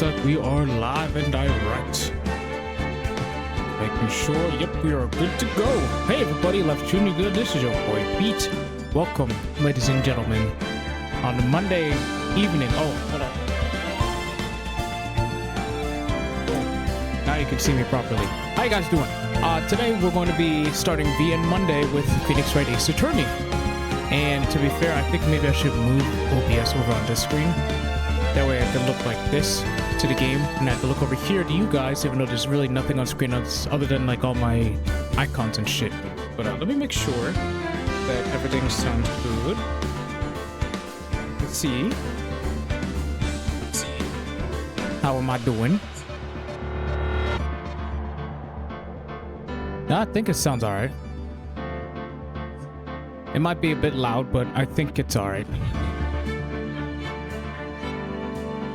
sec. We are live and direct. Making sure, yep, we are good to go. Hey everybody, Left Tuning Good. This is your boy Pete. Welcome, ladies and gentlemen, on the Monday evening. Oh, hold on. Now you can see me properly. How you guys doing? Today we're going to be starting VN Monday with Phoenix Wright Ace Attorney. And to be fair, I think maybe I should move OBS over on this screen. That way I can look like this to the game, and I can look over here to you guys, even though there's really nothing on screen other than like all my icons and shit. But let me make sure that everything sounds good. Let's see. How am I doing? I think it sounds alright. It might be a bit loud, but I think it's alright.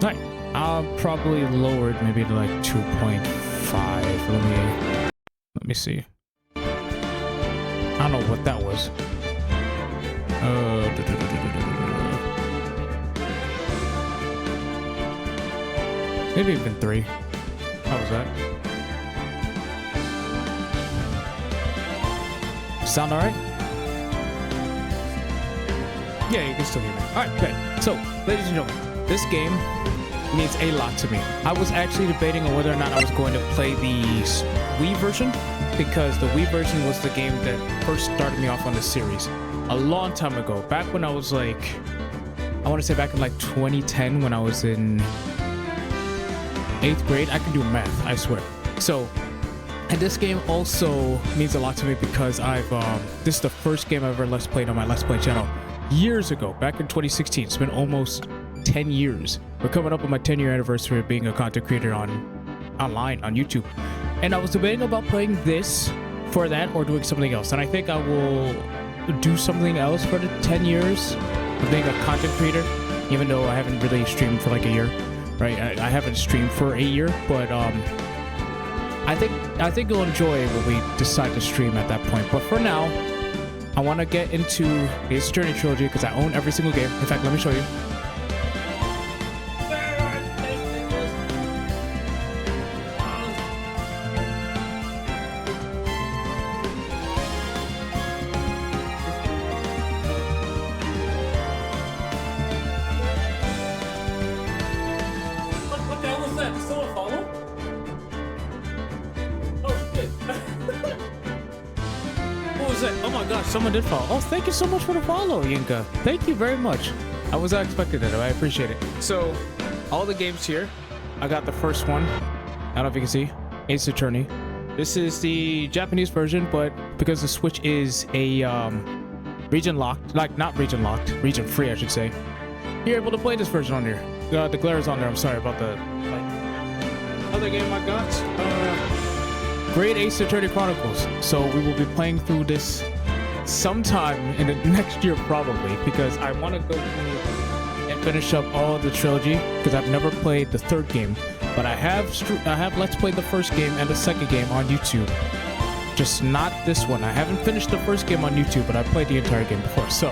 Alright, I'll probably lower it maybe to like 2.5. Let me see. I don't know what that was. Maybe even 3. How was that? Sound alright? Yeah, you can still hear me. Alright, good. So, ladies and gentlemen, this game means a lot to me. I was actually debating on whether or not I was going to play the Wii version, because the Wii version was the game that first started me off on the series a long time ago. Back when I was like, I want to say back in like 2010 when I was in 8th grade. I can do math, I swear. So, and this game also means a lot to me because this is the first game I ever Let's Played on my Let's Play channel years ago, back in 2016. It's been almost 10 years. We're coming up on my 10-year anniversary of being a content creator online on YouTube. And I was debating about playing this for that or doing something else. And I think I will do something else for the 10 years of being a content creator, even though I haven't really streamed for like a year, right? I haven't streamed for a year, but I think you'll enjoy when we decide to stream at that point. But for now, I want to get into the Ace Attorney Trilogy because I own every single game. In fact, let me show you. What the hell was that? Did someone follow? Oh shit. What was that? Oh my gosh, someone did follow. Oh, thank you so much for the follow, Yinka. Thank you very much. I was not expecting it. I appreciate it. So, all the games here. I got the first one. I don't know if you can see. Ace Attorney. This is the Japanese version, but because the Switch is a region locked, like not region locked, region free, I should say. You're able to play this version on here. The glare is on there. I'm sorry about the other game I got. Great Ace Attorney Chronicles. So we will be playing through this sometime in the next year probably, because I want to go through and finish up all the trilogy because I've never played the third game, but I have Let's Played the first game and the second game on YouTube. Just not this one. I haven't finished the first game on YouTube, but I played the entire game before. So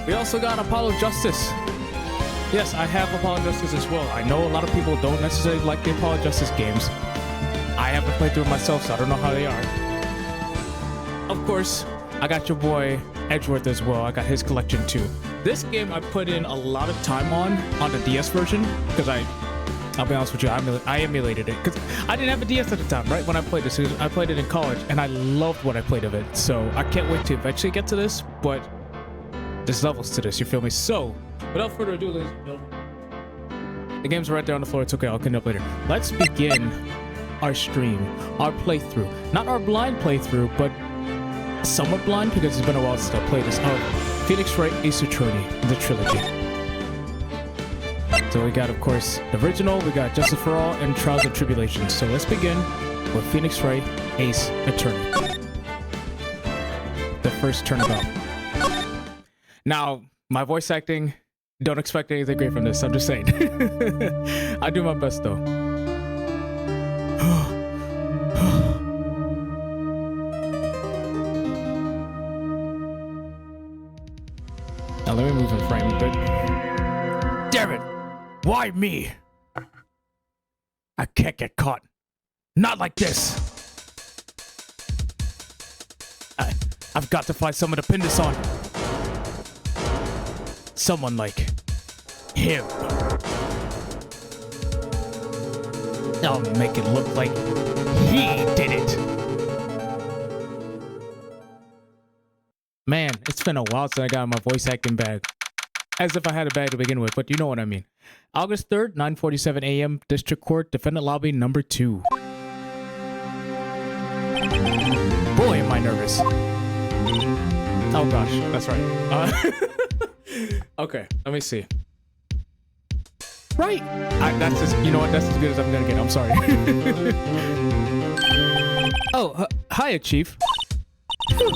we also got Apollo Justice. Yes, I have Apollo Justice as well. I know a lot of people don't necessarily like the Apollo Justice games. I haven't played through it myself, so I don't know how they are. Of course, I got your boy Edgeworth as well. I got his collection too. This game I put in a lot of time on the DS version because I'll be honest with you, I emulated it because I didn't have a DS at the time, right? When I played this, I played it in college and I loved what I played of it. So I can't wait to eventually get to this, but there's levels to this, you feel me? So without further ado, ladies and gentlemen, the game's right there on the floor. It's okay, I'll clean it up later. Let's begin our stream, our playthrough. Not our blind playthrough, but somewhat blind because it's been a while since I played this. Phoenix Wright Ace Attorney, the trilogy. So we got, of course, the original, we got Justice for All, and Trials and Tribulations. So let's begin with Phoenix Wright Ace Attorney. The first turnabout. Now, my voice acting, don't expect anything great from this, I'm just saying. I do my best though. Now let me move in frame a bit. Damn it! Why me? I can't get caught. Not like this. I've got to find someone to pin this on. Someone like him. I'll make it look like he did it. Man, it's been a while since I got my voice acting bag. As if I had a bag to begin with, but you know what I mean. August 3rd, 9:47 a.m. District Court, Defendant Lobby number 2. Boy, am I nervous. Oh gosh, that's right. Okay, let me see. Right. That's just, you know what? That's as good as I'm gonna get. I'm sorry. Oh, hiya, Chief. Whew.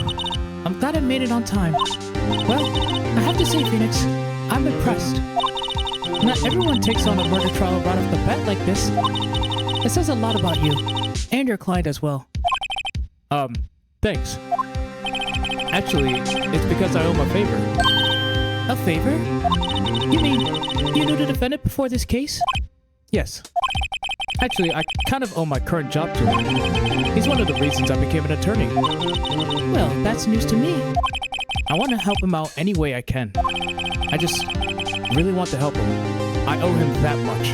I'm glad I made it on time. Well, I have to say, Phoenix, I'm impressed. Not everyone takes on a murder trial right off the bat like this. It says a lot about you, and your client as well. Thanks. Actually, it's because I owe him a favor. A favor? You mean, you knew the defendant before this case? Yes. Actually, I kind of owe my current job to him. He's one of the reasons I became an attorney. Well, that's news to me. I want to help him out any way I can. I just really want to help him. I owe him that much.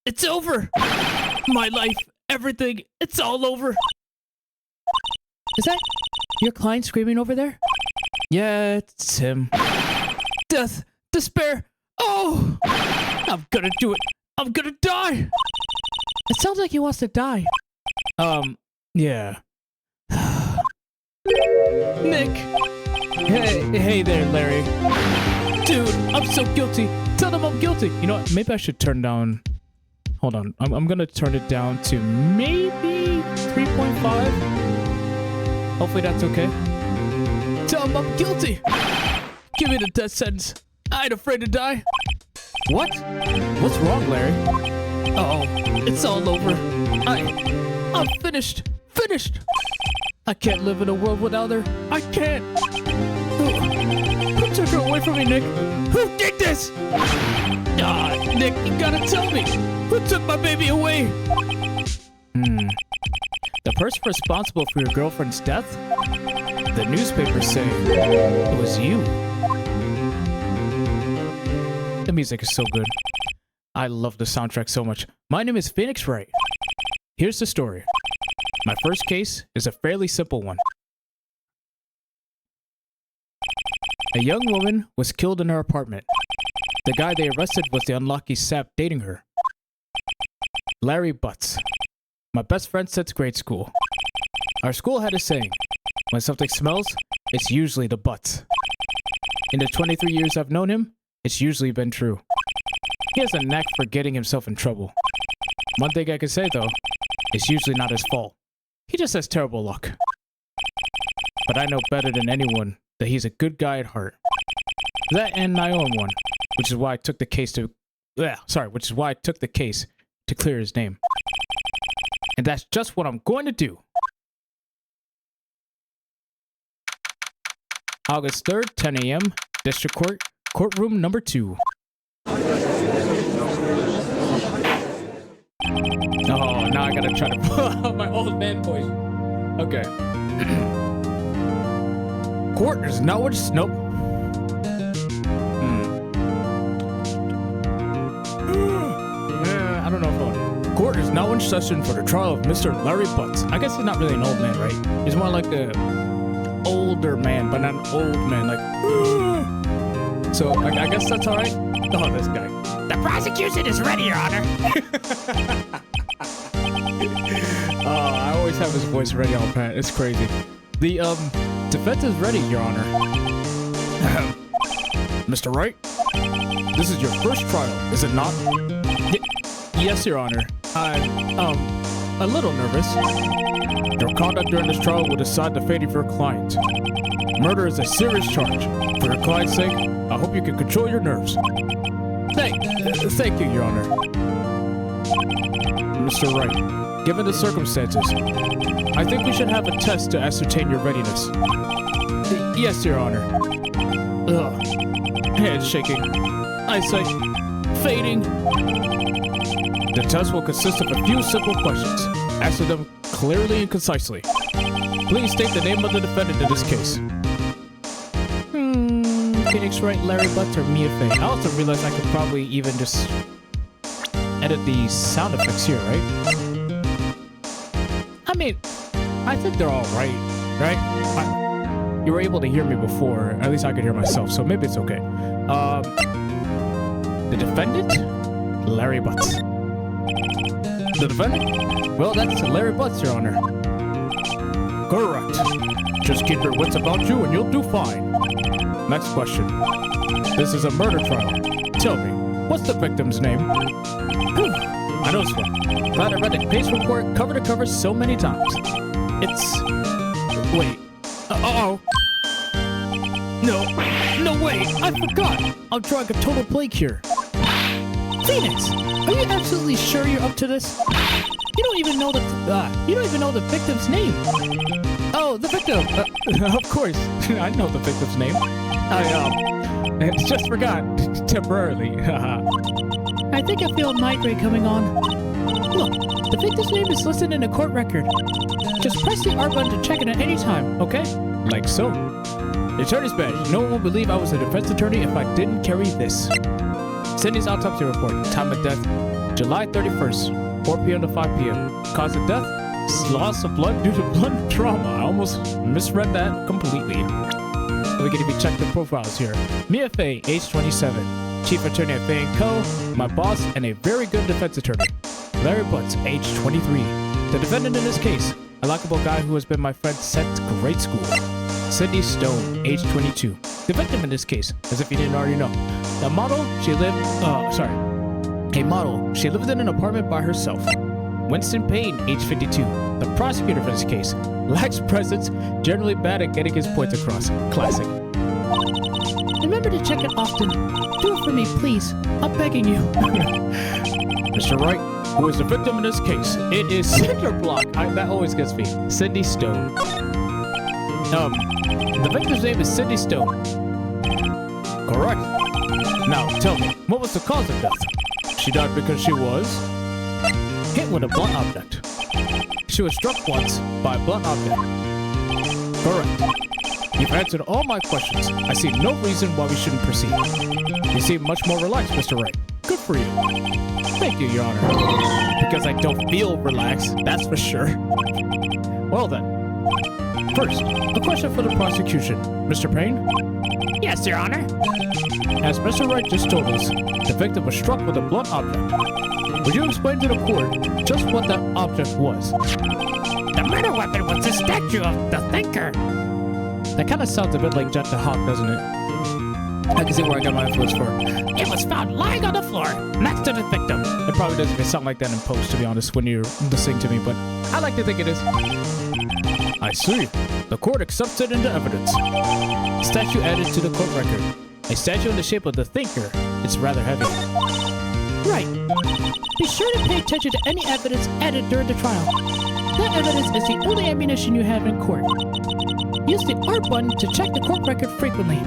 It's over! My life, everything, it's all over! Is that your client screaming over there? Yeah, it's him. Death! Despair! Oh! I'm gonna do it! I'm gonna die! It sounds like he wants to die. Yeah. Nick! Hey there, Larry. Dude, I'm so guilty. Tell them I'm guilty. You know what? Maybe I should turn down... Hold on. I'm gonna turn it down to maybe 3.5. Hopefully that's okay. Tell them I'm guilty. Give me the death sentence. I ain't afraid to die. What? What's wrong, Larry? Uh-oh. It's all over. I'm finished. Finished. I can't live in a world without her. I can't. Who took her away from me, Nick? Who did this? Ah, Nick, you gotta tell me. Who took my baby away? The person responsible for your girlfriend's death? The newspapers say it was you. The music is so good. I love the soundtrack so much. My name is Phoenix Wright. Here's the story. My first case is a fairly simple one. A young woman was killed in her apartment. The guy they arrested was the unlucky sap dating her. Larry Butts. My best friend since grade school. Our school had a saying, when something smells, it's usually the butts. In the 23 years I've known him, it's usually been true. He has a knack for getting himself in trouble. One thing I can say though, it's usually not his fault. He just has terrible luck. But I know better than anyone that he's a good guy at heart. That and I owe him one, which is why I took the case to clear his name. And that's just what I'm going to do. August 3rd, 10 a.m., District Court, Courtroom number 2. Oh, now I gotta try to pull out my old man voice. Okay. Court is now what it's... Nope. I don't know if I want to... Court is now in session for the trial of Mr. Larry Butts. I guess he's not really an old man, right? He's more like a older man, but not an old man, like... So, I guess that's alright? Oh, this guy. The prosecution is ready, Your Honor. I always have his voice ready all pat. It's crazy. The, defense is ready, Your Honor. Mr. Wright? This is your first trial, is it not? Yes, Your Honor. I'm, a little nervous. Your conduct during this trial will decide the fate of your client. Murder is a serious charge. For your client's sake, I hope you can control your nerves. Thank you, Your Honor. Mr. Wright, given the circumstances, I think we should have a test to ascertain your readiness. Yes, Your Honor. Ugh. Head shaking. Eyesight fading. The test will consist of a few simple questions. Answer them clearly and concisely. Please state the name of the defendant in this case. Phoenix Wright, Larry Butts, or Mia Fey? I also realized I could probably even just edit the sound effects here, right? I mean, I think they're all right? You were able to hear me before, at least I could hear myself, so maybe it's okay. The defendant? Larry Butts. The defendant? Well, that's Larry Butts, Your Honor. Correct. Just keep your wits about you and you'll do fine. Next question. This is a murder trial. Tell me, what's the victim's name? Whew, I know this one. Glad I read the case report cover to cover so many times. It's... Wait. Uh-oh. No way. I forgot. I'm drawing a total blank here. Phoenix, are you absolutely sure you're up to this? You don't even know the victim's name. Oh, the victim. Of course, I know the victim's name. I just forgot temporarily. I think I feel a migraine coming on. Look, the victim's name is listed in a court record. Just press the R button to check it at any time, okay? Like so. The attorney's badge. No one will believe I was a defense attorney if I didn't carry this. Cindy's autopsy report. Time of death, July 31st, 4 p.m. to 5 p.m. Cause of death, loss of blood due to blood trauma. I almost misread that completely. We can even check the profiles here. Mia Fey, age 27. Chief attorney at Fey & Co., my boss, and a very good defense attorney. Larry Butts, age 23. The defendant in this case, a likable guy who has been my friend since grade school. Cindy Stone, age 22. The victim in this case, as if you didn't already know. A model, she lived in an apartment by herself. Winston Payne, age 52. The prosecutor for this case, lacks presence, generally bad at getting his points across. Classic. Remember to check it often. Do it for me, please. I'm begging you. Mr. Wright, who is the victim in this case? It is Cinder Block. That always gets me. Cindy Stone. The victim's name is Cindy Stone. Correct. Now, tell me, what was the cause of death? She died because she was hit with a blunt object. She was struck once by a blunt object. Correct. You've answered all my questions. I see no reason why we shouldn't proceed. You seem much more relaxed, Mr. Wright. Good for you. Thank you, Your Honor. Because I don't feel relaxed, that's for sure. Well then. First, a question for the prosecution. Mr. Payne? Yes, Your Honor. As Mr. Wright just told us, the victim was struck with a blunt object. Would you explain to the court just what that object was? The murder weapon was the statue of the Thinker. That kind of sounds a bit like Jet the Hawk, doesn't it? I can see where I got my influence for. It was found lying on the floor, next to the victim. It probably doesn't even sound like that in post, to be honest, when you're listening to me, but I like to think it is. I see. The court accepts it into evidence. Statue added to the court record. A statue in the shape of the Thinker. It's rather heavy. Right. Be sure to pay attention to any evidence added during the trial. That evidence is the only ammunition you have in court. Use the R button to check the court record frequently.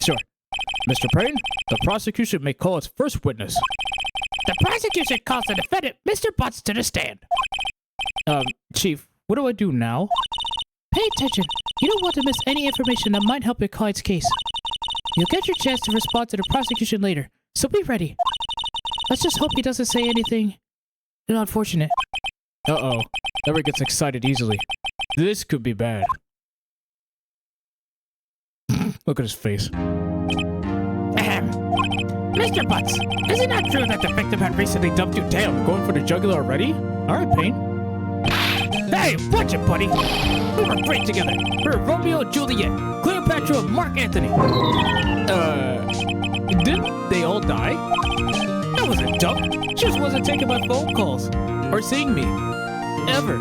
Sure. Mr. Payne, the prosecution may call its first witness. The prosecution calls the defendant, Mr. Butts, to the stand. Chief, what do I do now? Pay attention. You don't want to miss any information that might help your client's case. You'll get your chance to respond to the prosecution later, so be ready. Let's just hope he doesn't say anything unfortunate. Uh-oh. Never gets excited easily. This could be bad. Look at his face. Mr. Butts, is it not true that the victim had recently dumped you? Damn, going for the jugular already? Alright, Payne. Hey, watch it, buddy! We were great together. We were Romeo and Juliet, Cleopatra and Mark Antony. Didn't they all die? I wasn't dumb. She just wasn't taking my phone calls. Or seeing me. Ever.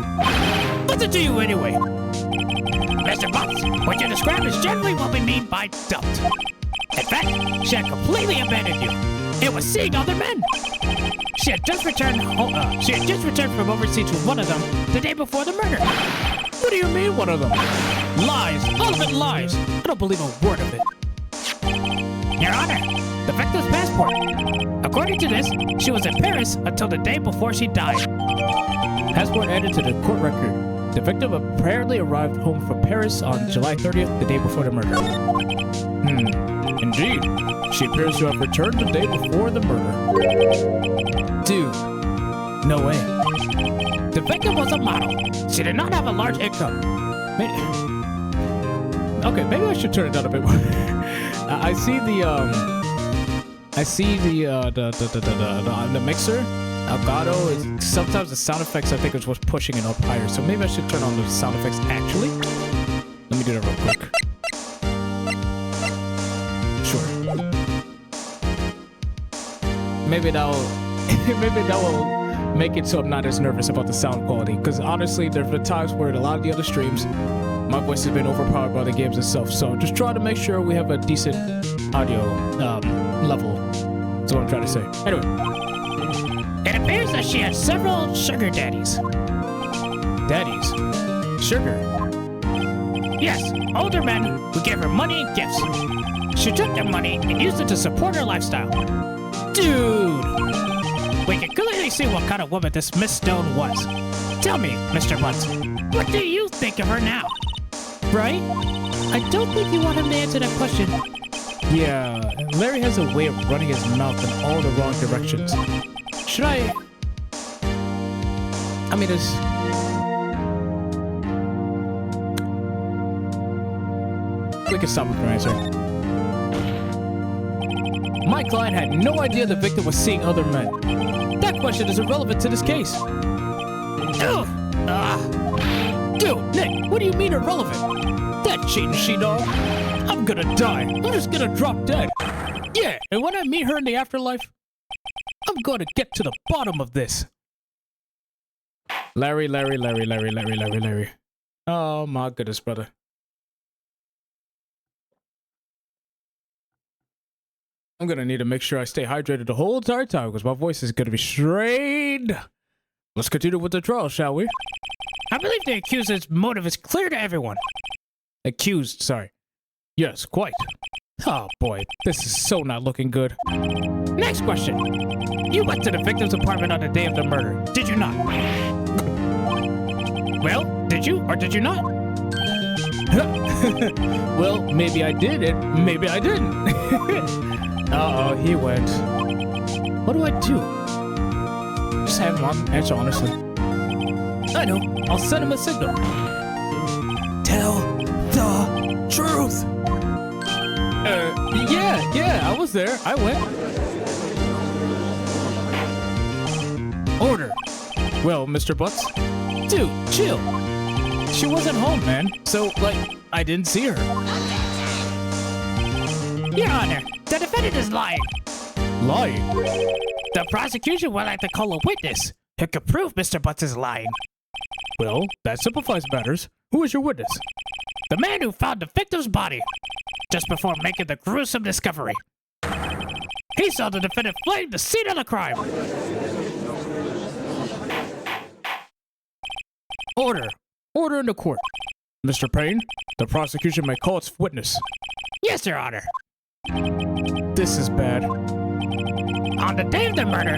What's it to you anyway? Mr. Butts, what you describe is generally what we mean by dumped. In fact, she had completely abandoned you. It was seeing other men. She had just returned from overseas with one of them the day before the murder. What do you mean, one of them? Lies. All of it lies. I don't believe a word of it. Your Honor, the victim's passport. According to this, she was in Paris until the day before she died. Passport added to the court record. The victim apparently arrived home from Paris on July 30th, the day before the murder. Indeed. She appears to have returned the day before the murder. Dude. No way. The victim was a model. She did not have a large income. Okay, maybe I should turn it down a bit more. I see the mixer. Elgato is sometimes the sound effects I think is what's pushing it up higher. So maybe I should turn on the sound effects actually. Let me do that real quick. Sure. Maybe that will make it so I'm not as nervous about the sound quality. Because honestly, there's been times where in a lot of the other streams, my voice has been overpowered by the games itself. So just try to make sure we have a decent audio level. That's what I'm trying to say. Anyway. It appears that she had several sugar daddies. Daddies? Sugar? Yes, older men who gave her money and gifts. She took their money and used it to support her lifestyle. Dude! We can clearly see what kind of woman this Miss Stone was. Tell me, Mr. Butts, what do you think of her now? Right? I don't think you want him to answer that question. Yeah, Larry has a way of running his mouth in all the wrong directions. Should I mean, it's... We can stop with your answer. My client had no idea the victim was seeing other men. That question is irrelevant to this case. Dude, Nick, what do you mean irrelevant? That cheating she-dog. I'm gonna die. I'm just gonna drop dead. Yeah, and when I meet her in the afterlife, I'm going to get to the bottom of this. Larry. Oh my goodness, brother. I'm going to need to make sure I stay hydrated the whole entire time because my voice is going to be strained. Let's continue with the trial, shall we? I believe the accuser's motive is clear to everyone. Accused, sorry. Yes, quite. Oh boy, this is so not looking good. Next question. You went to the victim's apartment on the day of the murder, did you not? Well, did you or did you not? Well, maybe I did and maybe I didn't. Uh-oh, he went. What do I do? Just have him answer honestly. I know, I'll send him a signal. Tell the truth. Yeah, I was there. I went. Order. Well, Mr. Butts. Dude, chill. She wasn't home, man. So, like, I didn't see her. Your Honor, the defendant is lying. Lying? The prosecution would like to call a witness who could prove Mr. Butts is lying. Well, that simplifies matters. Who is your witness? The man who found the victim's body just before making the gruesome discovery. He saw the defendant fleeing the scene of the crime. Order. Order in the court. Mr. Payne, the prosecution may call its witness. Yes, Your Honor. This is bad. On the day of the murder,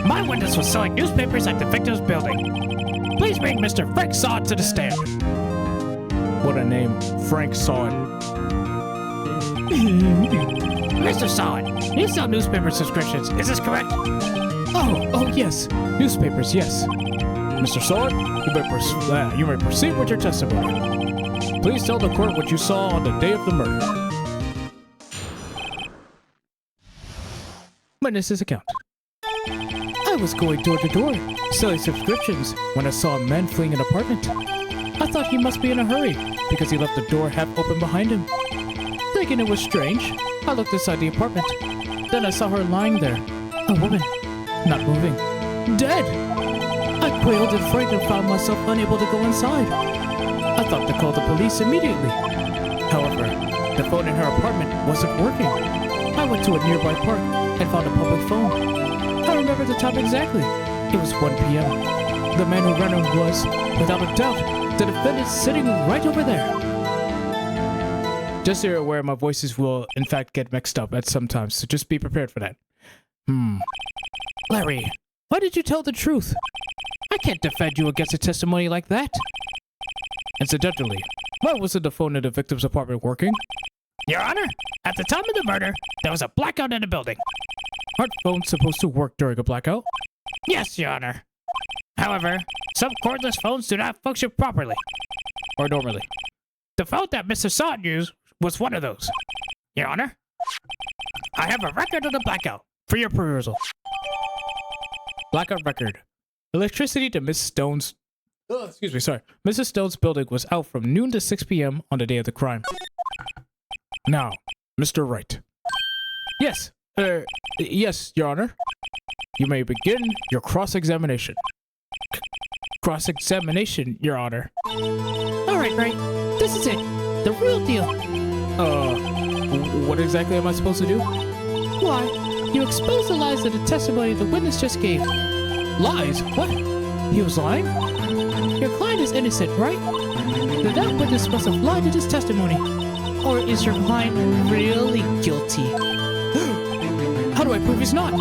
my witness was selling newspapers at the victim's building. Please bring Mr. Frank Sawin to the stand. What a name. Frank Sawin. Mr. Sawin, you sell newspaper subscriptions, is this correct? Oh, yes. Newspapers, yes. Mr. Sawin, you may proceed with your testimony. Please tell the court what you saw on the day of the murder. Witness's account. I was going door to door, selling subscriptions, when I saw a man fleeing an apartment. I thought he must be in a hurry, because he left the door half open behind him. Thinking it was strange, I looked inside the apartment. Then I saw her lying there. A woman. Not moving. Dead! I quailed in fright and found myself unable to go inside. I thought to call the police immediately. However, the phone in her apartment wasn't working. I went to a nearby park and found a public phone. I remember the time exactly. It was 1 p.m. The man who ran her was, without a doubt, the defendant sitting right over there. Just so you're aware, my voices will in fact get mixed up at some times, so just be prepared for that. Larry, Why did you tell the truth? I can't defend you against a testimony like that. Incidentally, why wasn't the phone in the victim's apartment working? Your Honor, at the time of the murder, there was a blackout in the building. Aren't phones supposed to work during a blackout? Yes, Your Honor. However, some cordless phones do not function properly. Or normally? The phone that Mr. Sot used was one of those. Your Honor, I have a record of the blackout for your perusal. Blackout record. Electricity to Mrs. Stone's building was out from noon to 6 p.m. on the day of the crime. Now, Mr. Wright. Yes, Your Honor. You may begin your cross-examination. Cross-examination, Your Honor. Alright, Wright. This is it. The real deal. What exactly am I supposed to do? Why, you exposed the lies of the testimony the witness just gave. Lies? What? He was lying? Your client is innocent, right? The that witness must have lied in his testimony. Or is your client really guilty? How do I prove he's not?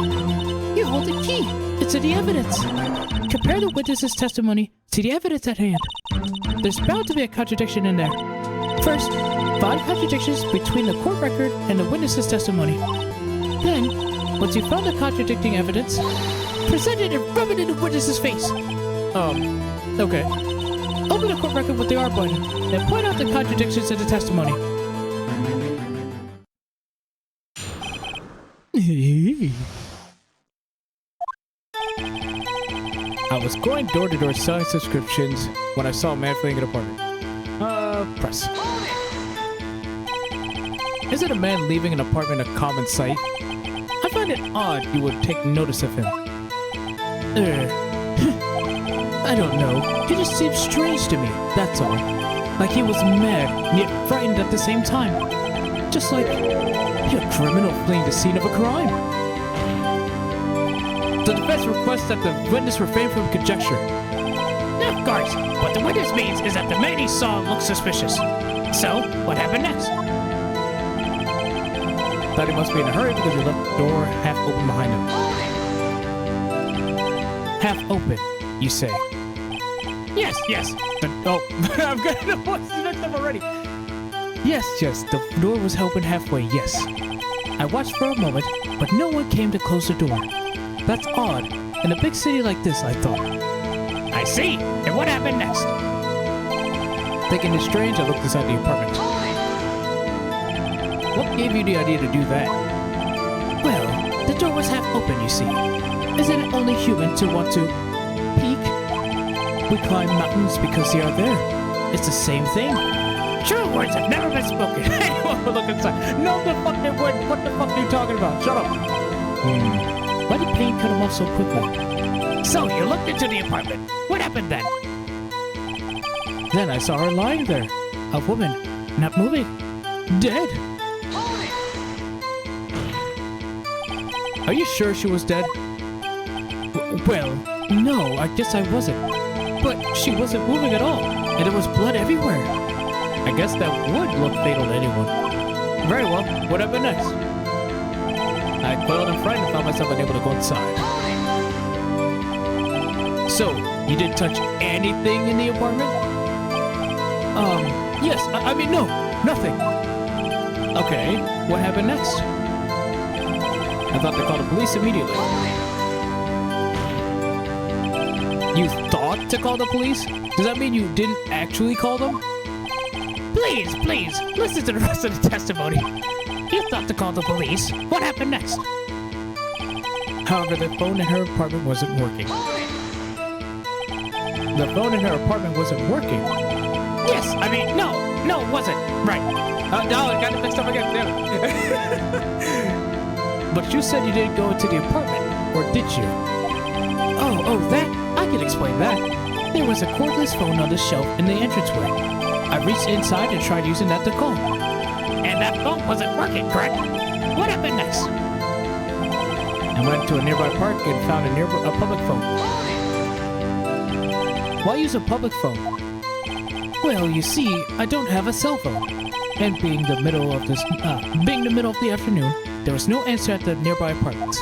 You hold the key. It's in the evidence. Compare the witness's testimony to the evidence at hand. There's bound to be a contradiction in there. First, find contradictions between the court record and the witness's testimony. Then, once you found the contradicting evidence, present it and rub it in the witness's face. Okay. Open the court record with the R button and point out the contradictions in the testimony. I was going door to door selling subscriptions when I saw a man fleeing an apartment. Press. Isn't a man leaving an apartment a common sight? I find it odd you would take notice of him. I don't know. He just seems strange to me, that's all. Like he was mad, yet frightened at the same time. Just like a criminal fleeing the scene of a crime. The defense requests that the witness refrain from conjecture. Of course, what the witness means is that the man he saw looked suspicious. So, what happened next? Thought he must be in a hurry because he left the door half open behind him. Half open, you say? Yes. I'm getting the voices mixed up already. Yes, the door was open halfway, yes. I watched for a moment, but no one came to close the door. That's odd. In a big city like this, I thought. I see. And what happened next? Thinking it's strange, I looked inside the apartment. What gave you the idea to do that? Well, the door was half open, you see. Isn't it only human to want to peek? We climb mountains because they are there. It's the same thing. True words have never been spoken. Anyone would look inside. No, the fuck they wouldn't. What the fuck are you talking about? Shut up. Why did pain cut him off so quickly? So, you looked into the apartment. What happened then? Then I saw her lying there. A woman, not moving. Dead. Are you sure she was dead? Well, no, I guess I wasn't. But she wasn't moving at all, and there was blood everywhere. I guess that would look fatal to anyone. Very well, what happened next? I quailed and frightened and found myself unable to go inside. So, you didn't touch anything in the apartment? Yes, I mean, no, nothing. Okay, what happened next? I thought to call the police immediately. You thought to call the police? Does that mean you didn't actually call them? Please, listen to the rest of the testimony. You thought to call the police. What happened next? However, the phone in her apartment wasn't working. The phone in her apartment wasn't working? Yes, I mean, no, it wasn't. Right. No, I got it mixed up again. Damn it. But you said you didn't go into the apartment, or did you? Oh, that? I can explain that. There was a cordless phone on the shelf in the entranceway. I reached inside and tried using that to call. And that phone wasn't working, correct? What happened next? I went to a nearby park and found a public phone. Why use a public phone? Well, you see, I don't have a cell phone. and being the middle of the afternoon, there was no answer at the nearby apartments.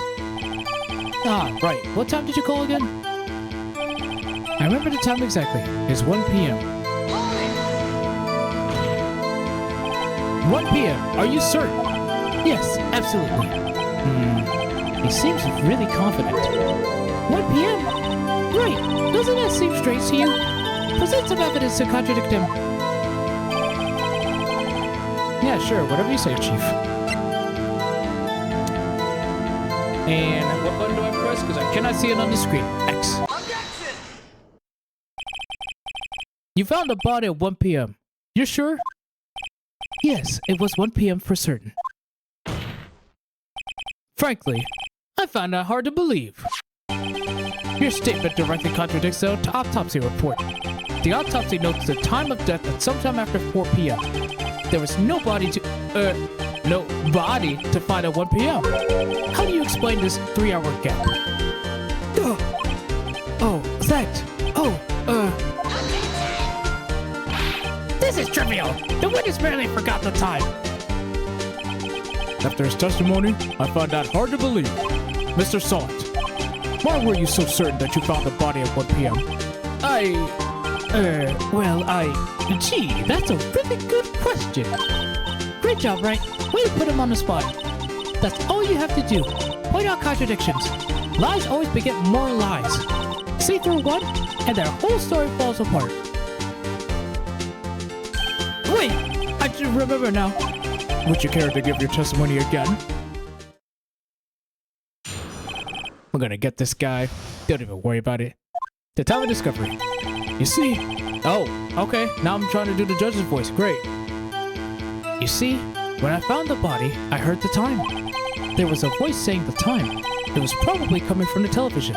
Ah, right. What time did you call again? I remember the time exactly. It's 1 p.m. 1 p.m. Are you certain? Yes, absolutely. He seems really confident. 1 p.m.? Right. Doesn't that seem strange to you? Present some evidence to contradict him. Yeah, sure. Whatever you say, Chief. And what button do I press? Because I cannot see it on the screen. X. You found the body at 1 p.m. You're sure? Yes, it was 1 p.m. for certain. Frankly, I find that hard to believe. Your statement directly contradicts the autopsy report. The autopsy notes the time of death at sometime after 4 p.m. There was no body to find at 1 p.m. How do you explain this 3-hour gap? This is trivial. The witness merely forgot the time. After his testimony, I find that hard to believe. Mr. Solent, why were you so certain that you found the body at 1 p.m.? Gee, that's a really good question. Great job, Wright. Way to put him on the spot. That's all you have to do. Point out contradictions. Lies always beget more lies. See through one, and their whole story falls apart. Wait, I just remember now. Would you care to give your testimony again? We're gonna get this guy. Don't even worry about it. The time of discovery. You see? Oh, okay. Now I'm trying to do the judge's voice. Great. You see, when I found the body, I heard the time. There was a voice saying the time. It was probably coming from the television.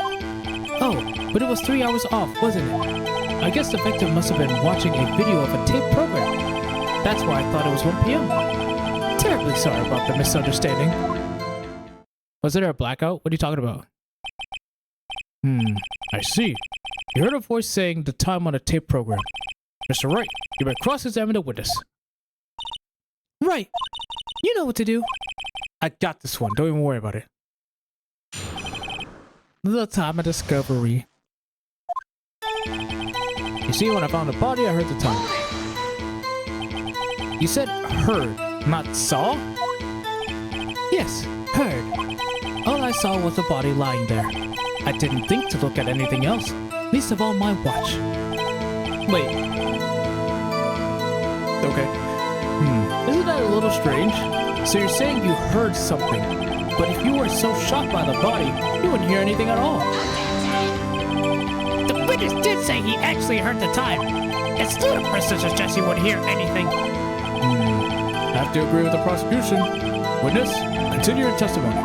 Oh, but it was 3 hours off, wasn't it? I guess the victim must have been watching a video of a tape program. That's why I thought it was 1 p.m. Terribly sorry about the misunderstanding. Was there a blackout? What are you talking about? I see. You heard a voice saying the time on a tape program. Mr. Wright, you may cross-examine the witness. Right. You know what to do. I got this one. Don't even worry about it. The time of discovery. You see, when I found the body, I heard the time. You said heard, not saw? Yes, heard. All I saw was the body lying there. I didn't think to look at anything else, least of all my watch. Wait. Okay. Isn't that a little strange? So you're saying you heard something, but if you were so shocked by the body, you wouldn't hear anything at all. The witness did say he actually heard the time. It's ludicrous to suggest he would hear anything. I have to agree with the prosecution. Witness, continue your testimony.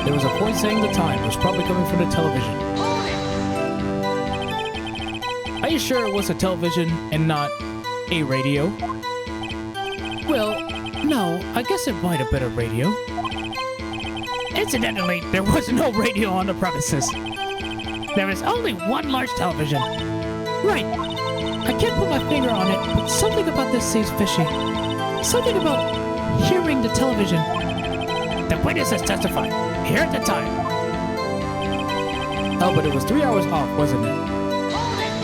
There was a voice saying the time. It was probably coming from the television. Are you sure it was a television and not a radio? Well, no, I guess it might have been a radio. Incidentally, there was no radio on the premises. There is only one large television. Right. I can't put my finger on it, but something about this seems fishy. Something about hearing the television. The witness has testified. He heard the time. Oh, but it was 3 hours off, wasn't it?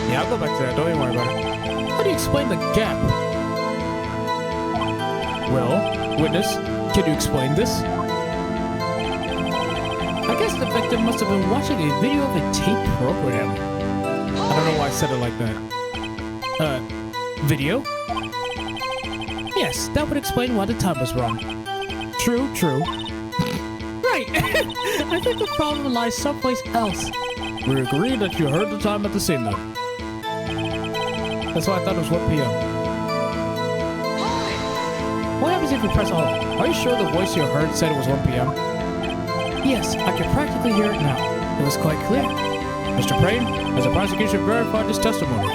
Yeah, I'll go back to that. Don't even worry about it. How do you explain the gap? Well, witness, can you explain this? I guess the victim must have been watching a video of a tape program. I don't know why I said it like that. Video? Yes, that would explain why the time was wrong. True. Right! I think the problem lies someplace else. We agree that you heard the time at the scene then. That's why I thought it was 1 p.m. What happens if you press all? Are you sure the voice you heard said it was 1 p.m.? Yes, I can practically hear it now. It was quite clear. Mr. Prain, has the prosecution verified this testimony?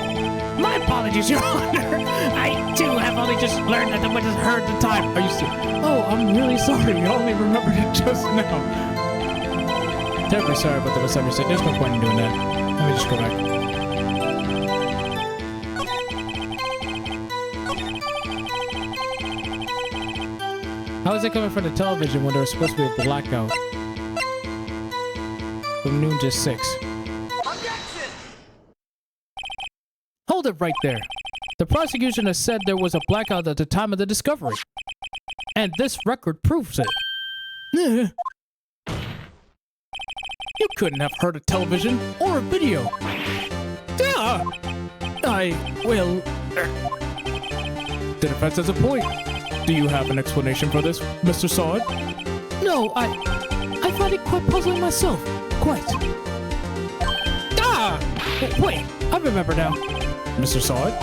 My apologies, Your Honor. I, too, have only just learned that the witness heard the time. Are you still? Oh, I'm really sorry. I only remembered it just now. Terribly sorry about the misunderstanding. There's no point in doing that. Let me just go back. How is it coming from the television when there was supposed to be a blackout? From noon to 6. Objection! Hold it right there. The prosecution has said there was a blackout at the time of the discovery. And this record proves it. You couldn't have heard a television or a video. Well... The defense has a point. Do you have an explanation for this, Mr. Sod? No, I find it quite puzzling myself. Quite. Wait, I remember now. Mr. Sod,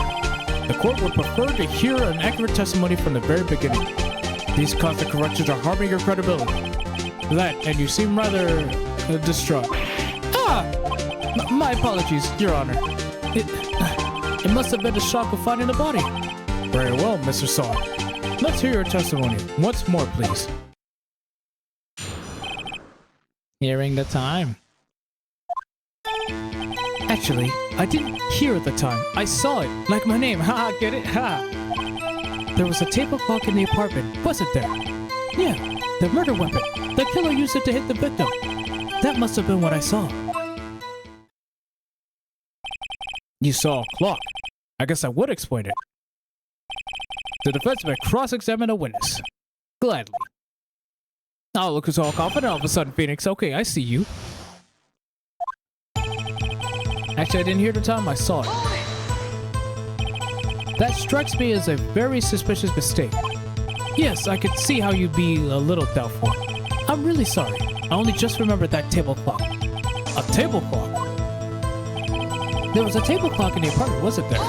the court would prefer to hear an accurate testimony from the very beginning. These constant corrections are harming your credibility. That, and you seem rather distraught. My apologies, Your Honor. It must have been a shock of finding the body. Very well, Mr. Sod. Let's hear your testimony once more, please. Hearing the time. Actually, I didn't hear at the time. I saw it, like my name. Ha, get it? Ha! There was a table clock in the apartment, wasn't there? Yeah, the murder weapon. The killer used it to hit the victim. That must have been what I saw. You saw a clock. I guess I would explain it. The defense may cross-examine a witness. Gladly. Oh, look who's all confident all of a sudden, Phoenix. Okay, I see you. Actually, I didn't hear the time. I saw it. That strikes me as a very suspicious mistake. Yes, I could see how you'd be a little doubtful. I'm really sorry. I only just remembered that table clock. A table clock? There was a table clock in the apartment, wasn't there?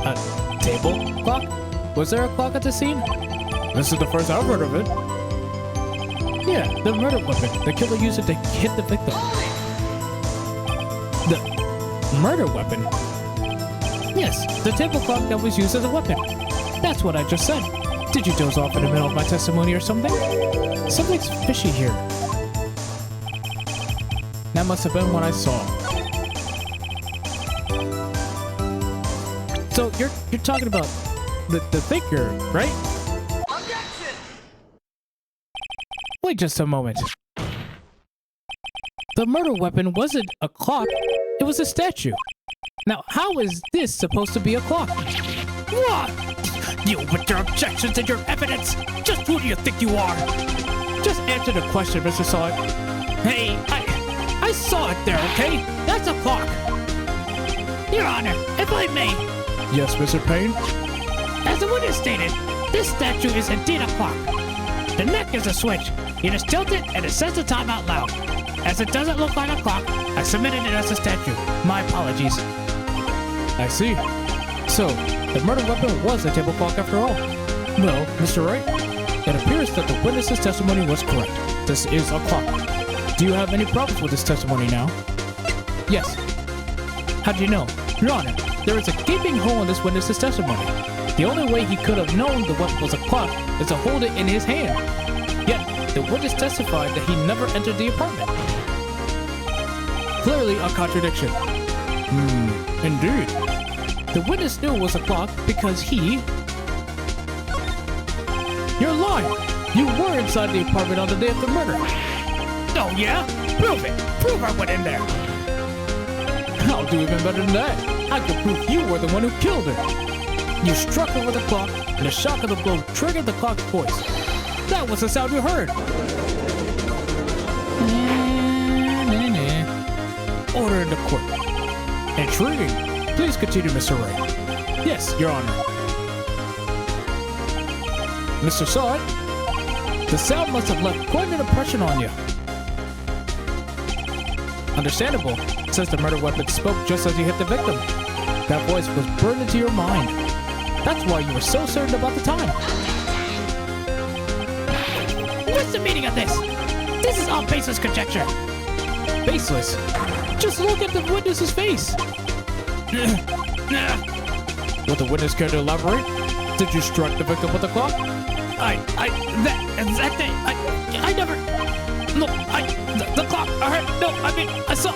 A table clock? Was there a clock at the scene? This is the first I've heard of it. Yeah, the murder weapon. The killer used it to hit the victim. The murder weapon? Yes, the table clock that was used as a weapon. That's what I just said. Did you doze off in the middle of my testimony or something? Something's fishy here. That must have been what I saw. So you're talking about the figure, right? Objection! Wait just a moment. The murder weapon wasn't a clock, it was a statue. Now, how is this supposed to be a clock? What? You with your objections and your evidence! Just who do you think you are? Just answer the question, Mr. Sod. Hey, I saw it there, okay? That's a clock. Your Honor, if I may. Yes, Mr. Payne? As the witness stated, this statue is indeed a clock. The neck is a switch. You just tilt it and it says the time out loud. As it doesn't look like a clock, I submitted it as a statue. My apologies. I see. So, the murder weapon was a table clock after all. Well, Mr. Wright, it appears that the witness's testimony was correct. This is a clock. Do you have any problems with this testimony now? Yes. How do you know? Your Honor, there is a gaping hole in this witness's testimony. The only way he could have known the weapon was a clock is to hold it in his hand. Yet, the witness testified that he never entered the apartment. Clearly a contradiction. Indeed. The witness knew it was a clock because he... You're lying! You were inside the apartment on the day of the murder! Oh yeah? Prove it! Prove I went in there! I'll do even better than that. I can prove you were the one who killed her. You struck her with a clock, and the shock of the blow triggered the clock's voice. That was the sound you heard. Order in the court. Intriguing. Please continue, Mr. Wright. Yes, Your Honor. Mr. Sod, the sound must have left quite an impression on you. Understandable, since the murder weapon spoke just as you hit the victim. That voice was burned into your mind. That's why you were so certain about the time. What's the meaning of this? This is all baseless conjecture. Baseless? Just look at the witness's face. Would the witness care to elaborate? Did you strike the victim with the clock? I never. No, the clock. I heard. No, I mean, I saw.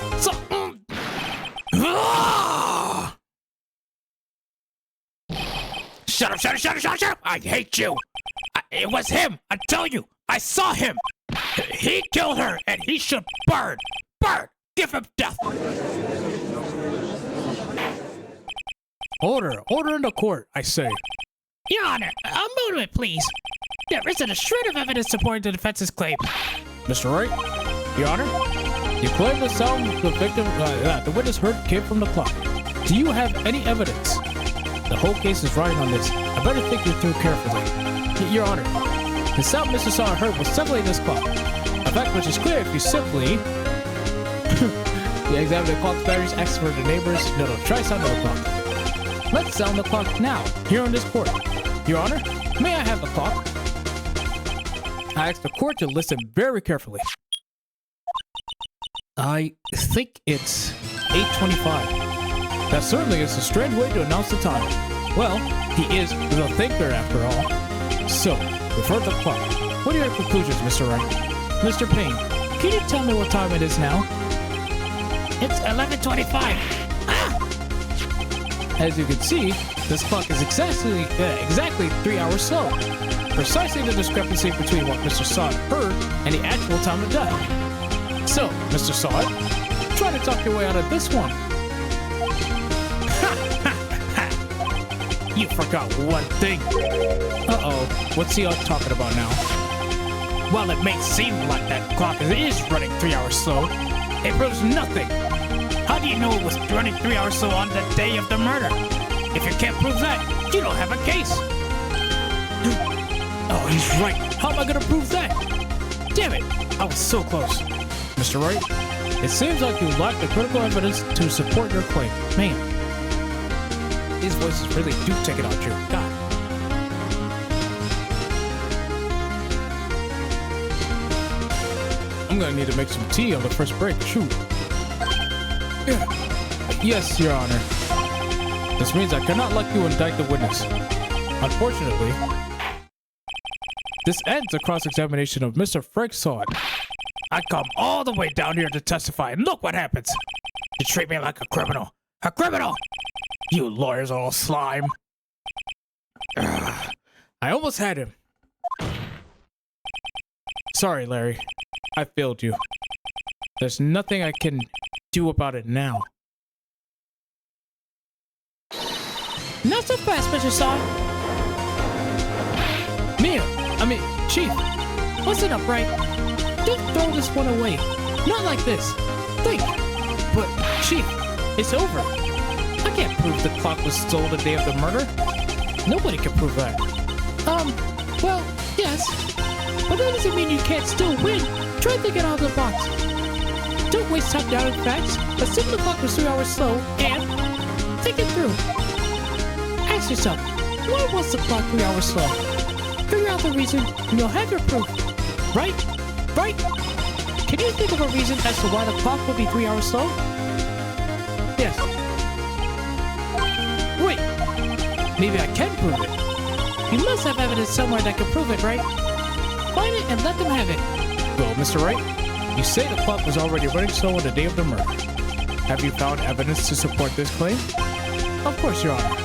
Shut up! I hate you! it was him. I tell you, I saw him. He killed her, and he should burn. Burn. Give him death. Order in the court, I say. Your Honor, a moment, please. There isn't a shred of evidence supporting the defense's claim. Mr. Wright, Your Honor, you claim the sound the victim, the witness heard came from the clock. Do you have any evidence? The whole case is riding on this. I better think it through carefully. Your Honor, the sound Mr. Saw heard was simply this clock. A fact which is clear if you simply you examine the clock's batteries, ask for the neighbors. No, try sounding the clock. Let's sound the clock now, here on this court. Your Honor, may I have the clock? I ask the court to listen very carefully. I think it's 8:25. That certainly is a strange way to announce the time. Well, he is the thinker after all. So, we've heard the clock. What are your conclusions, Mr. Wright? Mr. Payne, can you tell me what time it is now? It's 11:25. As you can see, this clock is exactly 3 hours slow. Precisely the discrepancy between what Mr. Sod heard and the actual time of death. So, Mr. Sod, try to talk your way out of this one. You forgot one thing. Uh-oh, what's he talking about now? While it may seem like that clock is running 3 hours slow, it proves nothing. How do you know it was running 3 hours slow on the day of the murder? If you can't prove that, you don't have a case. Oh, he's right. How am I gonna prove that? Damn it, I was so close. Mr. Wright, it seems like you lack the critical evidence to support your claim. Man, these voices really do take it out here. God. I'm gonna need to make some tea on the first break. Shoot. Yes, Your Honor. This means I cannot let you indict the witness. Unfortunately, this ends the cross-examination of Mr. Frank Sod. I come all the way down here to testify, and look what happens. You treat me like a criminal. A criminal! You lawyers are all slime. I almost had him. Sorry, Larry. I failed you. There's nothing I can do about it now. Not so fast, Mr. Saw. Chief. Listen up, Wright. Don't throw this one away. Not like this. Think. But, Chief, it's over. I can't prove the clock was stolen the day of the murder. Nobody can prove that. Well, yes. But that doesn't mean you can't still win. Try thinking out of the box. Don't waste time doubting facts. Assume the clock was 3 hours slow and think it through. Ask yourself, why was the clock 3 hours slow? Figure out the reason and you'll have your proof. Right? Right? Can you think of a reason as to why the clock would be 3 hours slow? Yes. Wait. Maybe I can prove it. You must have evidence somewhere that can prove it, right? Find it and let them have it. Well, Mr. Wright, you say the clock was already running slow on the day of the murder. Have you found evidence to support this claim? Of course, Your Honor.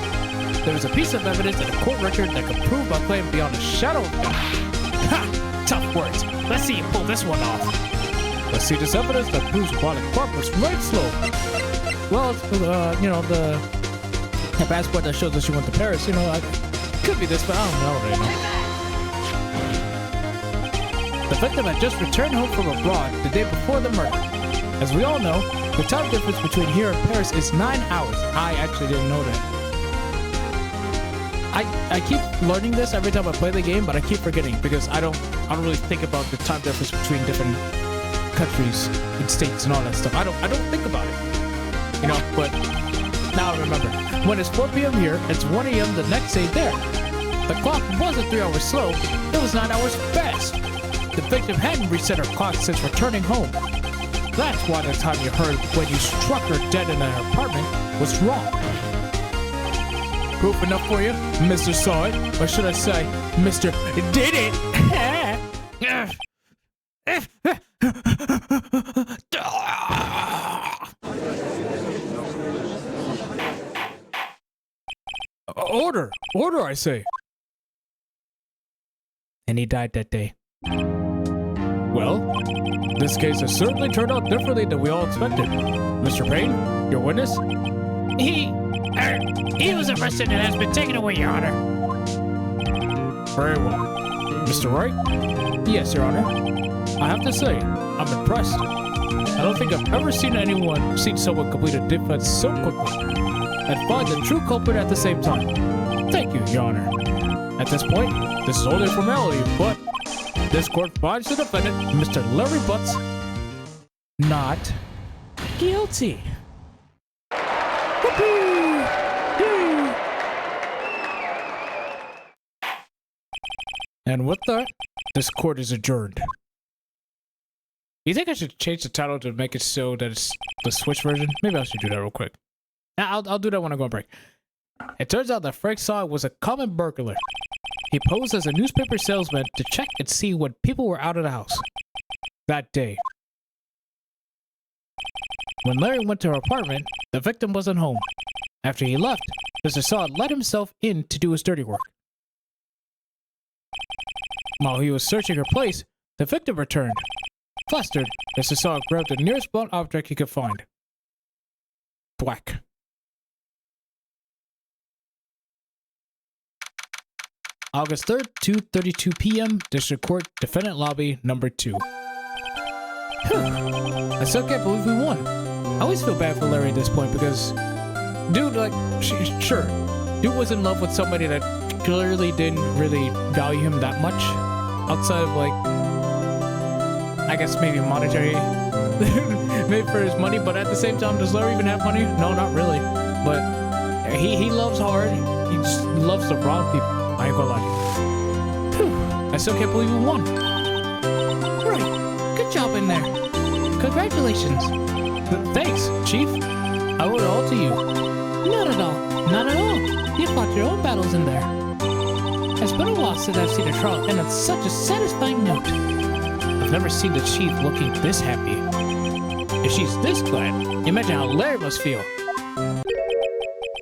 There is a piece of evidence in a court record that can prove my claim beyond a shadow of doubt. Ha! Tough words. Let's see you pull this one off. Let's see this evidence that proves why the clock was right slow. Well, it's, the passport that shows that she went to Paris, could be this, but I don't really know. The victim had just returned home from abroad the day before the murder. As we all know, the time difference between here and Paris is 9 hours. I actually didn't know that. I keep learning this every time I play the game, but I keep forgetting because I don't really think about the time difference between different countries and states and all that stuff. I don't think about it. But now I remember. When it's 4 p.m. here, it's 1 a.m. the next day there. The clock wasn't 3 hours slow, it was 9 hours fast. The victim hadn't reset her clock since returning home. That's why the time you heard when you struck her dead in her apartment was wrong. Proof enough for you, Mr. Saw It? Or should I say, Mr. Did It? Order! Order, I say! and he died that day. Well, this case has certainly turned out differently than we all expected. Mr. Payne, your witness? He was arrested and has been taken away, Your Honor. Very well. Mr. Wright? Yes, Your Honor. I have to say, I'm impressed. I don't think I've ever seen someone complete a defense so quickly and find the true culprit at the same time. Thank you, Your Honor. At this point, this is only a formality, but this court finds the defendant, Mr. Larry Butts, not guilty. Whoopee! Yay! And with that, this court is adjourned. You think I should change the title to make it so that it's the Switch version? Maybe I should do that real quick. I'll do that when I go on break. It turns out that Frank Saw was a common burglar. He posed as a newspaper salesman to check and see when people were out of the house. That day. When Larry went to her apartment, the victim wasn't home. After he left, Mr. Saw let himself in to do his dirty work. While he was searching her place, the victim returned. Flustered, Mr. Saw grabbed the nearest blunt object he could find. Thwack. August 3rd, 2:32 p.m., District Court, Defendant Lobby, number 2. I still can't believe we won. I always feel bad for Larry at this point because, dude, like, sure, dude was in love with somebody that clearly didn't really value him that much, outside of, like, I guess maybe monetary, maybe for his money, but at the same time, does Larry even have money? No, not really, but he loves hard, he just loves the wrong people. I ain't gonna lie. Whew, I still can't believe we won. Right. Good job in there. Congratulations. Thanks, Chief. I owe it all to you. Not at all. Not at all. You fought your own battles in there. It's been a while since I've seen a trial end on such a satisfying note. I've never seen the Chief looking this happy. If she's this glad, imagine how Larry must feel.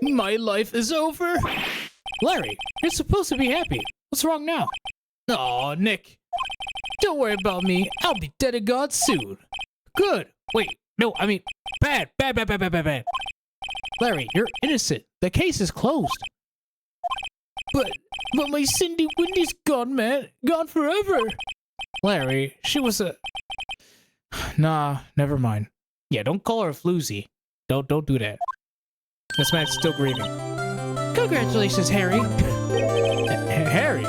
My life is over. Larry, you're supposed to be happy. What's wrong now? Aw, Nick. Don't worry about me. I'll be dead and gone soon. Good. Wait, no, I mean, bad. Larry, you're innocent. The case is closed. But my Cindy Wendy's gone, man. Gone forever. Larry, she was a... Nah, never mind. Yeah, don't call her a floozy. Don't do that. This man's still grieving. Congratulations, Harry. Harry?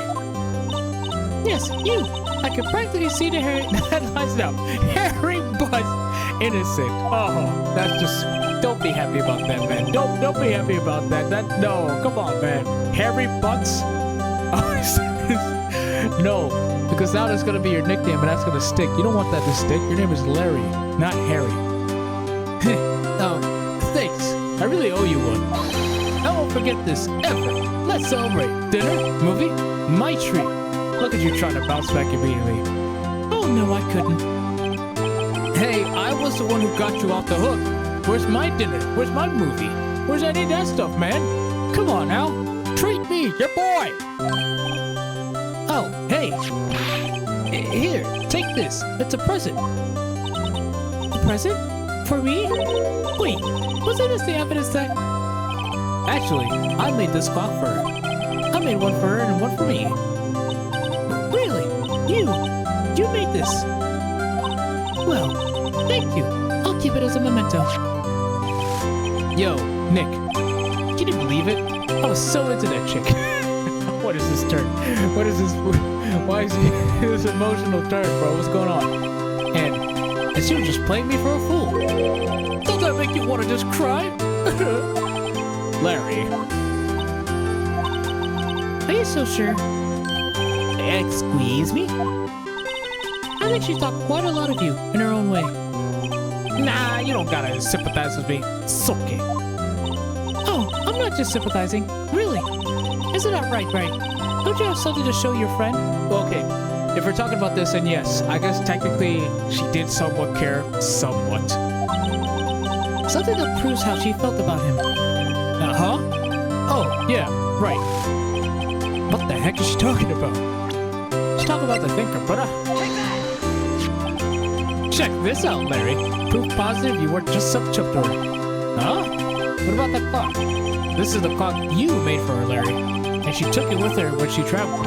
Yes, you. I can practically see the headlines now. Harry Butts, innocent. Oh, that's just... Don't be happy about that, man. Don't be happy about that. No, come on, man. Harry Butts? No, because now that's gonna be your nickname and that's gonna stick. You don't want that to stick. Your name is Larry, not Harry. Oh, thanks. I really owe you one. I won't forget this ever. Let's celebrate. Dinner? Movie? My treat. Look at you trying to bounce back immediately. Oh no, I couldn't. Hey, I was the one who got you off the hook. Where's my dinner? Where's my movie? Where's any of that stuff, man? Come on now. Treat me, your boy. Oh, hey. Here, take this. It's a present. A present? For me? Wait, wasn't this the evidence that... Actually, I made this clock for her. I made one for her and one for me. Really? You made this? Well, thank you. I'll keep it as a memento. Yo, Nick, can you believe it? I was so into that chick. What is this turn? What is this? Why is he this emotional turn, bro? What's going on? And she was just playing me for a fool. Don't that make you want to just cry? Larry. Are you so sure? Squeeze me? I think she thought quite a lot of you in her own way. Nah, you don't gotta sympathize with me. It's okay. Oh, I'm not just sympathizing. Really. Isn't that right? Don't you have something to show your friend? Well, okay. If we're talking about this, then yes. I guess technically she did somewhat care. Somewhat. Something that proves how she felt about him. Uh-huh. Oh, yeah, right. What the heck is she talking about? Let's talk about the thinker, but Take that! check this out, Larry. Proof positive you weren't just some chip door. Huh? What about that clock? This is the clock you made for her, Larry. And she took it with her when she traveled.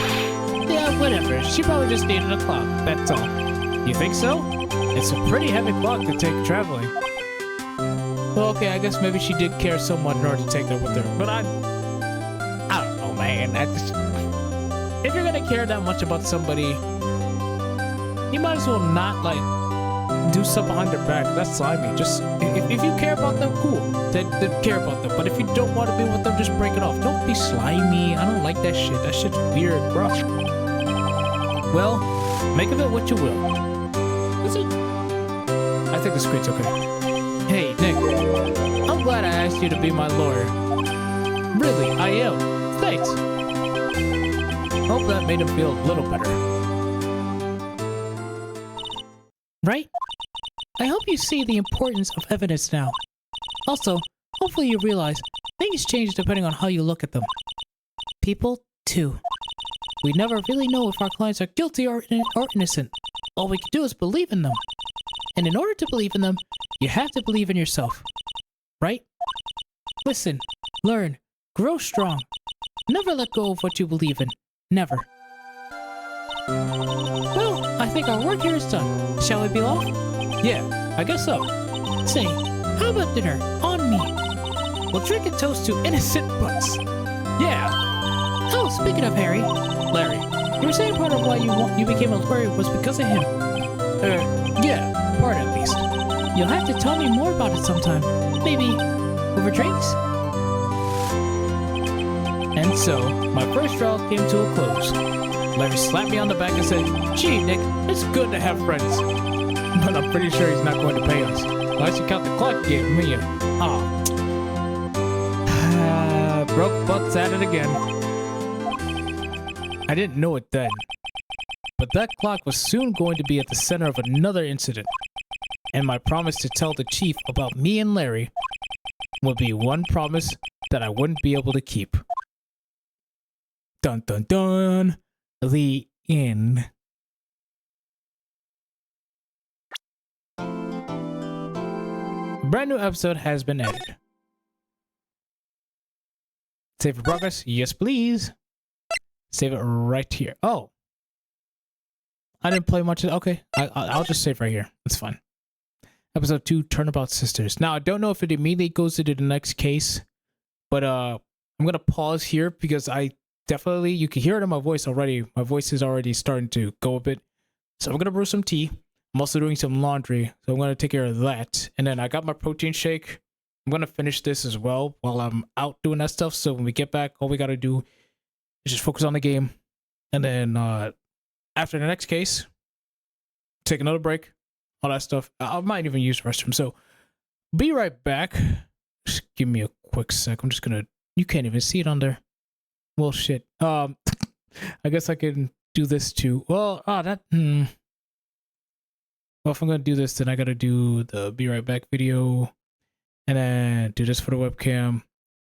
Yeah, whatever. She probably just needed a clock, that's all. You think so? It's a pretty heavy clock to take traveling. Well, okay, I guess maybe she did care somewhat in order to take that with her. But I don't know, man. If you're gonna care that much about somebody, you might as well not, like, do stuff behind their back. That's slimy. Just, if you care about them, cool. Then care about them. But if you don't want to be with them, just break it off. Don't be slimy. I don't like that shit. That shit's weird, bro. Well, make of it what you will. Is it? I think the screen's okay. Hey, Nick. I'm glad I asked you to be my lawyer. Really, I am. Thanks. Hope that made him feel a little better. Right? I hope you see the importance of evidence now. Also, hopefully you realize things change depending on how you look at them. People, too. We never really know if our clients are guilty or innocent. All we can do is believe in them. And in order to believe in them, you have to believe in yourself. Right? Listen, learn, grow strong. Never let go of what you believe in. Never. Well, I think our work here is done. Shall we be off? Yeah, I guess so. Say, how about dinner? On me. We'll drink a toast to innocent butts. Yeah. Oh, speaking of Harry. Larry. You were saying part of why you became a lawyer was because of him. Yeah, part at least. You'll have to tell me more about it sometime. Maybe over drinks? And so, my first trial came to a close. Larry slapped me on the back and said, "Gee, Nick, it's good to have friends." But I'm pretty sure he's not going to pay us. Unless you count the clock you gave me. Broke butts at it again. I didn't know it then. But that clock was soon going to be at the center of another incident. And my promise to tell the chief about me and Larry would be one promise that I wouldn't be able to keep. Dun dun dun. The end. A brand new episode has been added. Save for progress? Yes, please. Save it right here. Oh. I didn't play much of it. Okay. I'll just save right here. It's fine. Episode 2, Turnabout Sisters. Now, I don't know if it immediately goes into the next case, but I'm going to pause here because I definitely, you can hear it in my voice already. My voice is already starting to go a bit. So I'm going to brew some tea. I'm also doing some laundry, so I'm going to take care of that. And then I got my protein shake. I'm going to finish this as well while I'm out doing that stuff. So when we get back, all we got to do is just focus on the game. And then after the next case, take another break, all that stuff. I might even use the restroom. So be right back. Just give me a quick sec. I'm just going to, you can't even see it on there. Well, shit. I guess I can do this too. Well, well, if I'm going to do this, then I got to do the be right back video. And then do this for the webcam.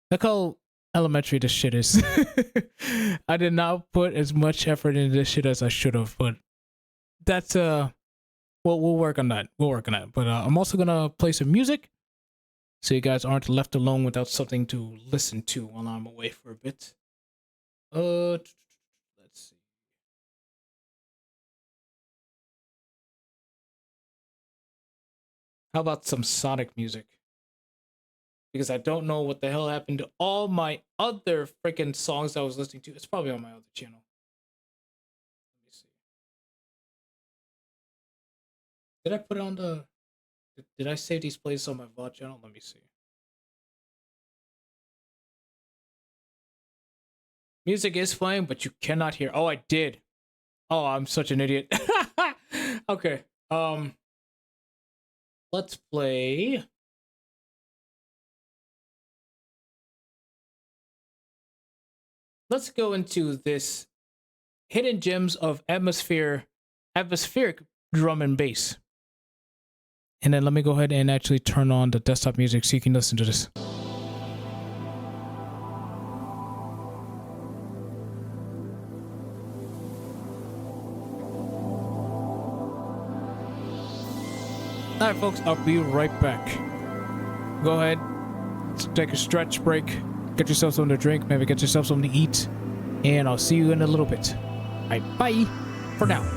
Look how elementary this shit is. I did not put as much effort into this shit as I should have, but that's well, we'll work on that. We'll work on that. But I'm also gonna play some music, so you guys aren't left alone without something to listen to while I'm away for a bit. Let's see. How about some Sonic music? Because I don't know what the hell happened to all my other freaking songs I was listening to. It's probably on my other channel. Let me see. Did I put it on the... Did I save these plays on my VOD channel? Let me see. Music is playing, but you cannot hear. Oh, I did. Oh, I'm such an idiot. Okay. Let's play... Let's go into this hidden gems of atmospheric drum and bass. And then let me go ahead and actually turn on the desktop music so you can listen to this. All right, folks, I'll be right back. Go ahead, take a stretch break, get yourself something to drink, maybe get yourself something to eat, and I'll see you in a little bit. All right, bye for now.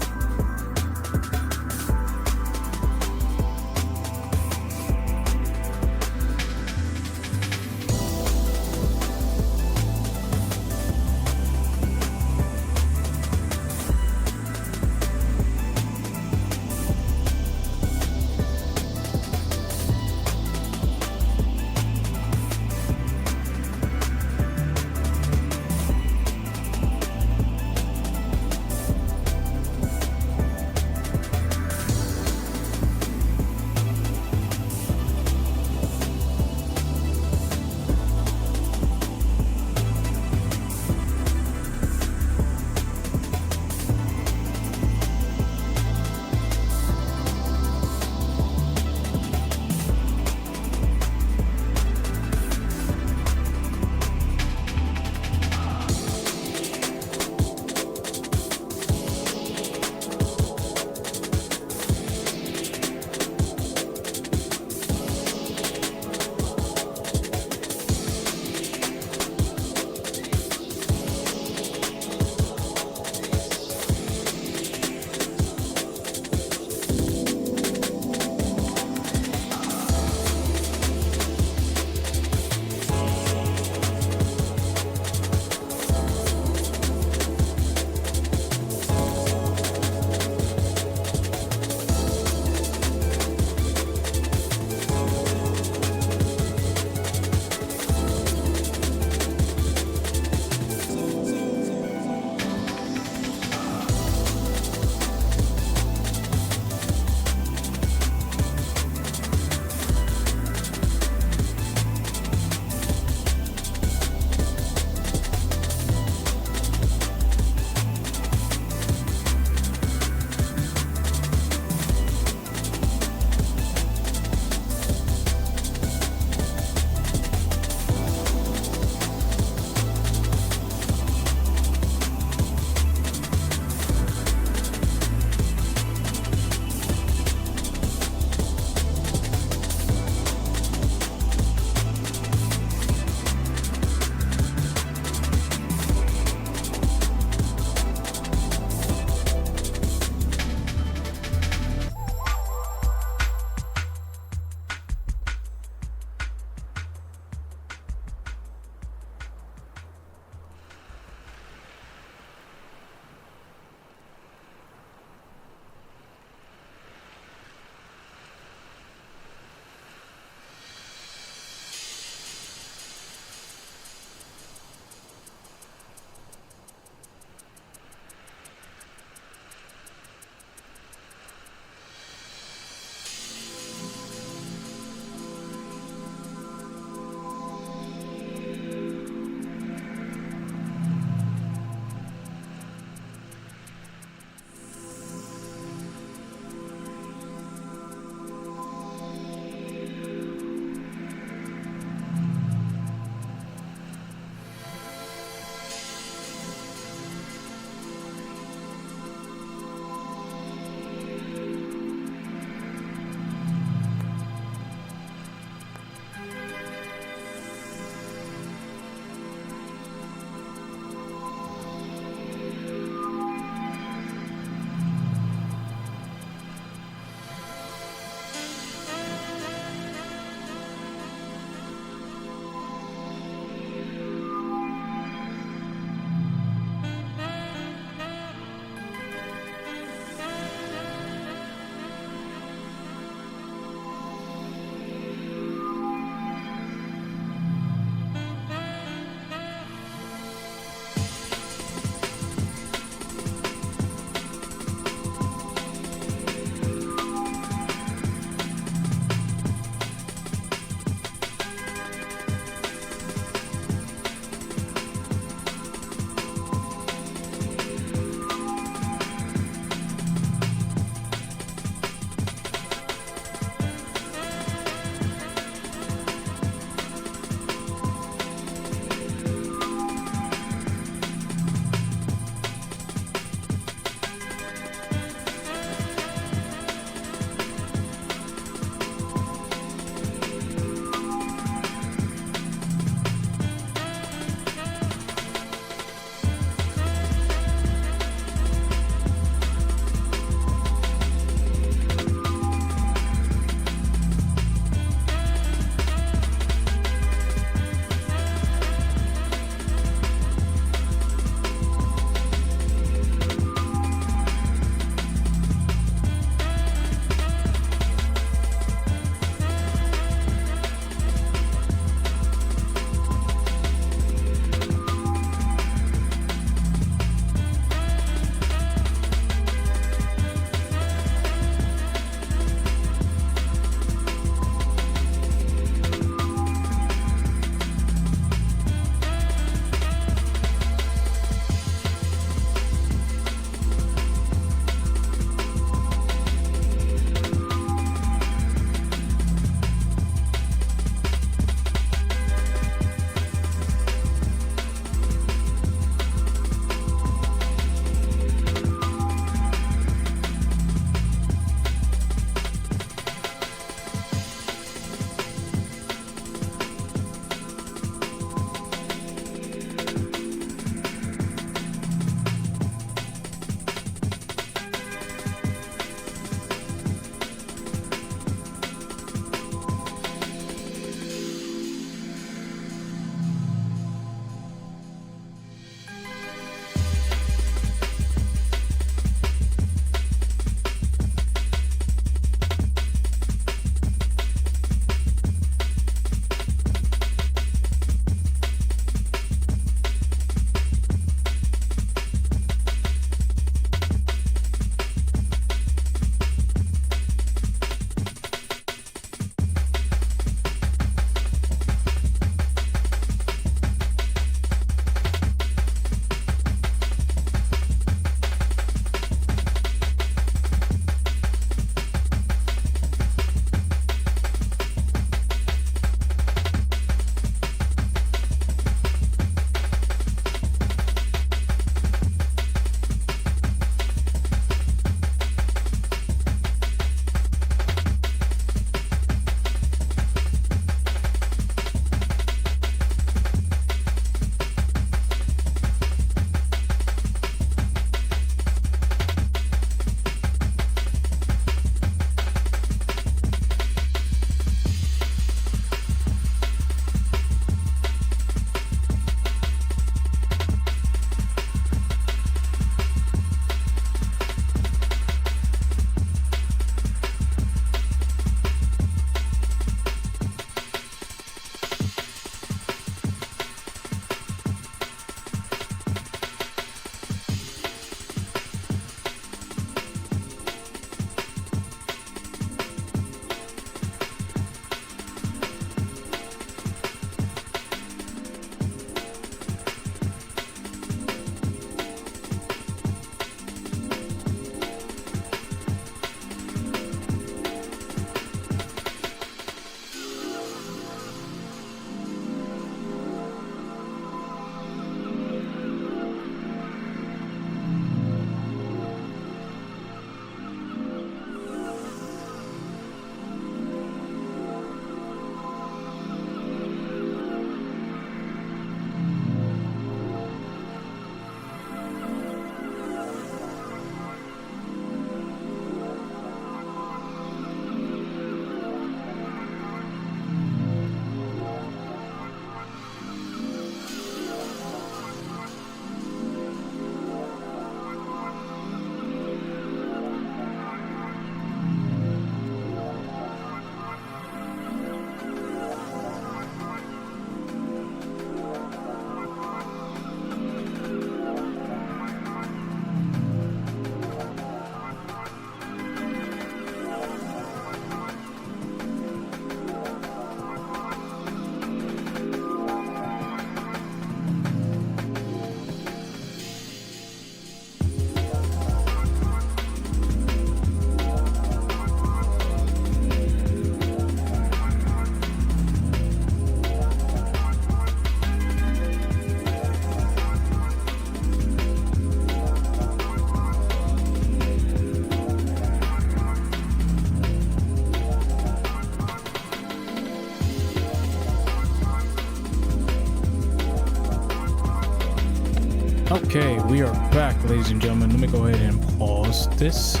Okay, we are back, ladies and gentlemen. Let me go ahead and pause this.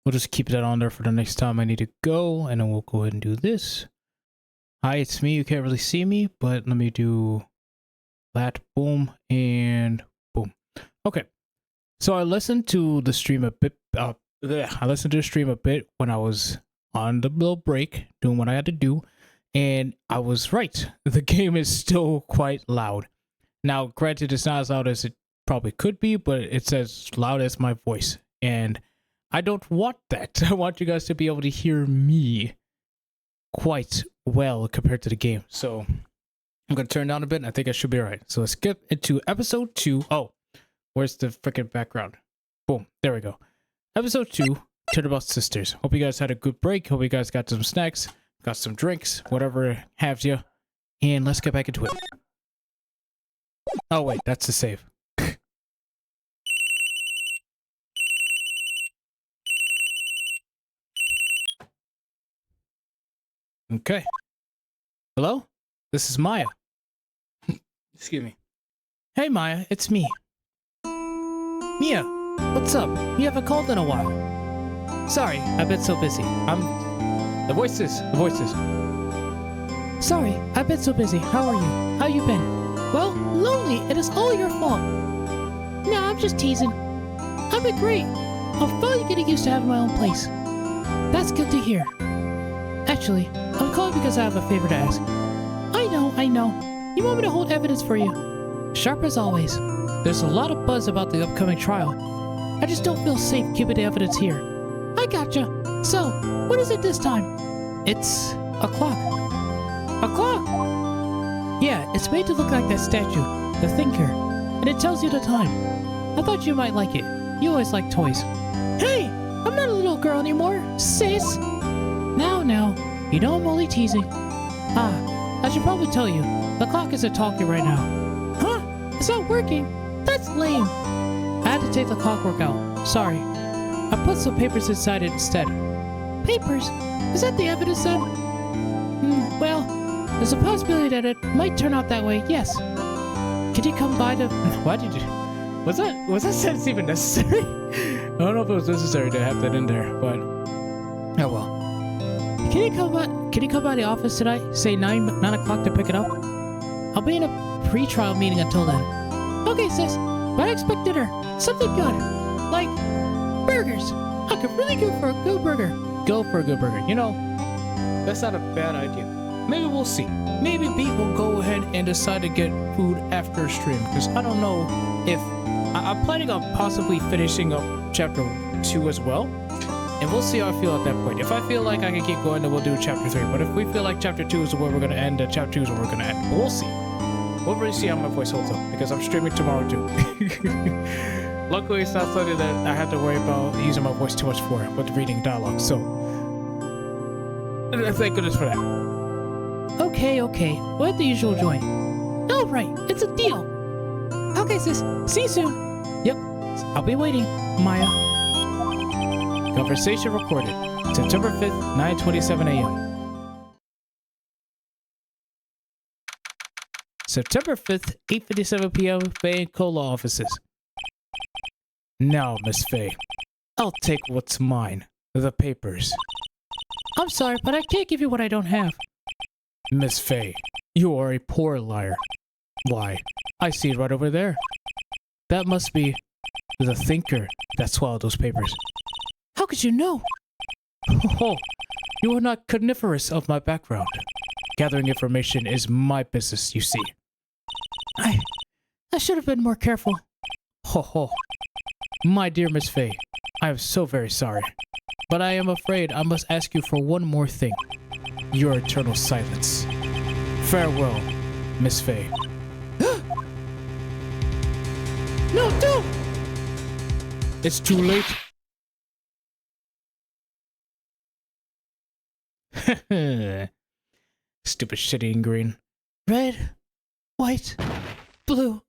We'll just keep that on there for the next time I need to go, and then we'll go ahead and do this. Hi, it's me. You can't really see me, but let me do that. Boom and boom. Okay. So I listened to the stream a bit. I listened to the stream a bit when I was on the little break doing what I had to do, and I was right. The game is still quite loud. Now, granted, it's not as loud as it probably could be, but it's as loud as my voice, and I don't want that. I want you guys to be able to hear me quite well compared to the game. So I'm going to turn down a bit, and I think I should be all right. So let's get into episode 2. Oh, where's the freaking background? Boom. There we go. Episode 2, Turnabout Sisters. Hope you guys had a good break. Hope you guys got some snacks, got some drinks, whatever have you. And let's get back into it. Oh, wait. That's the save. Okay. Hello? This is Maya. Excuse me. Hey Maya, it's me. Mia, what's up? You haven't called in a while. Sorry, I've been so busy. The voices. Sorry, I've been so busy. How are you? How you been? Well, lonely. It is all your fault. Nah, I'm just teasing. I've been great. I'm finally getting used to having my own place. That's good to hear. Actually, I'm calling because I have a favor to ask. I know. You want me to hold evidence for you? Sharp as always. There's a lot of buzz about the upcoming trial. I just don't feel safe keeping the evidence here. I gotcha. So, what is it this time? It's a clock. A clock? Yeah, it's made to look like that statue, the Thinker, and it tells you the time. I thought you might like it. You always like toys. Hey, I'm not a little girl anymore, sis. Now, you know I'm only teasing. I should probably tell you, the clock isn't talking right now. Huh? It's not working? That's lame. I had to take the clockwork out. Sorry. I put some papers inside it instead. Papers? Is that the evidence then? Well, there's a possibility that it might turn out that way, yes. Could you come by to... Why did you... Was that sentence even necessary? I don't know if it was necessary to have that in there, but... Oh well. Can you come by the office tonight? Say 9 o'clock to pick it up? I'll be in a pre-trial meeting until then. Okay, sis. But I expect dinner. Something good. Like burgers. I could really go for a good burger. Go for a good burger. You know, that's not a bad idea. Maybe we'll see. Maybe Pete will go ahead and decide to get food after stream, because I don't know if... I'm planning on possibly finishing up chapter 2 as well. And we'll see how I feel at that point. If I feel like I can keep going, then we'll do chapter 3. But if we feel like chapter 2 is where we're going to end, then chapter 2 is where we're going to end. But we'll see. We'll really see how my voice holds up, because I'm streaming tomorrow too. Luckily, it's not something that I have to worry about using my voice too much for with reading dialogue. So, thank goodness for that. Okay. We're at the usual joint. All right, it's a deal. Okay, sis. See you soon. Yep. I'll be waiting, Maya. Conversation recorded. September 5th, 9:27 a.m. September 5th, 8:57 p.m. Faye and Cola offices. Now, Miss Faye, I'll take what's mine. The papers. I'm sorry, but I can't give you what I don't have. Miss Faye, you are a poor liar. Why, I see it right over there. That must be the Thinker that swallowed those papers. How could you know? Oh, you are not coniferous of my background. Gathering information is my business, you see. I should have been more careful. Ho. My dear Miss Faye, I am so very sorry. But I am afraid I must ask you for one more thing. Your eternal silence. Farewell, Miss Faye. No, don't! It's too late. Stupid shit eating green. Red, white, blue.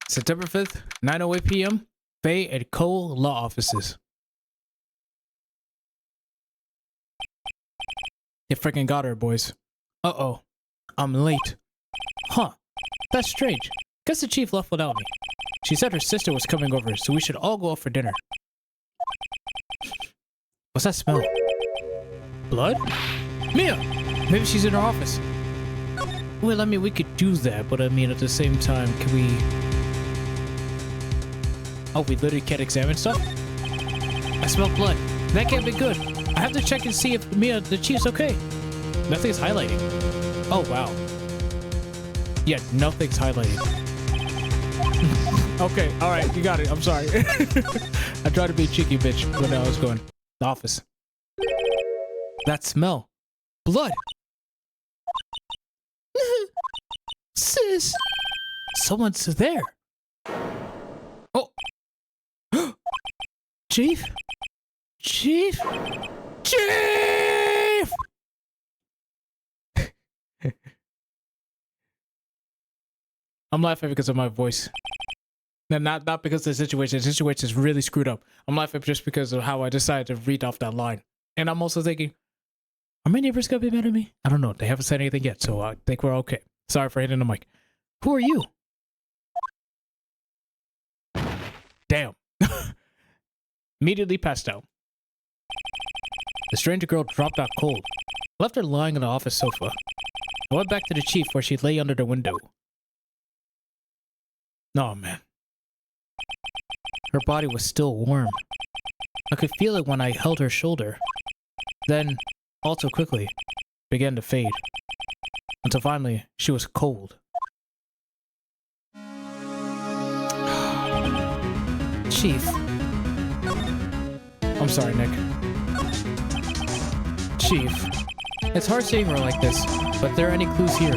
September 5th, 9:08 p.m. Faye and Cole Law Offices. You freaking got her, boys. Uh-oh. I'm late. Huh. That's strange. Guess the chief left without me. She said her sister was coming over, so we should all go out for dinner. What's that smell? Blood? Mia! Maybe she's in her office. Well, I mean, we could do that, but I mean, at the same time, can we... Oh, we literally can't examine stuff? I smell blood. That can't be good. I have to check and see if Mia, the chief's okay. Nothing's highlighting. Oh, wow. Yeah, nothing's highlighting. Okay, alright, you got it. I'm sorry. I tried to be a cheeky bitch, but now I was going. The office. That smell. Blood. Sis. Someone's there. Oh. Chief? Chief? Chief! I'm laughing because of my voice. No, not because of the situation. The situation is really screwed up. I'm laughing just because of how I decided to read off that line. And I'm also thinking, are my neighbors gonna be mad at me? I don't know. They haven't said anything yet, so I think we're okay. Sorry for hitting the mic. Who are you? Damn. Immediately passed out. The stranger girl dropped out cold. I left her lying on the office sofa. I went back to the chief where she lay under the window. Oh, man. Her body was still warm. I could feel it when I held her shoulder. Then, all too quickly, began to fade. Until finally, she was cold. Chief. I'm sorry, Nick. Chief. It's hard seeing her like this, but there are any clues here.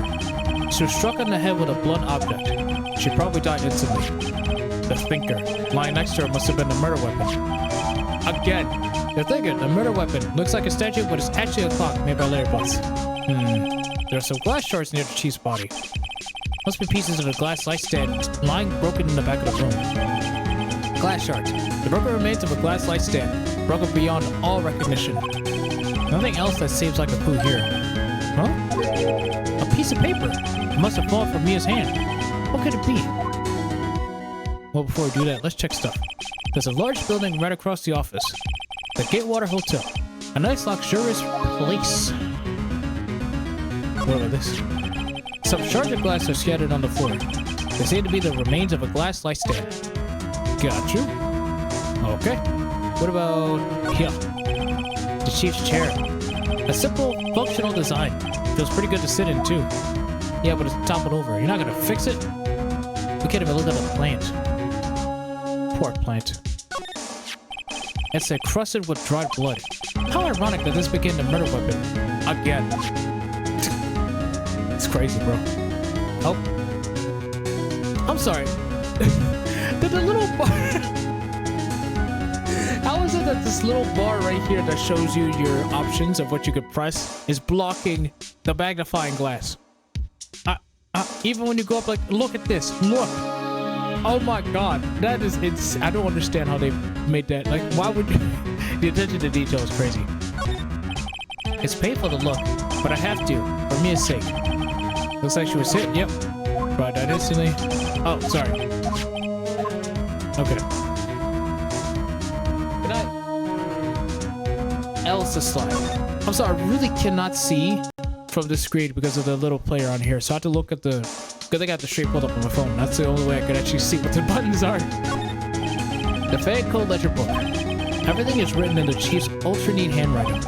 She was struck on the head with a blunt object. She probably died instantly. The thinker, lying next to her, must have been a murder weapon. Again, you're thinking, a murder weapon. Looks like a statue, but it's actually a clock made by Larry Butts. There are some glass shards near the chief's body. Must be pieces of a glass light stand lying broken in the back of the room. Glass shards. The broken remains of a glass light stand, broken beyond all recognition. Nothing else that seems like a clue here. Huh? A piece of paper. It must have fallen from Mia's hand. What could it be? Well, before we do that, let's check stuff. There's a large building right across the office. The Gatewater Hotel. A nice luxurious place. What about this? Some shards of glass are scattered on the floor. They seem to be the remains of a glass light stand. Got you. Okay. What about here? The chief's chair. A simple, functional design. Feels pretty good to sit in, too. Yeah, but it's toppled over. You're not gonna fix it? We can't even look at the plant. Poor plant. It's encrusted with dried blood. How ironic that this became the murder weapon. Again. It's crazy, bro. Oh. I'm sorry. Did the little bar... How is it that this little bar right here that shows you your options of what you could press is blocking the magnifying glass? Even when you go up, like, look at this. Look. Oh my god. That is insane. I don't understand how they made that. Like, why would you... The attention to detail is crazy. It's painful to look, but I have to, for Mia's sake. Looks like she was hit. Yep. Brought that instantly. Oh, sorry. Okay. Good night. Elsa slide. I'm sorry, I really cannot see from the screen because of the little player on here. So I have to look at the... Good thing I got the straight pulled up on my phone. That's the only way I could actually see what the buttons are. The Fayette Code Ledger Book. Everything is written in the chief's ultra neat handwriting.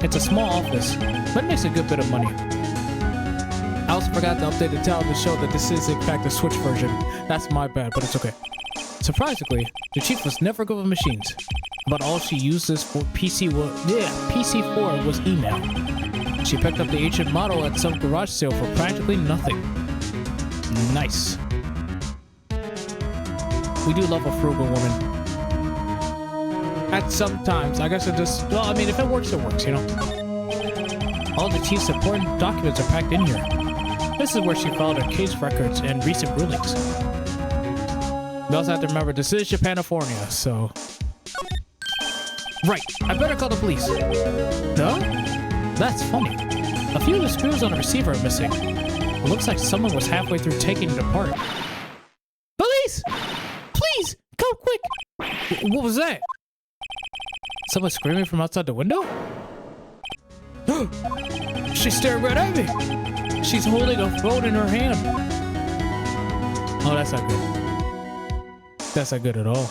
It's a small office, but it makes a good bit of money. I also forgot to update the tell to show that this is in fact a Switch version. That's my bad, but it's okay. Surprisingly, the chief was never good with machines, but all she used this for PC4 was email. She picked up the ancient model at some garage sale for practically nothing. Nice. We do love a frugal woman. At sometimes, I guess it just, well, I mean, if it works, it works, you know? All the chief's important documents are packed in here. This is where she filed her case records and recent rulings. We also have to remember, this is Japanifornia, so... Right, I better call the police. No? That's funny. A few of the screws on the receiver are missing. It looks like someone was halfway through taking it apart. Police! Please, come quick! What was that? Someone screaming from outside the window? She's staring right at me. She's holding a phone in her hand. Oh, that's not good. That's not good at all.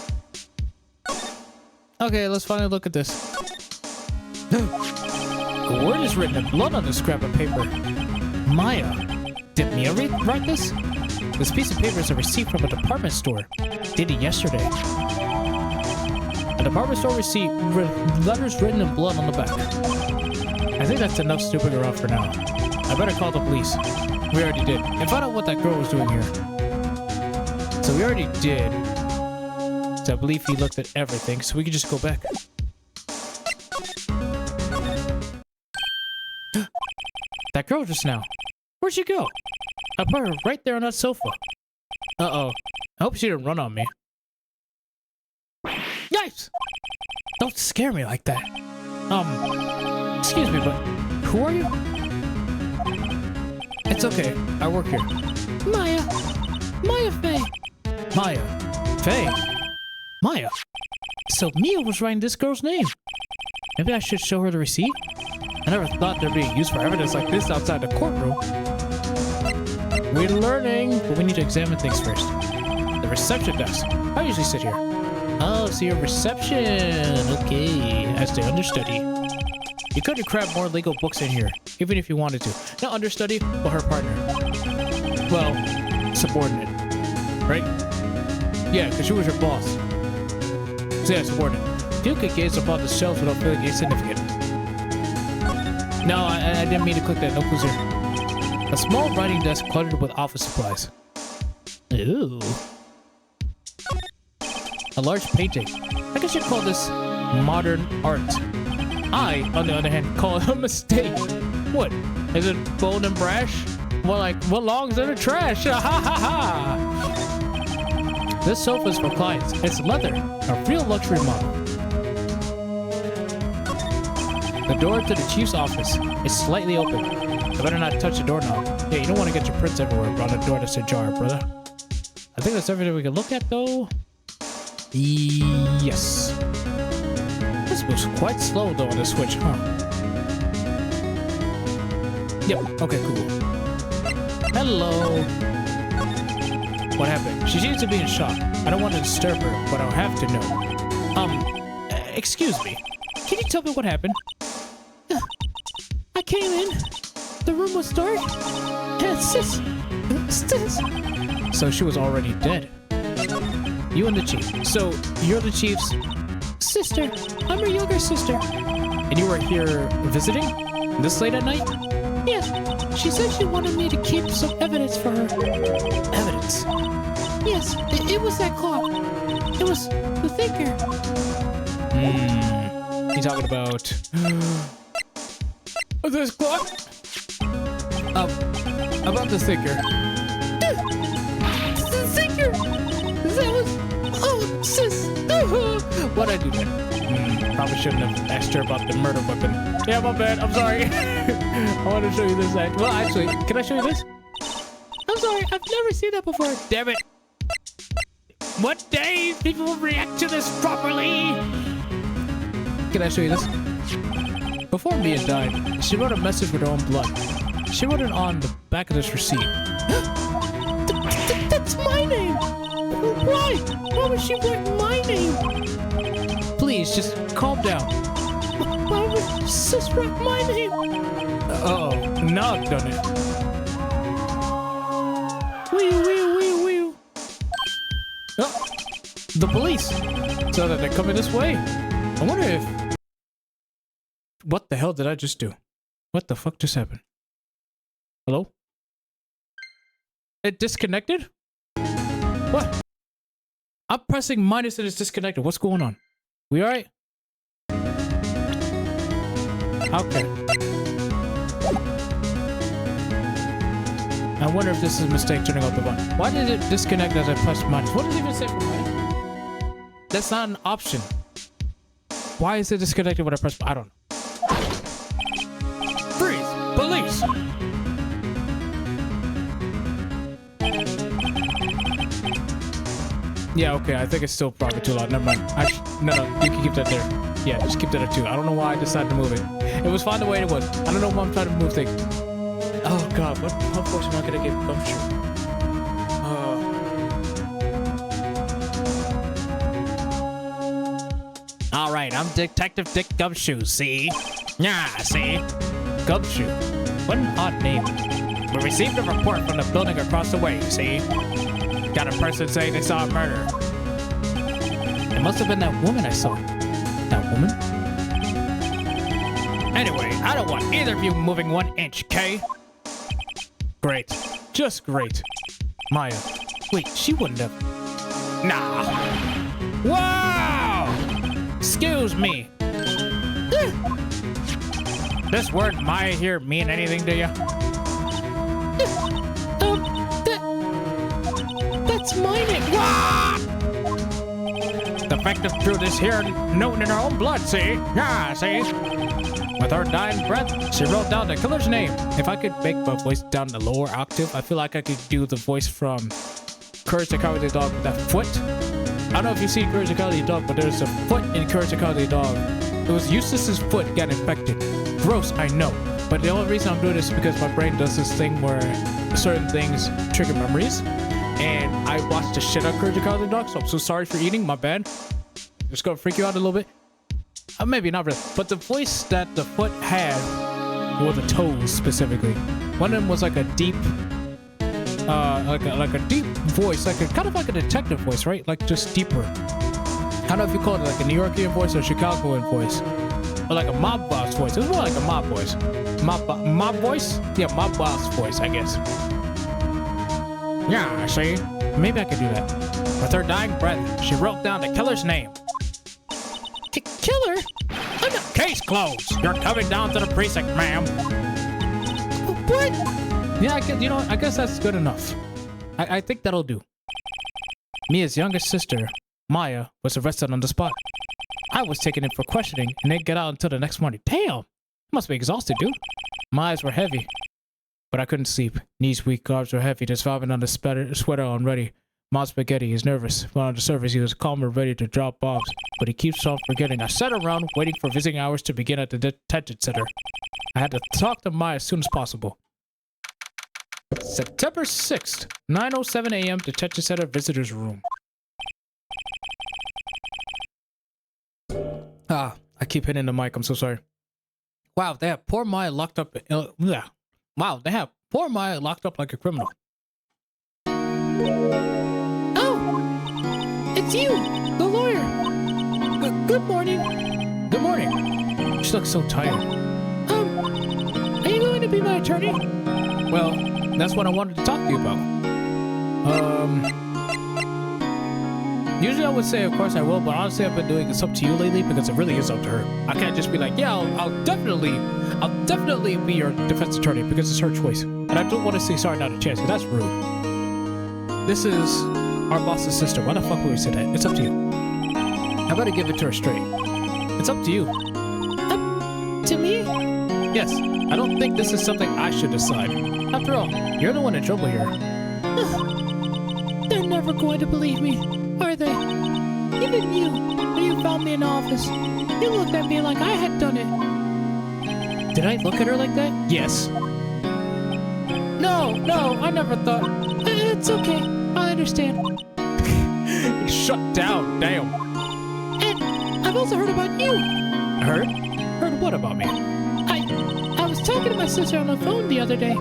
Okay, let's finally look at this. The word is written in blood on this scrap of paper. Maya. Did Mia write this? This piece of paper is a receipt from a department store. Dated yesterday. A department store receipt, letters written in blood on the back. I think that's enough snooping around for now. I better call the police. We already did. And find out what that girl was doing here. So we already did. So I believe he looked at everything, so we can just go back. That girl just now. Where'd she go? I put her right there on that sofa. Uh-oh. I hope she didn't run on me. Yikes! Don't scare me like that. Excuse me, but who are you? It's okay. I work here. Maya. Maya Faye. Maya. Faye. Maya. So Mia was writing this girl's name. Maybe I should show her the receipt? I never thought there'd be a use for evidence like this outside the courtroom. We're learning, but we need to examine things first. the reception desk. I usually sit here. Oh, so you're reception. Okay, as the understudy. You couldn't grab more legal books in here, even if you wanted to. Not understudy, but her partner. Well, subordinate. Right? Yeah, because she was your boss. So yeah, subordinate. You could gaze upon the shelves without feeling insignificant. No, I didn't mean to click that. No clues here. A small writing desk cluttered with office supplies. Ooh. A large painting. I guess you'd call this modern art. I, on the other hand, call it a mistake. What? Is it bold and brash? Well, like, what belongs in the trash? Ha ha ha! This sofa is for clients. It's leather, a real luxury model. The door to the chief's office is slightly open. I better not touch the doorknob. Yeah, you don't want to get your prints everywhere on a door that's ajar, brother. I think that's everything we can look at, though. Yes. This moves quite slow, though, on the switch, huh? Yep. Okay, cool. Hello. What happened? She seems to be in shock. I don't want to disturb her, but I'll have to know. Excuse me. Can you tell me what happened? I came in. The room was dark. And sis. So she was already dead. You and the chief. So you're the chief's sister. I'm her younger sister. And you were here visiting? This late at night? Yes. She said she wanted me to keep some evidence for her. Evidence? Yes. It was that clock. It was the thinker. You talking about this clock? About the thinker. The thinker. That was. Oh, sis. What'd I do then? Probably shouldn't have asked her about the murder weapon. Yeah, my bad. I'm sorry. I want to show you this. Well, actually, can I show you this? I'm sorry. I've never seen that before. Damn it. What day people will react to this properly? Can I show you this? Before Mia died, she wrote a message with her own blood. She wrote it on the back of this receipt. That's my name! Why? Why would she write my name? Please, just calm down. Why would sis write my name? Uh-oh, now I've done it. Wee. Oh, the police. So that they're coming this way. I wonder if... What the hell did I just do? What the fuck just happened? Hello? It disconnected? What? I'm pressing minus and it's disconnected. What's going on? We alright? Okay. I wonder if this is a mistake turning off the button. Why did it disconnect as I pressed minus? What does it even say for mine? That's not an option. Why is it disconnected when I press? I don't know. Yeah, okay, I think it's still probably too loud. Never mind. No, you can keep that there. Yeah, just keep that at 2. I don't know why I decided to move it. It was fine the way it was. I don't know why I'm trying to move things. Oh god, what voice am I gonna give Gumshoe? Alright, I'm Detective Dick Gumshoe, see? Yeah, see? Gumshoe. What an odd name. We received a report from the building across the way, see? Got a person saying they saw a murder. It must have been that woman I saw. That woman? Anyway, I don't want either of you moving 1 inch, okay? Great. Just great. Maya. Wait, she wouldn't have. Nah. Wow! Excuse me. This word Maya here mean anything to you? That's my name. The fact of truth is here, known in her own blood, see? Yeah, see? With her dying breath, she wrote down the killer's name. If I could make my voice down the lower octave, I feel like I could do the voice from Courage the Cowardly Dog with that foot. I don't know if you see Courage the Cowardly Dog, but there's a foot in Courage the Cowardly Dog. It was Eustace's foot got infected. Gross, I know. But the only reason I'm doing this is because my brain does this thing where certain things trigger memories. And I watched the shit out of Courage the Cowardly Dog, so I'm so sorry for eating, my bad. Just gonna freak you out a little bit. Maybe not really. But the voice that the foot had, or the toes specifically, one of them was like a deep, like a deep voice, like kind of like a detective voice, right? Like just deeper. I don't know if you call it like a New Yorkian voice or a Chicagoan voice, or like a mob boss voice. It was more like a mob voice. Mob voice? Yeah, mob boss voice, I guess. Yeah, see? Maybe I could do that. With her dying breath, she wrote down the killer's name. Killer? Case closed. You're coming down to the precinct, ma'am. What? Yeah, I guess that's good enough. I think that'll do. Mia's youngest sister, Maya, was arrested on the spot. I was taken in for questioning and didn't get out until the next morning. Damn! Must be exhausted, dude. My eyes were heavy, but I couldn't sleep. Knees weak, arms were heavy, just vibing on the sweater already. Mom Spaghetti is nervous, but on the surface he was calm and ready to drop bombs, but he keeps on forgetting. I sat around waiting for visiting hours to begin at the detention center. I had to talk to Maya as soon as possible. September 6th, 9:07 a.m. Detention Center Visitors Room. I keep hitting the mic. I'm so sorry. Wow, they have poor Maya locked up. Wow, they have poor Maya locked up like a criminal. It's you, the lawyer. Good morning. Good morning. She looks so tired. Are you going to be my attorney? Well, that's what I wanted to talk to you about. Usually I would say, of course I will, but honestly I've been doing this up to you lately because it really is up to her. I can't just be like, yeah, I'll definitely be your defense attorney because it's her choice. And I don't want to say sorry, not a chance, because that's rude. This is our boss's sister. Why the fuck would we say that? It's up to you. I better give it to her straight. It's up to you. To me? Yes. I don't think this is something I should decide. After all, you're the one in trouble here. They're never going to believe me, are they? Even you, when you found me in the office, you looked at me like I had done it. Did I look at her like that? Yes. No, I never thought. It's okay. I understand. Shut down, damn. And I've also heard about you. Heard? Heard what about me? I was talking to my sister on the phone the other day.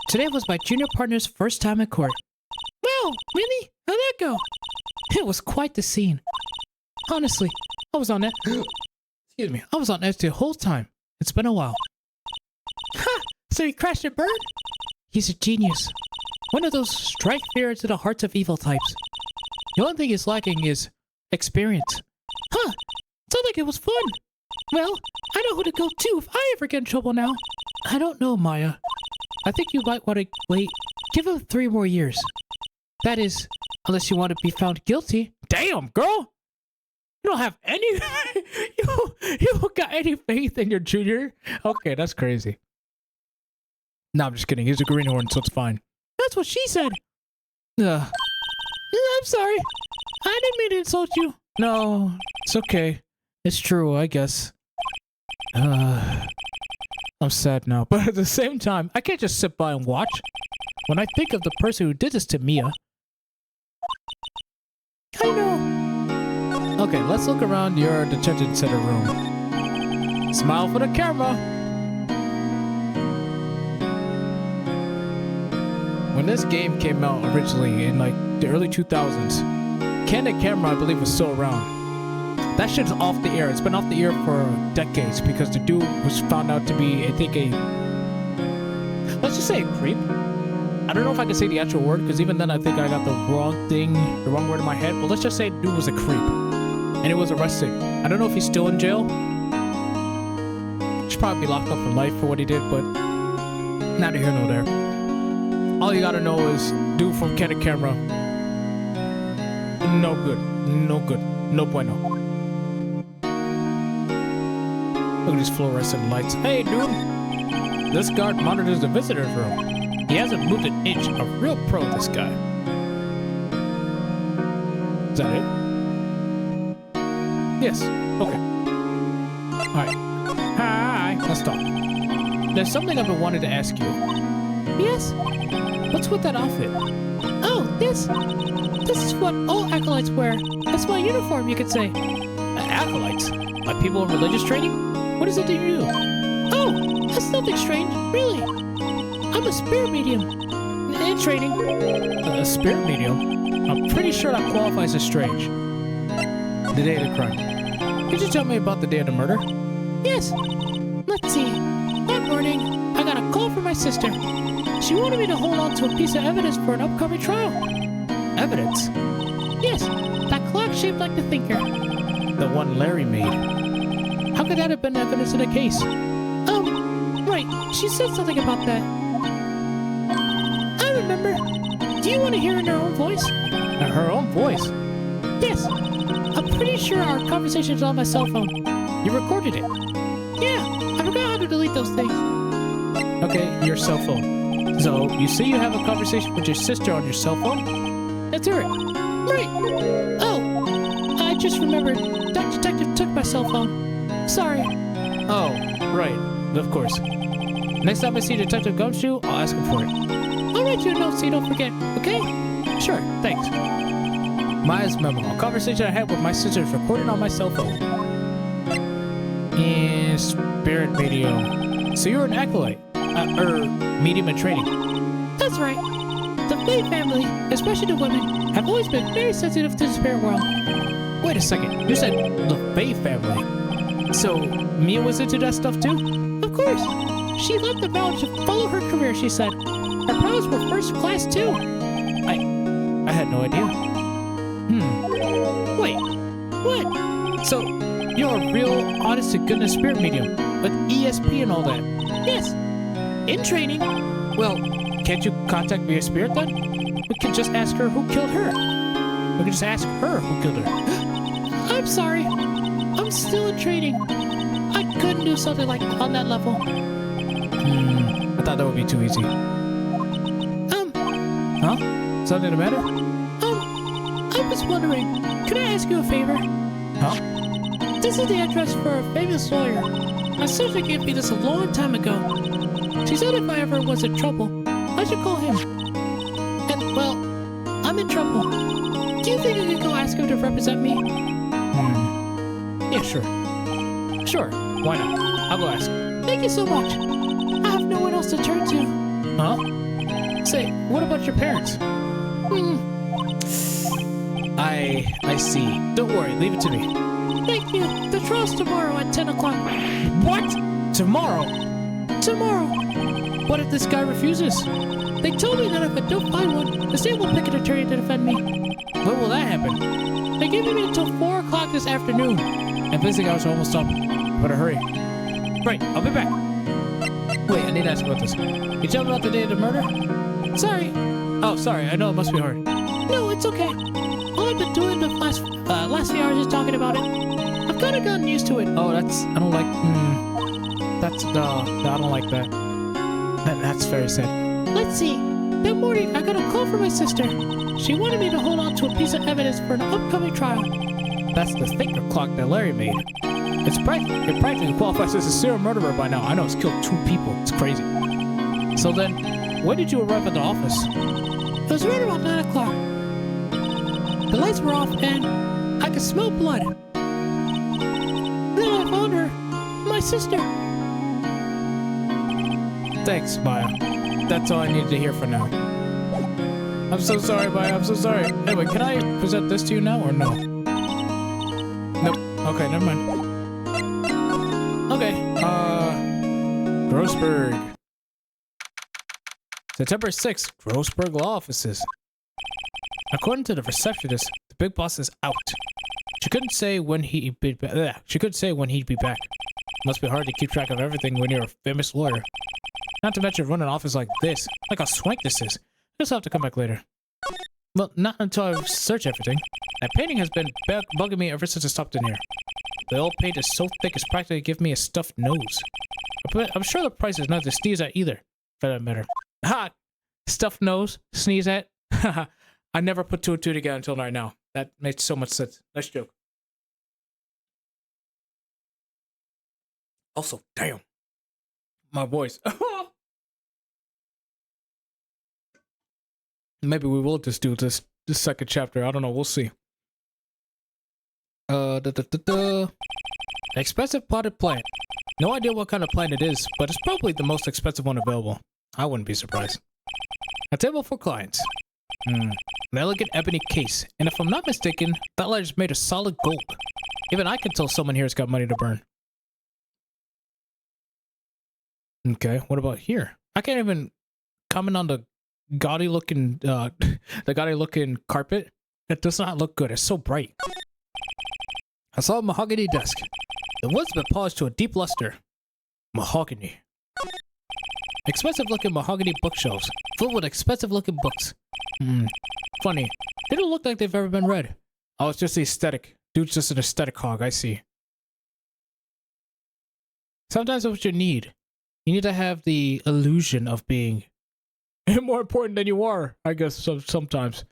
Today was my junior partner's first time in court. Wow, really? How'd that go? It was quite the scene. Honestly, I was on that. Excuse me. I was on edge the whole time. It's been a while. Ha! So he crashed and burned? He's a genius. One of those strike fear into the hearts of evil types. The only thing he's lacking is experience. Huh. Sounds like it was fun. Well, I know who to go to if I ever get in trouble now. I don't know, Maya. I think you might want to wait. Give him 3 more years. That is, unless you want to be found guilty. Damn, girl! You don't have any... you don't got any faith in your junior? Okay, that's crazy. No, I'm just kidding. He's a greenhorn, so it's fine. That's what she said. I'm sorry. I didn't mean to insult you. No, it's okay. It's true, I guess. I'm sad now, but at the same time, I can't just sit by and watch. When I think of the person who did this to Mia. I know. Okay, let's look around your detention center room. Smile for the camera. When this game came out originally in like the early 2000s, Candid Camera, I believe, was still around. That shit's off the air. It's been off the air for decades because the dude was found out to be, I think, let's just say a creep. I don't know if I can say the actual word because even then I think I got the wrong word in my head. But let's just say the dude was a creep. And he was arrested. I don't know if he's still in jail. He should probably be locked up for life for what he did, but neither here nor there. All you gotta know is, dude from Candid Camera, no good. No good. No bueno. Look at these fluorescent lights. Hey, dude! This guard monitors the visitor's room. He hasn't moved an inch. A real pro, this guy. Is that it? Yes. Okay. Alright. Hi. Let's talk. There's something I've been wanting to ask you. Yes? What's with that outfit? Oh, this is what all acolytes wear. It's my uniform, you could say. Acolytes? Like people in religious training? What is it that you do? Oh, that's nothing strange, really. I'm a spirit medium. In training. A spirit medium? I'm pretty sure that qualifies as strange. The day of the crime. Could you tell me about the day of the murder? Yes. Let's see. That morning, I got a call from my sister. She wanted me to hold on to a piece of evidence for an upcoming trial. Evidence? Yes, that clock shaped like the thinker. The one Larry made. How could that have been evidence in the case? Right. She said something about that. I remember. Do you want to hear in her own voice? Her own voice? Yes. I'm pretty sure our conversation's on my cell phone. You recorded it? Yeah, I forgot how to delete those things. Okay, your cell phone. So, you say you have a conversation with your sister on your cell phone? Let's hear it. Right. Oh, I just remembered. That detective took my cell phone. Sorry. Oh, right. Of course. Next time I see Detective Gumshoe, I'll ask him for it. I'll write you a note so you don't forget, okay? Sure, thanks. Maya's memo. A conversation I had with my sister is recorded on my cell phone. And spirit medium. So you're an acolyte. Medium in training. That's right. The Faye family, especially the women, have always been very sensitive to the spirit world. Wait a second. You said the Faye family. So Mia was into that stuff too? Of course. She left the village to follow her career, she said. Her powers were first class too. I had no idea. Wait. What? So you're a real honest to goodness spirit medium with ESP and all that? Yes. In training. Well, can't you contact via spirit then? We could just ask her who killed her. We could just ask her who killed her. I'm sorry. I'm still in training. I couldn't do something like on that level. I thought that would be too easy. Huh? Something the matter? I was wondering, can I ask you a favor? Huh? This is the address for a famous lawyer. My sister gave me this a long time ago. She said if I ever was in trouble, I should call him. And, well, I'm in trouble. Do you think I could go ask him to represent me? Yeah, sure. Sure, why not? I'll go ask. Thank you so much. I have no one else to turn to. Huh? Say, what about your parents? I see. Don't worry, leave it to me. Thank you. The trial's tomorrow at 10 o'clock. What? Tomorrow? Tomorrow. What if this guy refuses? They told me that if I don't find one, the state will pick an attorney to defend me. When will that happen? They're giving me until 4 o'clock this afternoon. And visiting hours are almost up. Better hurry. Right, I'll be back. Wait, I need to ask about this. You tell me about the day of the murder? Sorry. Oh, sorry. I know it must be hard. No, it's okay. All I've been doing the last few hours is talking about it. I've kind of gotten used to it. Oh, I don't like, no, I don't like that. That's very sad. Let's see. That morning, I got a call from my sister. She wanted me to hold on to a piece of evidence for an upcoming trial. That's the thinker clock that Larry made. It practically qualifies as a serial murderer by now. I know it's killed 2 people. It's crazy. So then, when did you arrive at the office? It was right around 9 o'clock. The lights were off and I could smell blood. Then I found her, my sister. Thanks, Maya. That's all I needed to hear for now. I'm so sorry, Maya. I'm so sorry. Anyway, can I present this to you now or no? Nope. Okay, never mind. Okay, Grossberg. September 6th, Grossberg Law Offices. According to the receptionist, the big boss is out. She couldn't say when he'd be back. She couldn't say when he'd be back. Must be hard to keep track of everything when you're a famous lawyer. Not to mention run an office like this. Like how swank this is. Just have to come back later. Well, not until I search everything. That painting has been bugging me ever since I stopped in here. The old paint is so thick it's practically giving me a stuffed nose. But I'm sure the price is not to sneeze at either, for that matter. Ha! Stuffed nose, sneeze at. Haha. I never put 2 and 2 together until right now. That makes so much sense. Nice joke. Also, damn. My voice. Maybe we will just do this second chapter. I don't know. We'll see. Expensive potted plant. No idea what kind of plant it is, but it's probably the most expensive one available. I wouldn't be surprised. A table for clients. An elegant ebony case. And if I'm not mistaken, that letter's made of solid gold. Even I can tell someone here's got money to burn. Okay, what about here? I can't even comment on the gaudy looking carpet. It does not look good. It's so bright. I saw a mahogany desk. The wood's been polished to a deep luster. Mahogany. Expensive looking mahogany bookshelves, filled with expensive looking books. Funny. They don't look like they've ever been read. Oh, it's just the aesthetic. Dude's just an aesthetic hog, I see. Sometimes that's what you need. You need to have the illusion of being more important than you are, I guess, sometimes.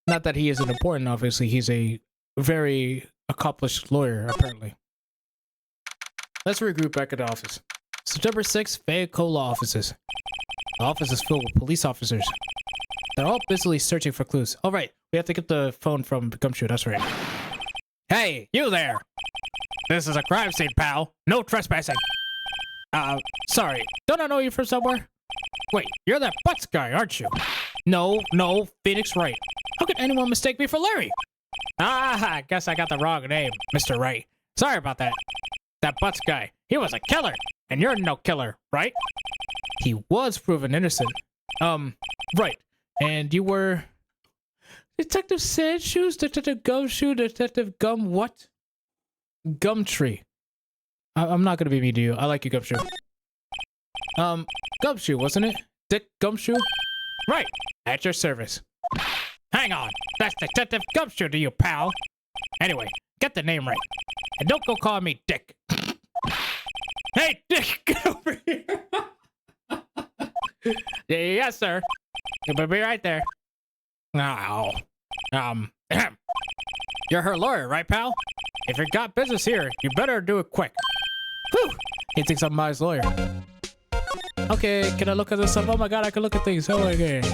Not that he isn't important, obviously. He's a very accomplished lawyer, apparently. Let's regroup back at the office. September 6th, Fayette Law Offices. The office is filled with police officers. They're all busily searching for clues. All right, we have to get the phone from Gumshoe, that's right. Hey, you there! This is a crime scene, pal. No trespassing. Sorry. Don't I know you from somewhere? Wait, you're that Butts guy, aren't you? No, Phoenix Wright. How could anyone mistake me for Larry? I guess I got the wrong name, Mr. Wright. Sorry about that. That Butts guy, he was a killer, and you're no killer, right? He was proven innocent. Right. And you were... Detective Sandshoes, Detective Gumshoe, Detective Gum what? Gumtree. I'm not gonna be mean to you. I like you, Gumshoe. Gumshoe, wasn't it? Dick Gumshoe? Right. At your service. Hang on. That's Detective Gumshoe to you, pal. Anyway, get the name right. And don't go calling me Dick. Hey, Dick, get over here. Yes, sir. You'll be right there. Oh. You're her lawyer, right, pal? If you got business here, you better do it quick. Whew. He thinks I'm my lawyer. Okay, can I look at this stuff? Oh my god, I can look at things. Oh my god.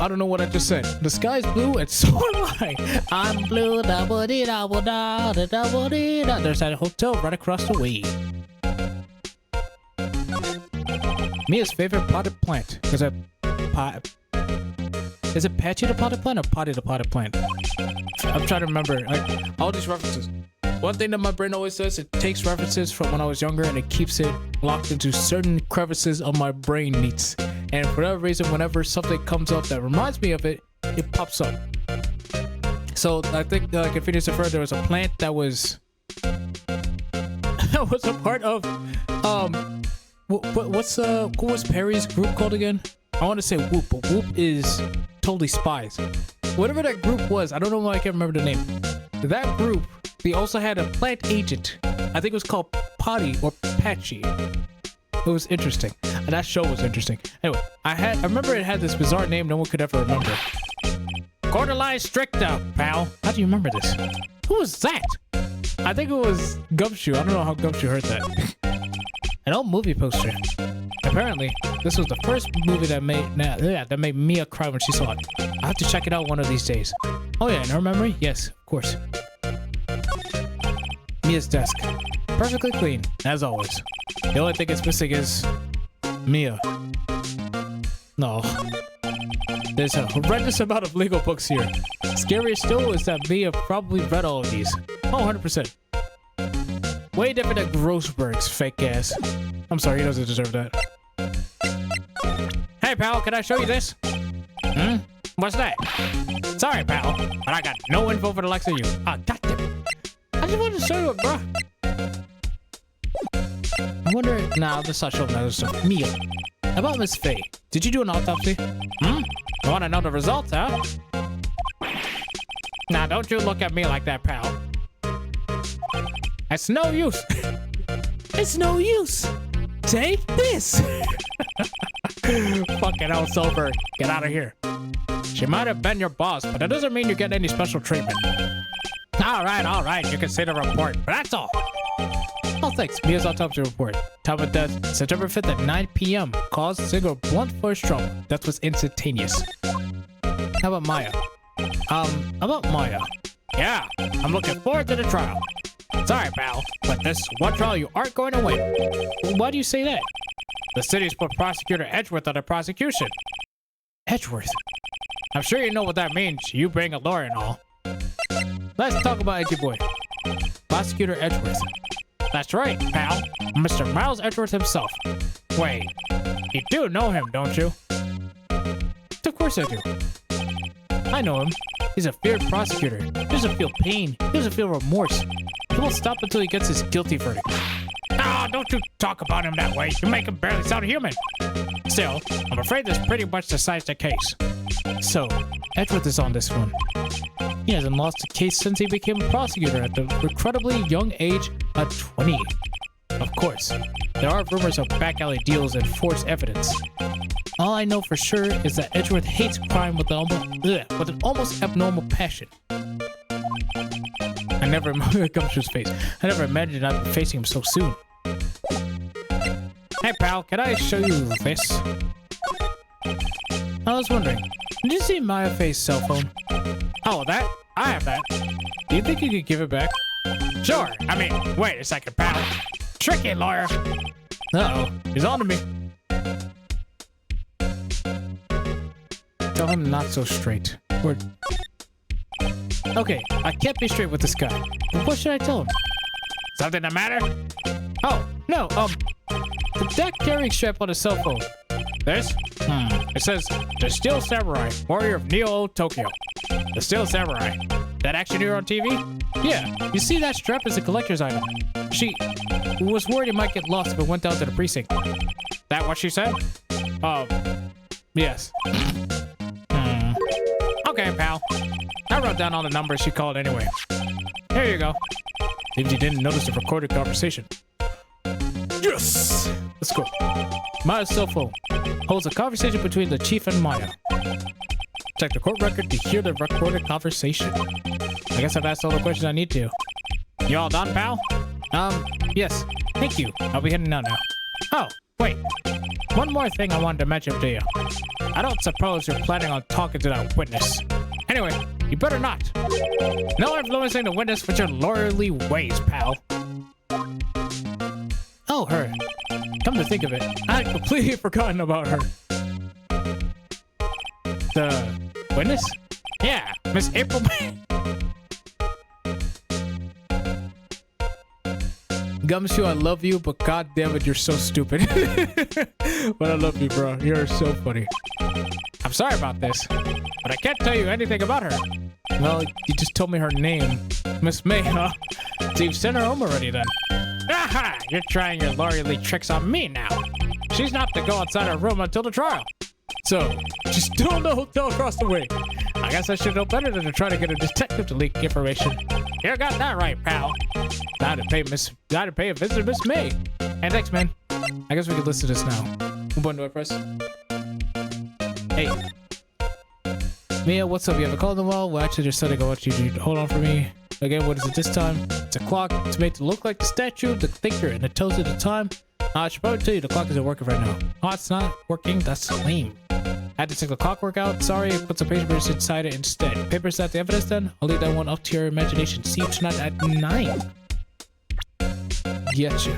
I don't know what I just said. The sky's blue and so am I. I'm blue, da-ba-dee-da-ba-da, da-da-ba-dee-da. There's that hotel right across the way. Mia's favorite potted plant. Is it Patchy the potted plant or Potty the potted plant? I'm trying to remember. All these references. One thing that my brain always says, it takes references from when I was younger and it keeps it locked into certain crevices of my brain needs. And for whatever reason, whenever something comes up that reminds me of it, it pops up. So I think I can finish it further. There was a plant that was that was a part of what was Perry's group called again? I want to say Whoop, but Whoop is totally spies. Whatever that group was, I don't know why I can't remember the name. That group, they also had a plant agent. I think it was called Potty or Patchy. It was interesting. And that show was interesting. Anyway, I remember it had this bizarre name no one could ever remember. Cordeline Stricta, pal. How do you remember this? Who was that? I think it was Gumshoe. I don't know how Gumshoe heard that. An old movie poster. Apparently, this was the first movie that made Mia cry when she saw it. I have to check it out one of these days. Oh yeah, in her memory? Yes, of course. Mia's desk. Perfectly clean, as always. The only thing it's missing is Mia. No. There's a horrendous amount of legal books here. Scarier still is that Mia probably read all of these. Oh, 100%. Way different than Grossberg's fake ass. I'm sorry, he doesn't deserve that. Hey, pal, can I show you this? What's that? Sorry, pal, but I got no info for the likes of you. Ah, goddamn. I just wanted to show you it, bro. I wonder... Nah, I'll just start showing other stuff. Mia. About Miss Faye. Did you do an autopsy? You want to know the results, huh? Nah, don't you look at me like that, pal. It's no use. It's no use. Take this. Fucking hell, Silver. Get out of here. She might have been your boss, but that doesn't mean you get any special treatment. All right. You can say the report, but that's all. Oh, thanks. Mia's autopsy report. Time of death, September 5th at 9 p.m. Cause, single blunt force trauma. That was instantaneous. How about Maya? Yeah, I'm looking forward to the trial. Sorry, pal, but this one trial you aren't going to win. Why do you say that? The city's put Prosecutor Edgeworth under prosecution. Edgeworth? I'm sure you know what that means, you being a lawyer and all. Let's talk about Edgy Boy. Prosecutor Edgeworth. That's right, pal. Mr. Miles Edgeworth himself. Wait, you do know him, don't you? Of course I do. I know him. He's a feared prosecutor. He doesn't feel pain. He doesn't feel remorse. He won't stop until he gets his guilty verdict. Ah, don't you talk about him that way. You make him barely sound human. Still, I'm afraid this pretty much decides the case. So, Edgeworth is on this one. He hasn't lost a case since he became a prosecutor at the incredibly young age of 20. Of course, there are rumors of back alley deals and forced evidence. All I know for sure is that Edgeworth hates crime with an almost abnormal passion. I never imagined I'd be facing him so soon. Hey pal, can I show you this? I was wondering, did you see Maya Faye's cell phone? Oh, that? I have that. Do you think you could give it back? Sure. I mean, wait a second, pal. Tricky lawyer. Uh-oh, he's on to me. Tell him not so straight. Okay, I can't be straight with this guy. What should I tell him? Something the matter? Oh, no, the deck carrying strap on his cell phone. This? It says, The Steel Samurai, Warrior of Neo Tokyo. The Steel Samurai. That action hero on TV? Yeah, you see that strap is a collector's item. She was worried it might get lost if it went down to the precinct. That what she said? Yes. Okay, pal. I wrote down all the numbers she called anyway. Here you go. If you didn't notice the recorded conversation. Yes! Let's go. Maya's cell phone holds a conversation between the chief and Maya. Check the court record to hear the recorded conversation. I guess I've asked all the questions I need to. You all done, pal? Yes. Thank you. I'll be heading out now. Oh, wait. One more thing I wanted to mention to you. I don't suppose you're planning on talking to that witness. Anyway, you better not. No influencing the witness with your lawyerly ways, pal. Oh, her. Come to think of it, I had completely forgotten about her. The witness? Yeah, Miss April. Gumshoe, I love you, but god damn it, you're so stupid. But I love you, bro. You're so funny. I'm sorry about this, but I can't tell you anything about her. Well, you just told me her name. Miss May, huh? So you've sent her home already then. Aha! You're trying your lawyerly tricks on me now. She's not to go outside her room until the trial. So, she's still in the hotel across the way. I guess I should know better than to try to get a detective to leak information. You got that right, pal. Now to pay a visit to Miss May. And thanks, man. I guess we can listen to this now. What button do I press? Hey. Mia, what's up? You haven't called in a while? Well, actually, just said I want you to hold on for me. Again, what is it this time? It's a clock. It's made to look like the statue, the thinker, and it tells you the time. I should probably tell you the clock isn't working right now. Oh, it's not working? That's lame. I had to take the clockwork out. Sorry, put some papers inside it instead. Papers at the evidence then? I'll leave that one up to your imagination. See you tonight at 9. Getcha.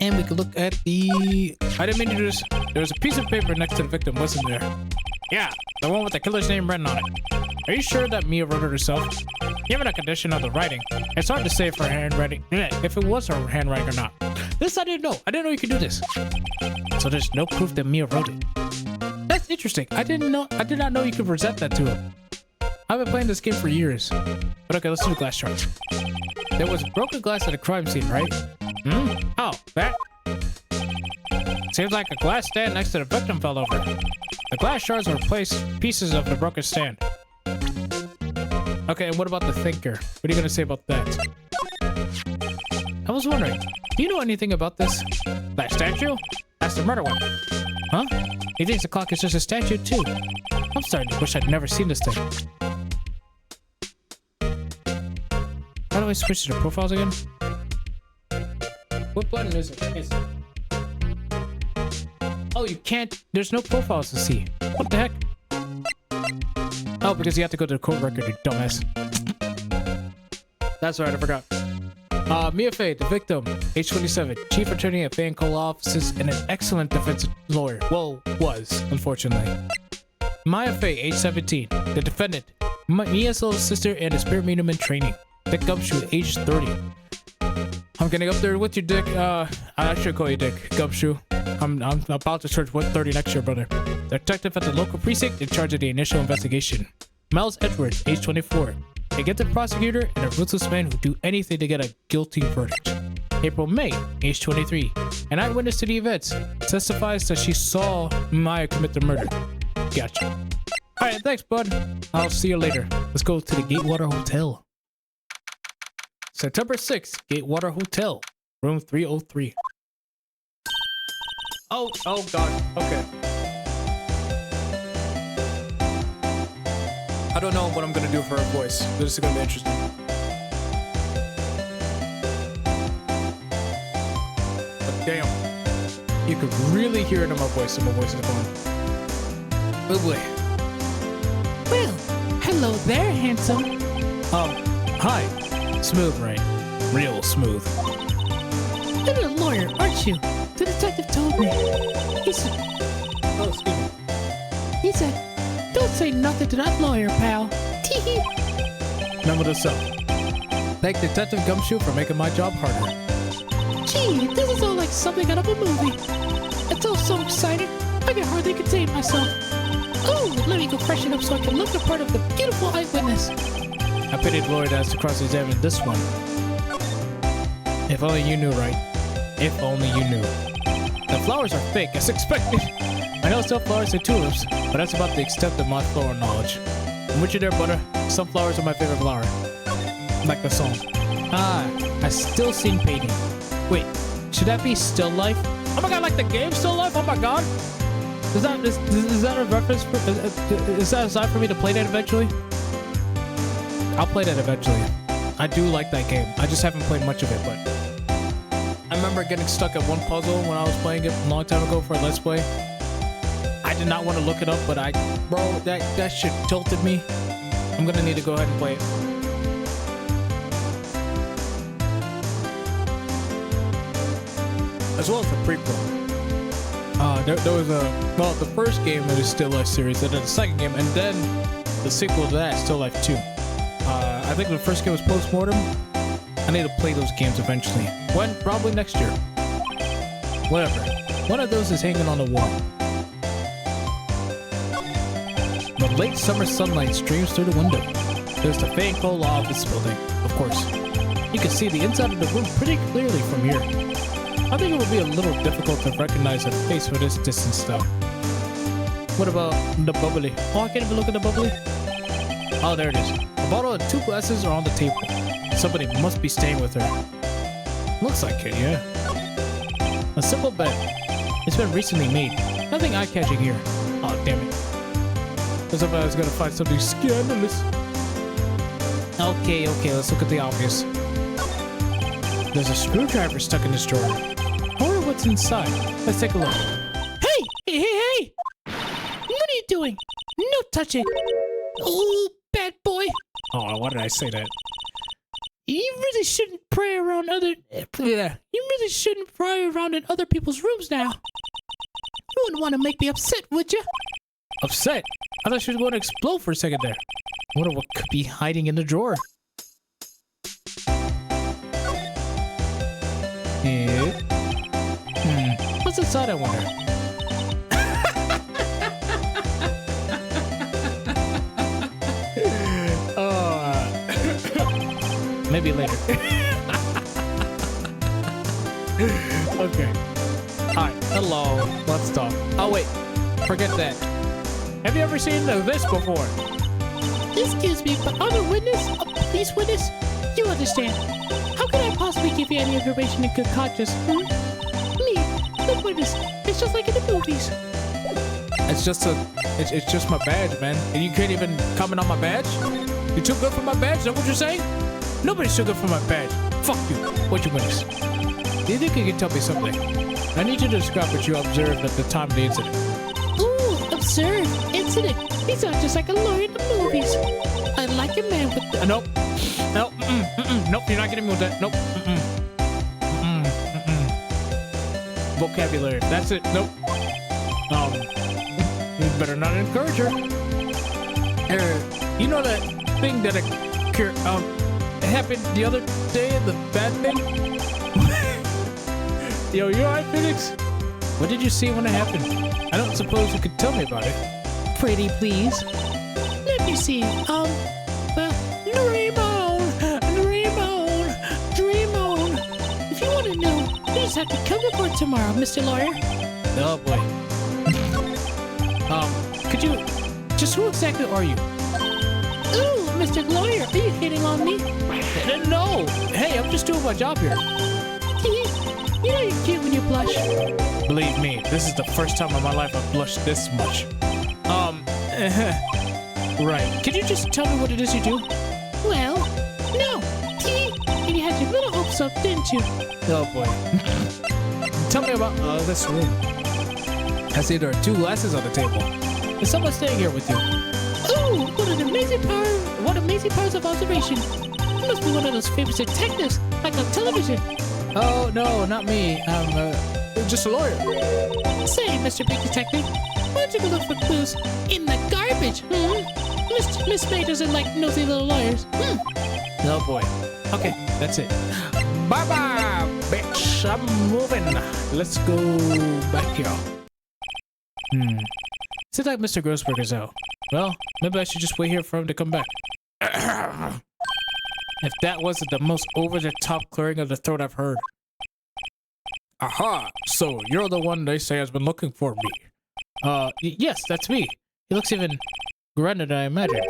And we can look at the... I didn't mean to do this. There was a piece of paper next to the victim, wasn't there? Yeah, the one with the killer's name written on it. Are you sure that Mia wrote it herself? Given the condition of the writing, it's hard to say if her handwriting, if it was her handwriting or not. This I didn't know. I didn't know you could do this. So there's no proof that Mia wrote it. That's interesting. I did not know you could present that to him. I've been playing this game for years. But okay, let's do the glass charge. There was broken glass at a crime scene, right? Oh, that? Seems like a glass stand next to the victim fell over. The glass shards replaced pieces of the broken stand. Okay, and what about the thinker? What are you gonna say about that? I was wondering, do you know anything about this? That statue? That's the murder one. Huh? He thinks the clock is just a statue too. I'm starting to wish I'd never seen this thing. How do I switch to the profiles again? What button is it? Oh, you can't. There's no profiles to see. What the heck? Oh, because you have to go to the court record, you dumbass. That's right, I forgot. Mia Fey, the victim, age 27, chief attorney at Fey & Cole offices, and an excellent defense lawyer. Well, was, unfortunately. Maya Fey, age 17, the defendant, Mia's little sister and a spirit medium in training. Dick Gumshoe, age 30. I'm getting up there with you, Dick. I should call you Dick Gumshoe. I'm about to search 130 next year, brother. The detective at the local precinct in charge of the initial investigation. Miles Edwards, age 24. A gifted prosecutor and a ruthless man who do anything to get a guilty verdict. April May, age 23. An eyewitness to the events. Testifies that she saw Maya commit the murder. Gotcha. Alright, thanks, bud. I'll see you later. Let's go to the Gatewater Hotel. September 6th, Gatewater Hotel, room 303. Oh god, okay. I don't know what I'm gonna do for her voice. This is gonna be interesting. But damn, you could really hear it in my voice in my voice is going. Oh boy. Well, hello there, handsome. Hi. Smooth, right? Real smooth. You're a lawyer, aren't you? The detective told me. He said... Oh, excuse me. He said, don't say nothing to that lawyer, pal. Teehee. Remember to self. Thank Detective Gumshoe for making my job harder. Gee, this is all like something out of a movie. It's all so exciting, I can hardly contain myself. Oh, let me go freshen up so I can look the part of the beautiful eyewitness. I pitied Lloyd as to cross-examine this one. If only you knew, right? If only you knew. The flowers are fake, as expected. I know sunflowers and tulips, but that's about the extent of my flower knowledge. I'm with you there, butter. Sunflowers are my favorite flower. Like the song. I still seen painting. Wait, should that be Still Life? Oh my god, like the game Still Life? Oh my god! Is that a reference for, is that a sign for me to play that eventually? I'll play that eventually. I do like that game. I just haven't played much of it, but I remember getting stuck at one puzzle when I was playing it a long time ago for a Let's Play. I did not want to look it up, but bro, that shit tilted me. I'm gonna need to go ahead and play it. As well as the prequel. There was the first game of the Still Life series, and then the second game, and then the sequel to that, Still Life 2. I think the first game was Postmortem. I need to play those games eventually. When? Probably next year. Whatever. One of those is hanging on the wall. The late summer sunlight streams through the window. There's the Fey & Cole office building, of course. You can see the inside of the room pretty clearly from here. I think it would be a little difficult to recognize a face from this distance though. What about the bubbly? Oh, I can't even look at the bubbly. Oh, there it is. A bottle and 2 glasses are on the table. Somebody must be staying with her. Looks like it, yeah. A simple bed. It's been recently made. Nothing eye-catching here. Oh, damn it. As if I was gonna find something scandalous. Okay, let's look at the obvious. There's a screwdriver stuck in this drawer. I wonder what's inside. Let's take a look. Hey! What are you doing? No touching. Oh, bad boy. Oh, why did I say that? You really shouldn't pry around other... You really shouldn't pry around in other people's rooms now. You wouldn't want to make me upset, would you? Upset? I thought she was going to explode for a second there. I wonder what could be hiding in the drawer. What's inside, I wonder? Maybe later. Okay. Hi. Hello. Let's talk. Oh, wait. Forget that. Have you ever seen this before? Excuse me, but I'm a witness, a police witness. You understand. How could I possibly give you any information in good conscience? Me, the witness. It's just like in the movies. It's just my badge, man. And you can't even comment on my badge? You're too good for my badge? Is that what you're saying? Nobody's too good for my badge. Fuck you. What you witness? Do you think you can tell me something? I need you to describe what you observed at the time of the incident. Ooh, observe. Incident. He sounds just like a lawyer in the movies. I like a man with the... Nope. Nope. Nope, you're not getting me with that. Nope. Vocabulary. That's it. Nope. You better not encourage her. You know that thing that happened the other day, the bad thing? Yo, you alright, Phoenix? What did you see when it happened? I don't suppose you could tell me about it. Pretty please. Let me see. Well, dream on. If you want to know, you just have to come to court tomorrow, Mr. Lawyer. Oh boy. Could you... Just who exactly are you? Ooh, Mr. Lawyer, are you hitting on me? No! Hey, I'm just doing my job here. You know you're cute when you blush. Believe me, this is the first time in my life I've blushed this much. Right. Could you just tell me what it is you do? Well, no. And you had your little hopes up, didn't you? Oh boy. Tell me about this room. I see there are 2 glasses on the table. Is someone staying here with you? Ooh, what amazing powers of observation. You must be one of those famous detectives, like on television. Oh, no, not me. I'm just a lawyer. Say, Mr. Big Detective, why don't you go look for clues in the garbage? Miss May doesn't like nosy little lawyers. Oh boy. Okay, that's it. Bye-bye, bitch. I'm moving. Let's go back here. Seems like Mr. Grossberg is out. Well, maybe I should just wait here for him to come back. If that wasn't the most over-the-top clearing of the throat I've heard. Aha! So, you're the one they say has been looking for me. Yes, that's me. He looks even grander than I imagined.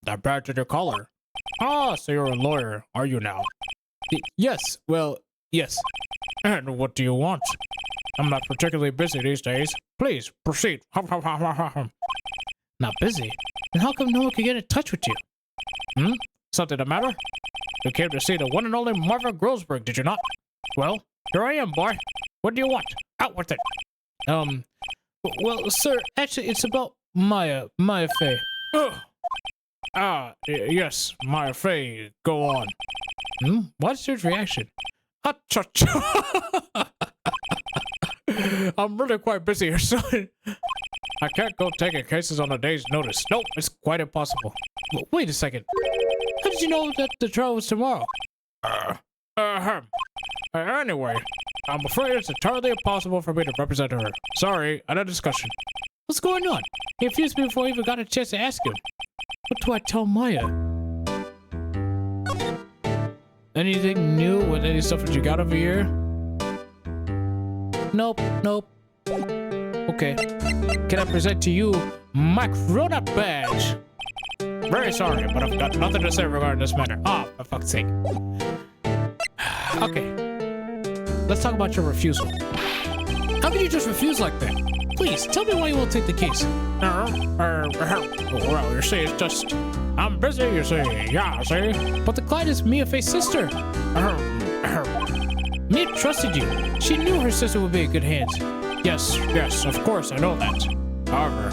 That badge in your collar. Ah, so you're a lawyer, are you now? Yes, well, yes. And what do you want? I'm not particularly busy these days. Please, proceed. Not busy? Then how come no one can get in touch with you? Something the matter? You came to see the one and only Marvin Grossberg, did you not? Well, here I am, boy. What do you want? Out with it. Well, sir, actually, it's about Maya Fey. Yes, Maya Fey. Go on. What's your reaction? I'm really quite busy here, son. I can't go taking cases on a day's notice. Nope, it's quite impossible. Wait a second. How did you know that the trial was tomorrow? Anyway, I'm afraid it's entirely impossible for me to represent her. Sorry, end of discussion. What's going on? He confused me before I even got a chance to ask him. What do I tell Maya? Anything new with any stuff that you got over here? Nope. Okay. Can I present to you my Cronut badge? Very sorry, but I've got nothing to say regarding this matter. For fuck's sake. Okay. Let's talk about your refusal. How can you just refuse like that? Please, tell me why you won't take the case. Well, you see, it's just... I'm busy, you see. Yeah, see? But the client is Mia-Faye's sister. Mia trusted you. She knew her sister would be in good hands. Yes, of course, I know that. However,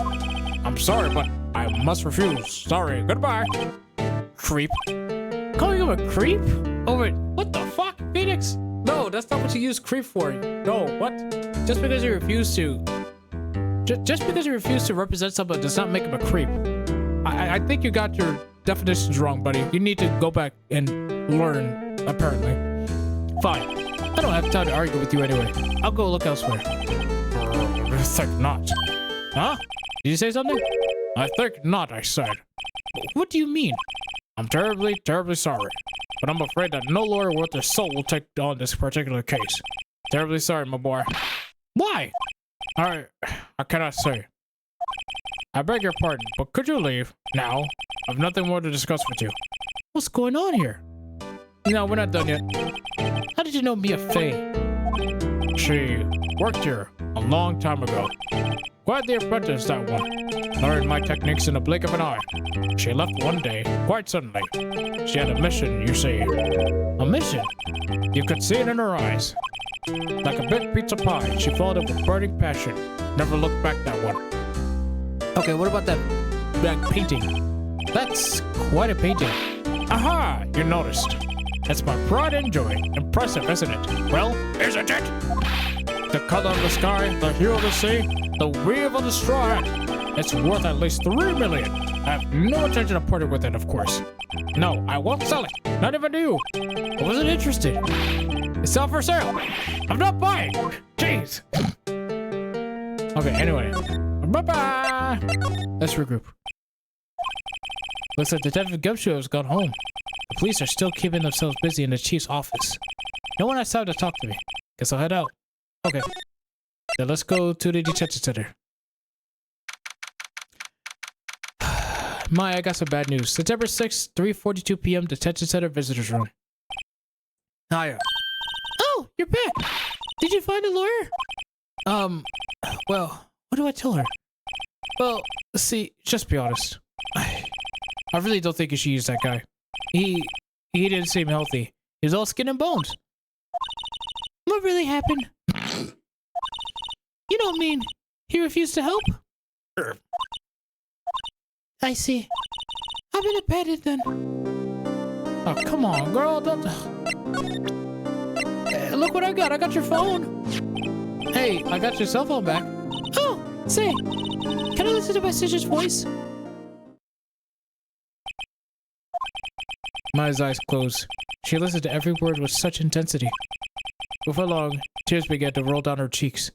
I'm sorry, but I must refuse. Sorry, goodbye. Creep. Calling him a creep? Over what the fuck, Phoenix? No, that's not what you use creep for. No, what? Just because you refuse to... Just because you refuse to represent someone does not make him a creep. I think you got your definitions wrong, buddy. You need to go back and learn, apparently. Fine. I don't have time to argue with you anyway. I'll go look elsewhere. I think not. Huh? Did you say something? I think not, I said. What do you mean? I'm terribly, terribly sorry. But I'm afraid that no lawyer worth their salt will take on this particular case. Terribly sorry, my boy. Why? I cannot say. I beg your pardon, but could you leave now? I've nothing more to discuss with you. What's going on here? No, we're not done yet. How did you know Mia-Faye? She worked here a long time ago. Quite the apprentice, that one. Learned my techniques in the blink of an eye. She left one day, quite suddenly. She had a mission, you see. A mission? You could see it in her eyes. Like a big pizza pie, she followed it with burning passion. Never looked back, that one. Okay, what about that painting? That's quite a painting. Aha! You noticed. That's my pride and joy. Impressive, isn't it? Well, isn't it? The color of the sky, the hue of the sea, the weave of the straw hat. It's worth at least 3 million. I have no intention of parting with it, of course. No, I won't sell it. Not even to you. I wasn't interested. It's all for sale. I'm not buying. Jeez. Okay, anyway. Bye-bye. Let's regroup. Looks like Detective Gumshoe has gone home. The police are still keeping themselves busy in the chief's office. No one has time to talk to me. Guess I'll head out. Okay. Then let's go to the detention center. I got some bad news. September 6th, 3:42 p.m. Detention Center Visitors Room. Hiya. Oh, you're back. Did you find a lawyer? Well, what do I tell her? Well, see, just be honest. I really don't think you should use that guy. He didn't seem healthy. He was all skin and bones. What really happened? You don't mean he refused to help? Sure. I see. I've been abandoned then. Oh, come on, girl. Don't... Hey, look what I got. I got your phone. Hey, I got your cell phone back. Oh, say, can I listen to my sister's voice? Maya's eyes closed. She listened to every word with such intensity. Before long, tears began to roll down her cheeks.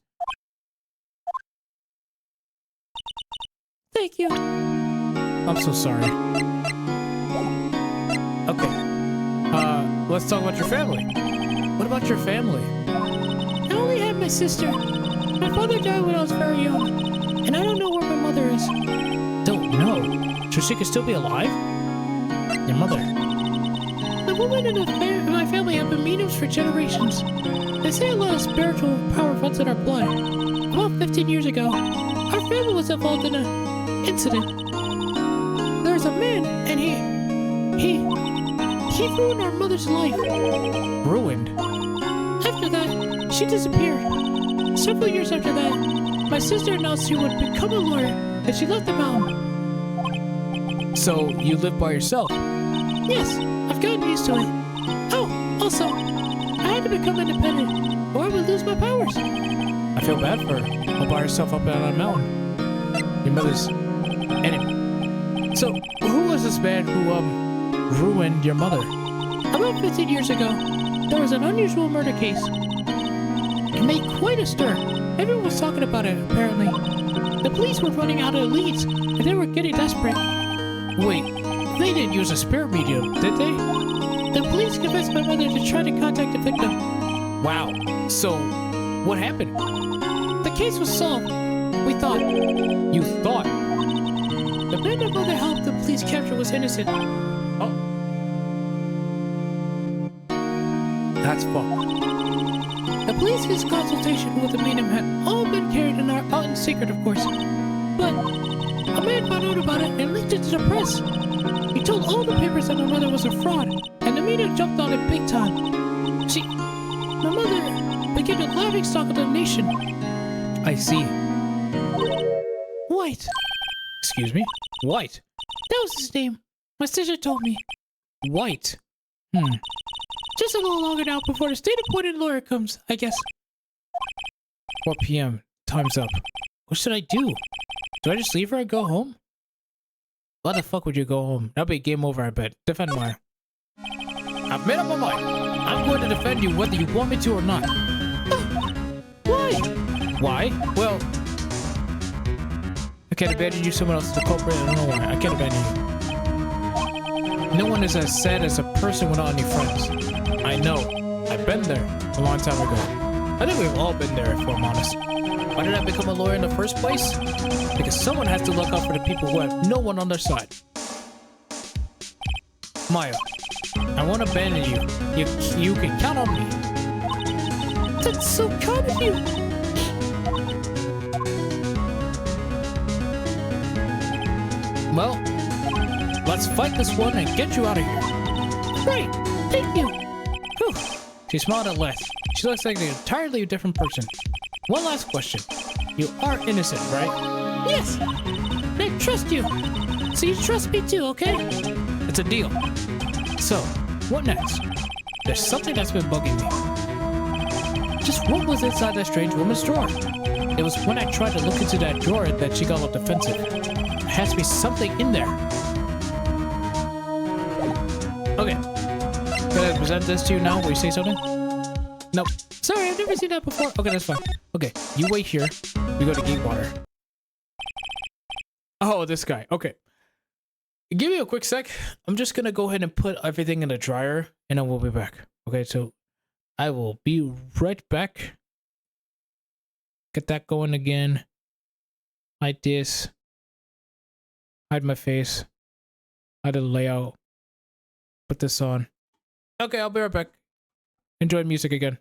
Thank you. I'm so sorry. Okay. Let's talk about your family. What about your family? I only have my sister. My father died when I was very young, and I don't know where my mother is. Don't know? So she could still be alive? Your mother? The women in my family have been mediums for generations. They say a lot of spiritual power runs in our blood. About 15 years ago, our family was involved in an incident. There was a man, and he ruined our mother's life. Ruined? After that, she disappeared. Several years after that, my sister announced she would become a lawyer, and she left the mountain. So, you live by yourself? Yes, I've gotten used to it. Oh, also, I had to become independent, or I would lose my powers. I feel bad for her. All by herself up on a mountain. Your mother's enemy. So, who was this man who, ruined your mother? About 15 years ago, there was an unusual murder case. It made quite a stir. Everyone was talking about it, apparently. The police were running out of leads, and they were getting desperate. Wait, they didn't use a spirit medium, did they? The police convinced my mother to try to contact the victim. Wow. So, what happened? The case was solved. We thought. You thought? The man my mother helped the police capture was innocent. Oh. That's fucked. The The police's consultation with the medium had all been carried out in secret, of course. But a man found out about it and leaked it to the press. He told all the papers that my mother was a fraud, and the media jumped on it big time. See, my mother became the laughingstock of the nation. I see. White. Excuse me? White. That was his name. My sister told me. White. Just a little longer now before the state-appointed lawyer comes, I guess. 4 p.m. Time's up. What should I do? Do I just leave her and go home? Why the fuck would you go home? That'll be game over, I bet. Defend Maya. I've made up my mind. I'm going to defend you whether you want me to or not. Why? Why? Well, I can't abandon you. Someone else is the culprit. I don't know why. I can't abandon you. No one is as sad as a person without any friends. I know. I've been there a long time ago. I think we've all been there, if I'm honest. Why did I become a lawyer in the first place? Because someone has to look out for the people who have no one on their side. Maya, I won't abandon you. You can count on me. That's so kind of you. Well, let's fight this one and get you out of here. Right. Thank you. Whew. She smiled at last. She looks like an entirely different person. One last question. You are innocent, right? Yes. I trust you. So you trust me too, okay? It's a deal. So, what next? There's something that's been bugging me. Just what was inside that strange woman's drawer? It was when I tried to look into that drawer that she got all defensive. There has to be something in there. Okay. Can I present this to you now? Will you say something? Nope. Sorry, I've never seen that before. Okay, that's fine. Okay, you wait here. We go to Geekwater. Oh, this guy. Okay. Give me a quick sec. I'm just gonna go ahead and put everything in the dryer, and then we'll be back. Okay, so I will be right back. Get that going again. Hide this. Hide my face. Hide the layout. Put this on. Okay, I'll be right back. Enjoy music again.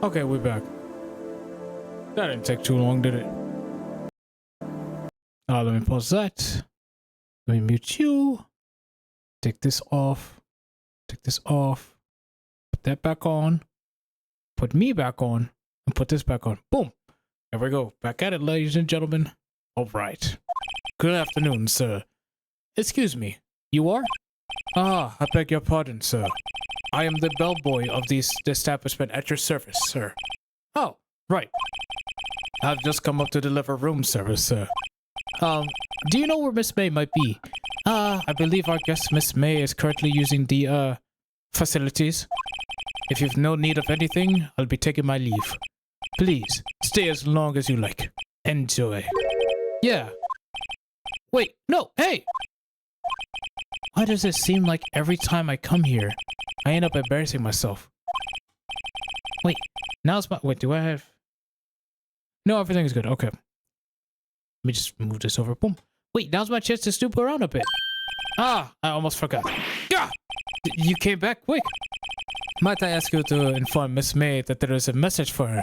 Okay, we're back. That didn't take too long, did it? Let me pause that. Let me mute you. Take this off. Take this off. Put that back on. Put me back on. And put this back on. Boom. There we go. Back at it, ladies and gentlemen. All right. Good afternoon, sir. Excuse me. You are? Ah, I beg your pardon, sir. I am the bellboy of this establishment at your service, sir. Oh, right. I've just come up to deliver room service, sir. Do you know where Miss May might be? I believe our guest Miss May is currently using the, facilities. If you've no need of anything, I'll be taking my leave. Please, stay as long as you like. Enjoy. Yeah. Wait, no, hey! Why does it seem like every time I come here, I end up embarrassing myself? Wait, now's my... Wait, do I have... No, everything's good. Okay. Let me just move this over. Boom. Wait, now's my chance to snoop around a bit. Ah, I almost forgot. Gah! You came back quick. Might I ask you to inform Miss May that there is a message for her?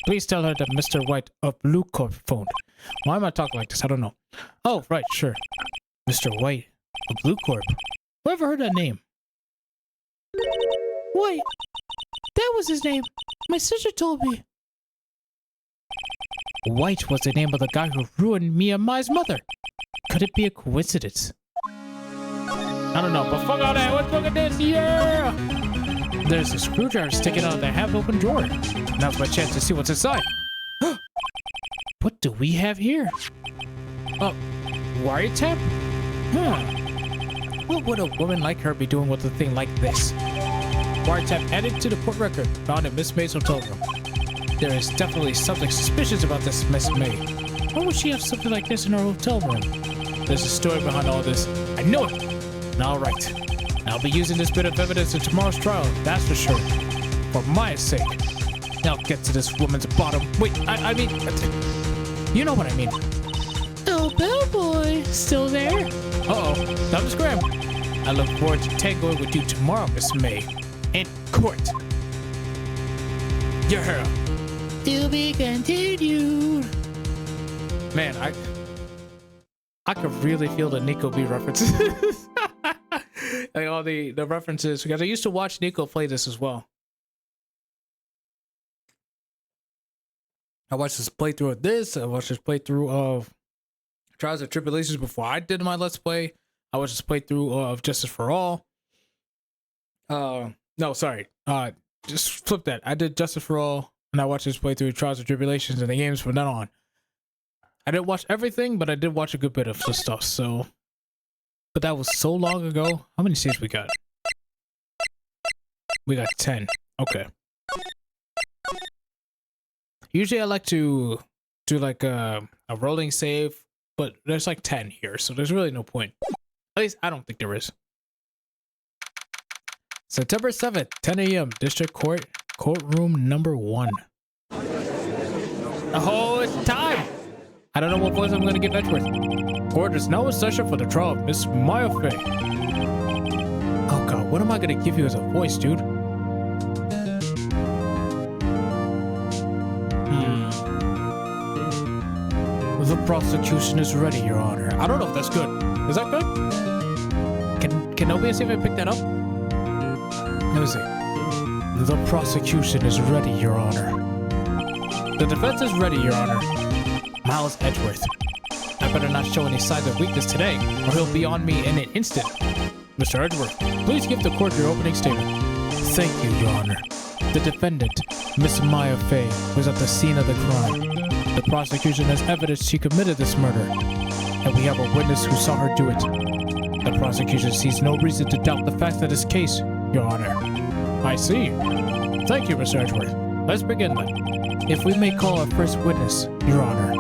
Please tell her that Mr. White of Blue Corp phoned. Why am I talking like this? I don't know. Oh, right, sure. Mr. White of Blue Corp. Who ever heard that name? Wait, that was his name. My sister told me. White was the name of the guy who ruined me and Mai's mother. Could it be a coincidence? I don't know, but fuck all that. Let's look at this. Yeah! There's a screwdriver sticking out of the half-open drawer. Now's my chance to see what's inside. What do we have here? Oh, wiretap? What would a woman like her be doing with a thing like this? Wiretap added to the court record found in Miss May's hotel room. There is definitely something suspicious about this Miss May. Why would she have something like this in her hotel room? There's a story behind all this. I know it! All right. I'll be using this bit of evidence in tomorrow's trial, that's for sure. For my sake. I'll get to this woman's bottom. Wait, I mean... You know what I mean. Oh, bellboy. Still there? Uh-oh. Time to scram. I look forward to tangoing with you tomorrow, Miss May. In court. Yeah. To be continued. Man, I could really feel the Nico B references. Like all the references, because I used to watch Nico play this as well. I watched this playthrough of this. I watched this playthrough of Trials and Tribulations before I did my Let's Play. I watched this playthrough of Justice for All. No, sorry. Just flip that. I did Justice for All, and I watched this playthrough of Trials and Tribulations and the games from then on. I didn't watch everything, but I did watch a good bit of the stuff, so... But that was so long ago. How many saves we got? We got 10. Okay. Usually I like to do like a rolling save, but there's like 10 here, so there's really no point. At least I don't think there is. September 7th, 10 a.m. District Court, courtroom number 1. Oh, it's time! I don't know what voice I'm going to give Edgeworth. Court is now in session for the trial of Miss Maya Fey. Oh god, what am I going to give you as a voice, dude? The prosecution is ready, Your Honor. I don't know if that's good. Is that good? Can nobody see if I picked that up? Let me see. The prosecution is ready, Your Honor. The defense is ready, Your Honor. Miles Edgeworth. I better not show any signs of weakness today, or he'll be on me in an instant. Mr. Edgeworth, please give the court your opening statement. Thank you, Your Honor. The defendant, Miss Maya Fey, was at the scene of the crime. The prosecution has evidence she committed this murder, and we have a witness who saw her do it. The prosecution sees no reason to doubt the facts of this case, Your Honor. I see. Thank you, Mr. Edgeworth. Let's begin then. If we may call our first witness, Your Honor.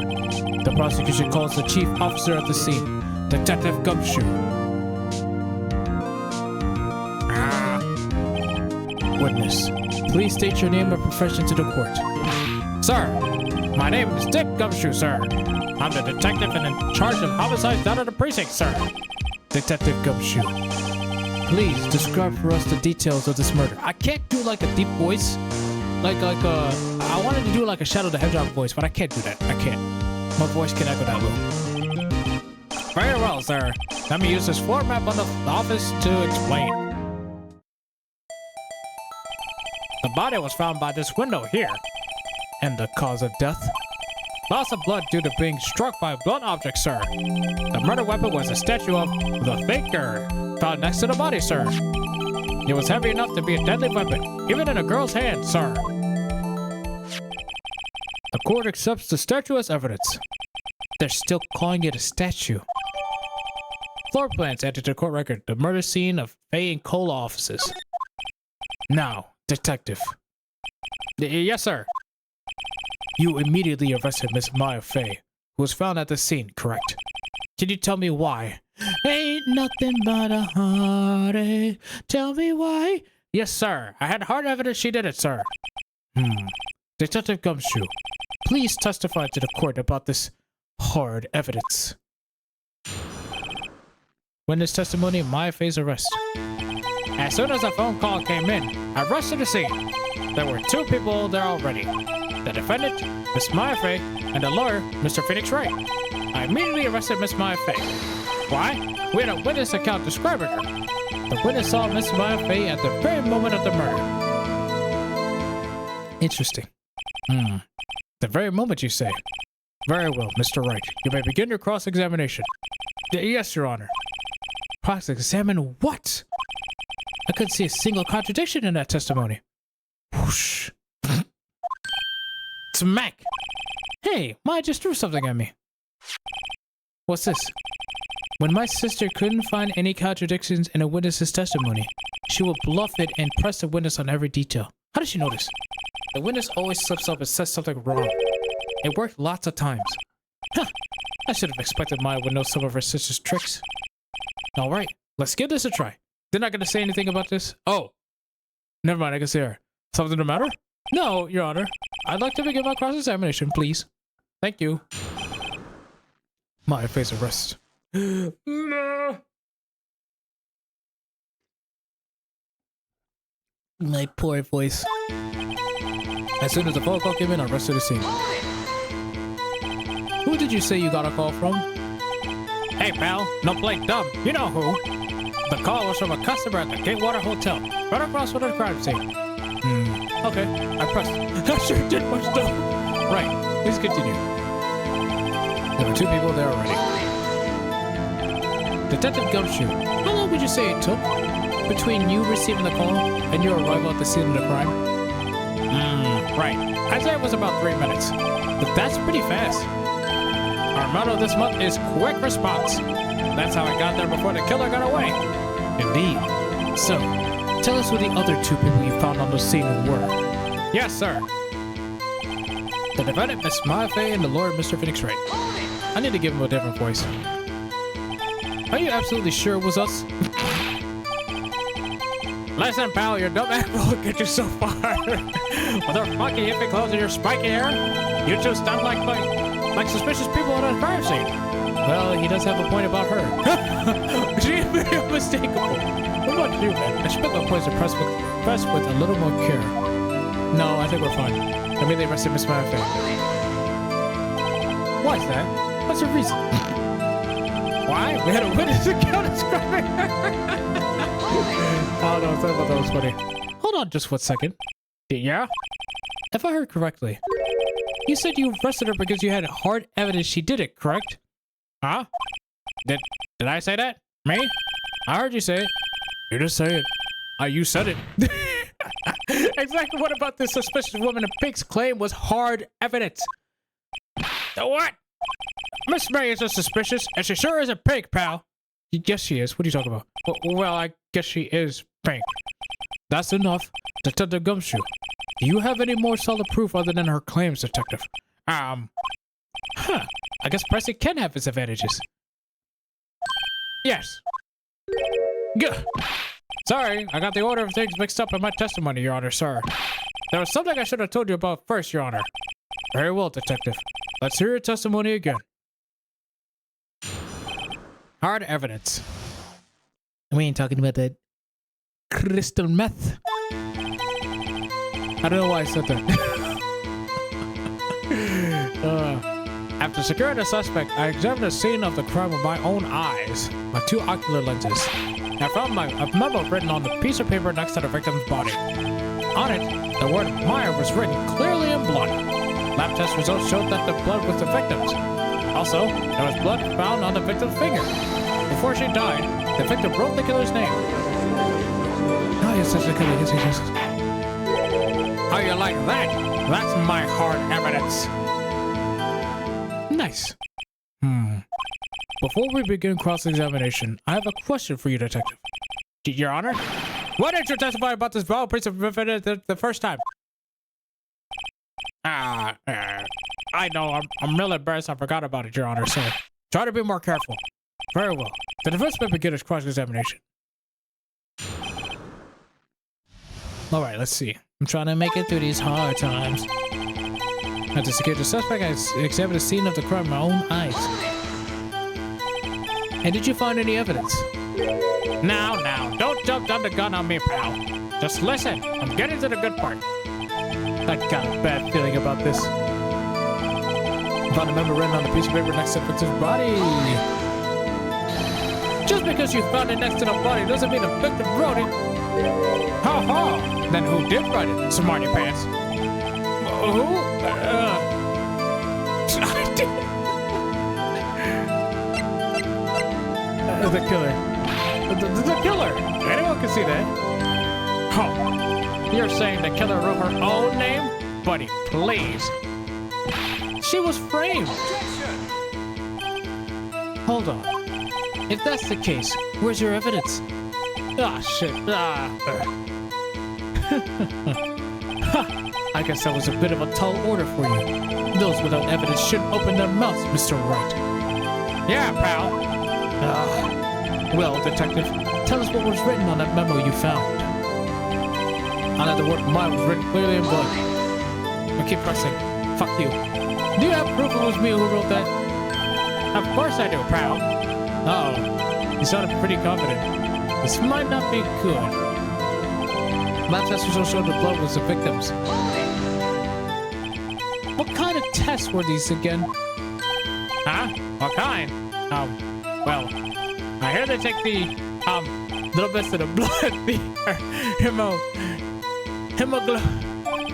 The prosecution calls the chief officer at the scene, Detective Gumshoe. Witness, please state your name and profession to the court. Sir, my name is Dick Gumshoe, sir. I'm the detective and in charge of homicides down at the precinct, sir. Detective Gumshoe, please describe for us the details of this murder. I can't do like a deep voice. I wanted to do like a Shadow the Hedgehog voice, but I can't do that. I can't. My voice can echo that low. Very well, sir. Let me use this floor map on the office to explain. The body was found by this window here. And the cause of death? Loss of blood due to being struck by a blunt object, sir. The murder weapon was a statue of the Faker found next to the body, sir. It was heavy enough to be a deadly weapon, even in a girl's hand, sir. The court accepts the statue as evidence. They're still calling it a statue. Floor plans added to the court record. The murder scene of Faye and Cola offices. Now, detective. Yes, sir. You immediately arrested Miss Maya Faye, who was found at the scene, correct? Can you tell me why? Ain't nothing but a heartache. Tell me why. Yes, sir. I had hard evidence she did it, sir. Detective Gumshoe, please testify to the court about this hard evidence. Witness testimony, Maya Faye's arrest. As soon as a phone call came in, I rushed to the scene. There were two people there already. The defendant, Miss Maya Faye, and the lawyer, Mr. Phoenix Wright. I immediately arrested Miss Maya Faye. Why? We had a witness account describing her. The witness saw Miss Maya Faye at the very moment of the murder. Interesting. The very moment, you say? Very well, Mr. Wright. You may begin your cross-examination. Yes, Your Honor. Cross-examine what? I couldn't see a single contradiction in that testimony. Whoosh. Smack! Hey, Maya just threw something at me. What's this? When my sister couldn't find any contradictions in a witness's testimony, she would bluff it and press the witness on every detail. How did she know this? The witness always slips up and says something wrong. It worked lots of times. Huh. I should have expected Maya would know some of her sister's tricks. Alright, let's give this a try. They're not going to say anything about this? Oh. Never mind, I can see her. Something the matter? No, Your Honor. I'd like to begin my cross-examination, please. Thank you. Maya Faye's arrest. No. My poor voice. As soon as the phone call came in, I rushed to the scene. Who did you say you got a call from? Hey, pal. No play dumb. You know who. The call was from a customer at the Gatewater Hotel, right across from the crime scene. Okay. I pressed. I sure did much stuff. Right. Please continue. There were two people there already. Detective Gumshoe, how long would you say it took between you receiving the call and your arrival at the scene of the crime? Right. I'd say it was about 3 minutes. But that's pretty fast. Our motto this month is quick response. That's how I got there before the killer got away. Indeed. So, tell us who the other two people you found on the scene were. Yes, sir. The defendant, Miss Maya Faye, and the lawyer, Mr. Phoenix Wright. I need to give him a different voice. Are you absolutely sure it was us? Listen, pal, your dumb ass will get you so far. With her funky hippie clothes and your spiky hair, you two sound like suspicious people at a crime scene. Well, he does have a point about her. She is very unmistakable. What about you, man? I should put my points to press with a little more care. No, I think we're fine. I mean, they arrested Miss Maya Faye. Why is that? What's your reason? Why? We had a witness account describing her. Oh no, I thought that was funny. Hold on just 1 second. Yeah? If I heard correctly, you said you arrested her because you had hard evidence she did it, correct? Huh? Did I say that? Me? I heard you say it. You just say it. You said it. Exactly what about this suspicious woman in pink's claim was hard evidence? The what? Miss May isn't suspicious, and she sure isn't pink, pal. Yes, she is. What are you talking about? Well, I guess she is pink. That's enough. Detective Gumshoe, do you have any more solid proof other than her claims, Detective? I guess Pressy can have its advantages. Yes. Good. Sorry, I got the order of things mixed up in my testimony, Your Honor, sir. There was something I should have told you about first, Your Honor. Very well, Detective. Let's hear your testimony again. Hard evidence. We ain't talking about that crystal meth. I don't know why I said that. After securing the suspect, I examined the scene of the crime with my own eyes, my 2 ocular lenses. I found a memo written on the piece of paper next to the victim's body. On it, the word Meyer was written clearly in blood. Lab test results showed that the blood was the victim's. Also, there was blood found on the victim's finger. Before she died, the victim wrote the killer's name. Oh, yes, that's the killer. Yes. How you like that? That's my hard evidence. Nice. Before we begin cross-examination, I have a question for you, Detective. Your Honor? Why didn't you testify about this violent piece of evidence the first time? I know, I'm really embarrassed I forgot about it, Your Honor, so try to be more careful. Very well. The defense may begin its cross-examination. Alright, let's see. I'm trying to make it through these hard times. To secure the suspect, I examined the scene of the crime with my own eyes. And did you find any evidence? Now, don't jump down the gun on me, pal. Just listen, I'm getting to the good part. I got a bad feeling about this. I found a memo written on a piece of paper next to the victim's body. Just because you found it next to the body doesn't mean the victim wrote it. Ha ha! Then who did write it, smarty pants? Who? The killer. The killer! Anyone can see that. Oh, you're saying the killer wrote her own name? Buddy, please. She was framed. Hold on. If that's the case, where's your evidence? Ah, shit. I guess that was a bit of a tall order for you. Those without evidence shouldn't open their mouths, Mr. Wright. Yeah, pal. Well, Detective, tell us what was written on that memo you found. On it, the word "mine" was written clearly in blood. I keep pressing. Fuck you. Do you have proof it was me who wrote that? Of course I do, pal. Oh, you sounded pretty confident. This might not be good. Lab test results showed the blood was the victim's. What kind of tests were these again? Huh? What kind? Well, I hear they take the, little bits of the blood, the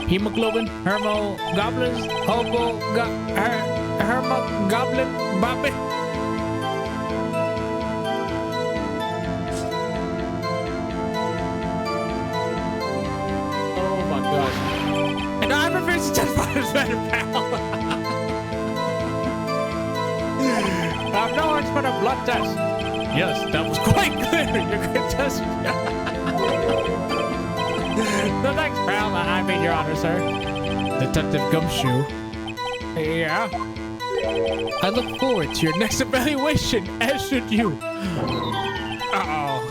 hemoglobin, hermogoblins, hermogoblin, bobbin. Oh my god. And I refuse to testify as better, pal. I'm no expert on blood tests. Yes, that was quite clear. You could test me. No thanks, pal. I mean, Your Honor, sir. Detective Gumshoe. Yeah? I look forward to your next evaluation, as should you. Uh-oh.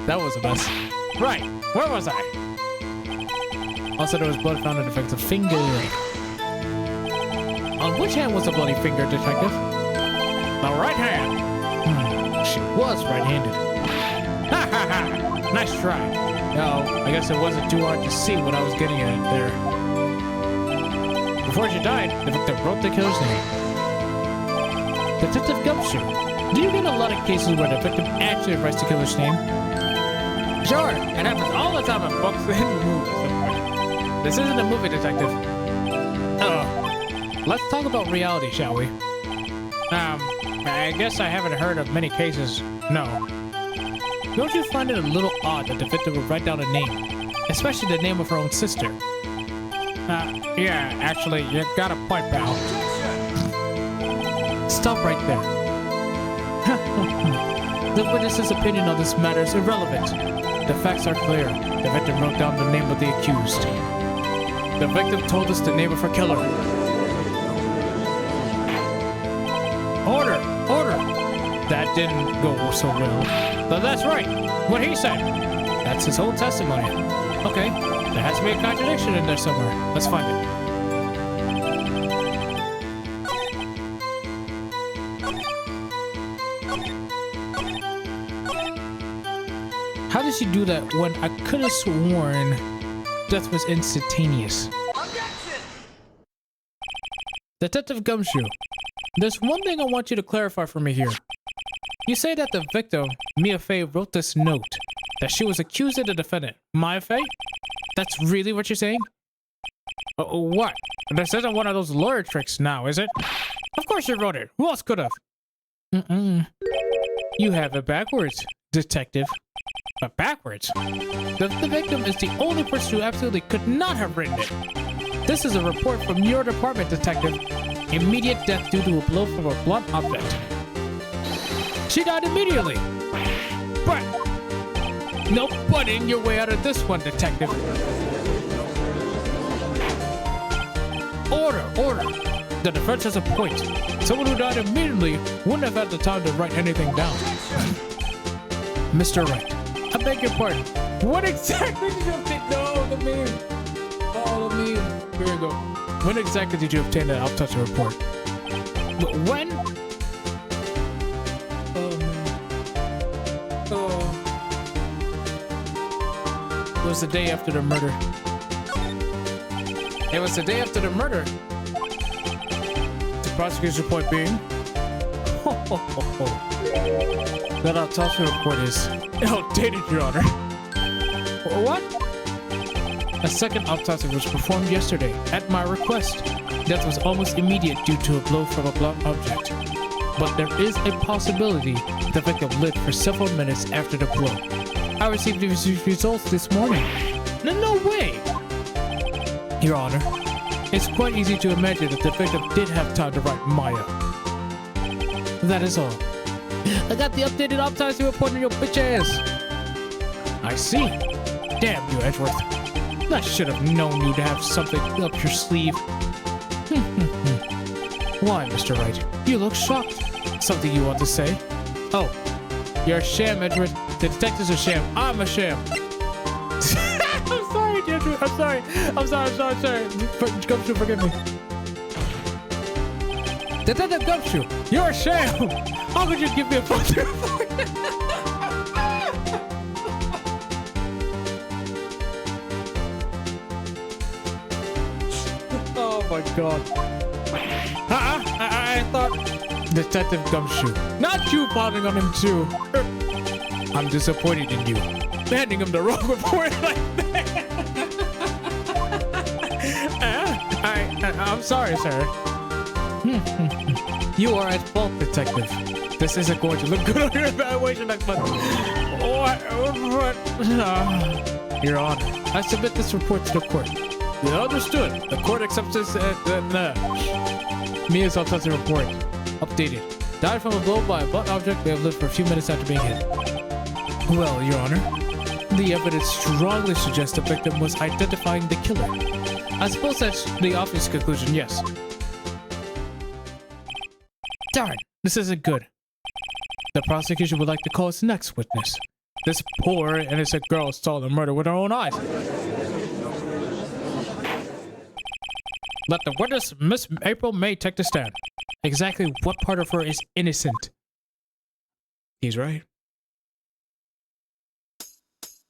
That was a mess. Right, where was I? Also, there was blood found on the victim's finger. On which hand was the bloody finger, Detective? The right hand. She was right-handed. Ha ha ha! Nice try. No, I guess it wasn't too hard to see what I was getting at there. Before she died, the victim wrote the killer's name. Detective Gumshoe, do you get a lot of cases where the victim actually writes the killer's name? Sure, it happens all the time in books and movies. This isn't a movie, Detective. Let's talk about reality, shall we? I guess I haven't heard of many cases. No. Don't you find it a little odd that the victim would write down a name, especially the name of her own sister? Yeah, actually, you got a point, pal. Stop right there. The witness's opinion on this matter is irrelevant. The facts are clear. The victim wrote down the name of the accused. The victim told us the name of her killer. Order! Order! That didn't go so well. But that's right. What he said. That's his whole testimony. Okay, there has to be a contradiction in there somewhere. Let's find it. How did she do that when I could have sworn death was instantaneous? Detective Gumshoe, there's one thing I want you to clarify for me here. You say that the victim, Mia Fey, wrote this note, that she was accused of the defendant, Mia Fey? That's really what you're saying? What? This isn't one of those lawyer tricks now, is it? Of course you wrote it. Who else could have? You have it backwards, detective. But backwards? The victim is the only person who absolutely could not have written it. This is a report from your department, detective. Immediate death due to a blow from a blunt object. She died immediately. But no butting your way out of this one, detective. Order. The defense has a point. Someone who died immediately wouldn't have had the time to write anything down. Mr. Wright, I beg your pardon. What exactly did you obtain? No, the meme. Oh, the meme. Here we go. When exactly did you obtain the autopsy report? When? Oh, man. Oh. It was the day after the murder. It was the day after the murder. The prosecutor's report being... That autopsy report is outdated, Your Honor. What? A second autopsy was performed yesterday, at my request. Death was almost immediate due to a blow from a blunt object. But there is a possibility the victim lived for several minutes after the blow. I received these results this morning. No way! Your Honor, it's quite easy to imagine that the victim did have time to write Maya. That is all. I got the updated autopsy report on your bitch ass. I see. Damn you, Edgeworth. I should have known you to have something up your sleeve. Why, Mr. Wright? You look shocked. Something you want to say? Oh, you're a sham, Edgeworth. The detective's a sham. I'm a sham. I'm sorry, Edgeworth. I'm sorry. Gumshoe, forgive me. Detective Gumshoe, you're a sham. How could you give me a false report? Oh my god. I thought Detective Gumshoe. Not you pounding on him too. I'm disappointed in you. Handing him the wrong report like that. I'm sorry, sir. You are at fault, detective. This isn't going to look good on your evaluation next month. What? Your Honor, I submit this report to the court. Understood. The court accepts this. Mia's autopsy report. Updated. Died from a blow by a blunt object. They have lived for a few minutes after being hit. Well, Your Honor, the evidence strongly suggests the victim was identifying the killer. I suppose that's the obvious conclusion, yes. Darn, this isn't good. The prosecution would like to call its next witness. This poor, innocent girl saw the murder with her own eyes. Let the witness, Miss April May, take the stand. Exactly what part of her is innocent? He's right.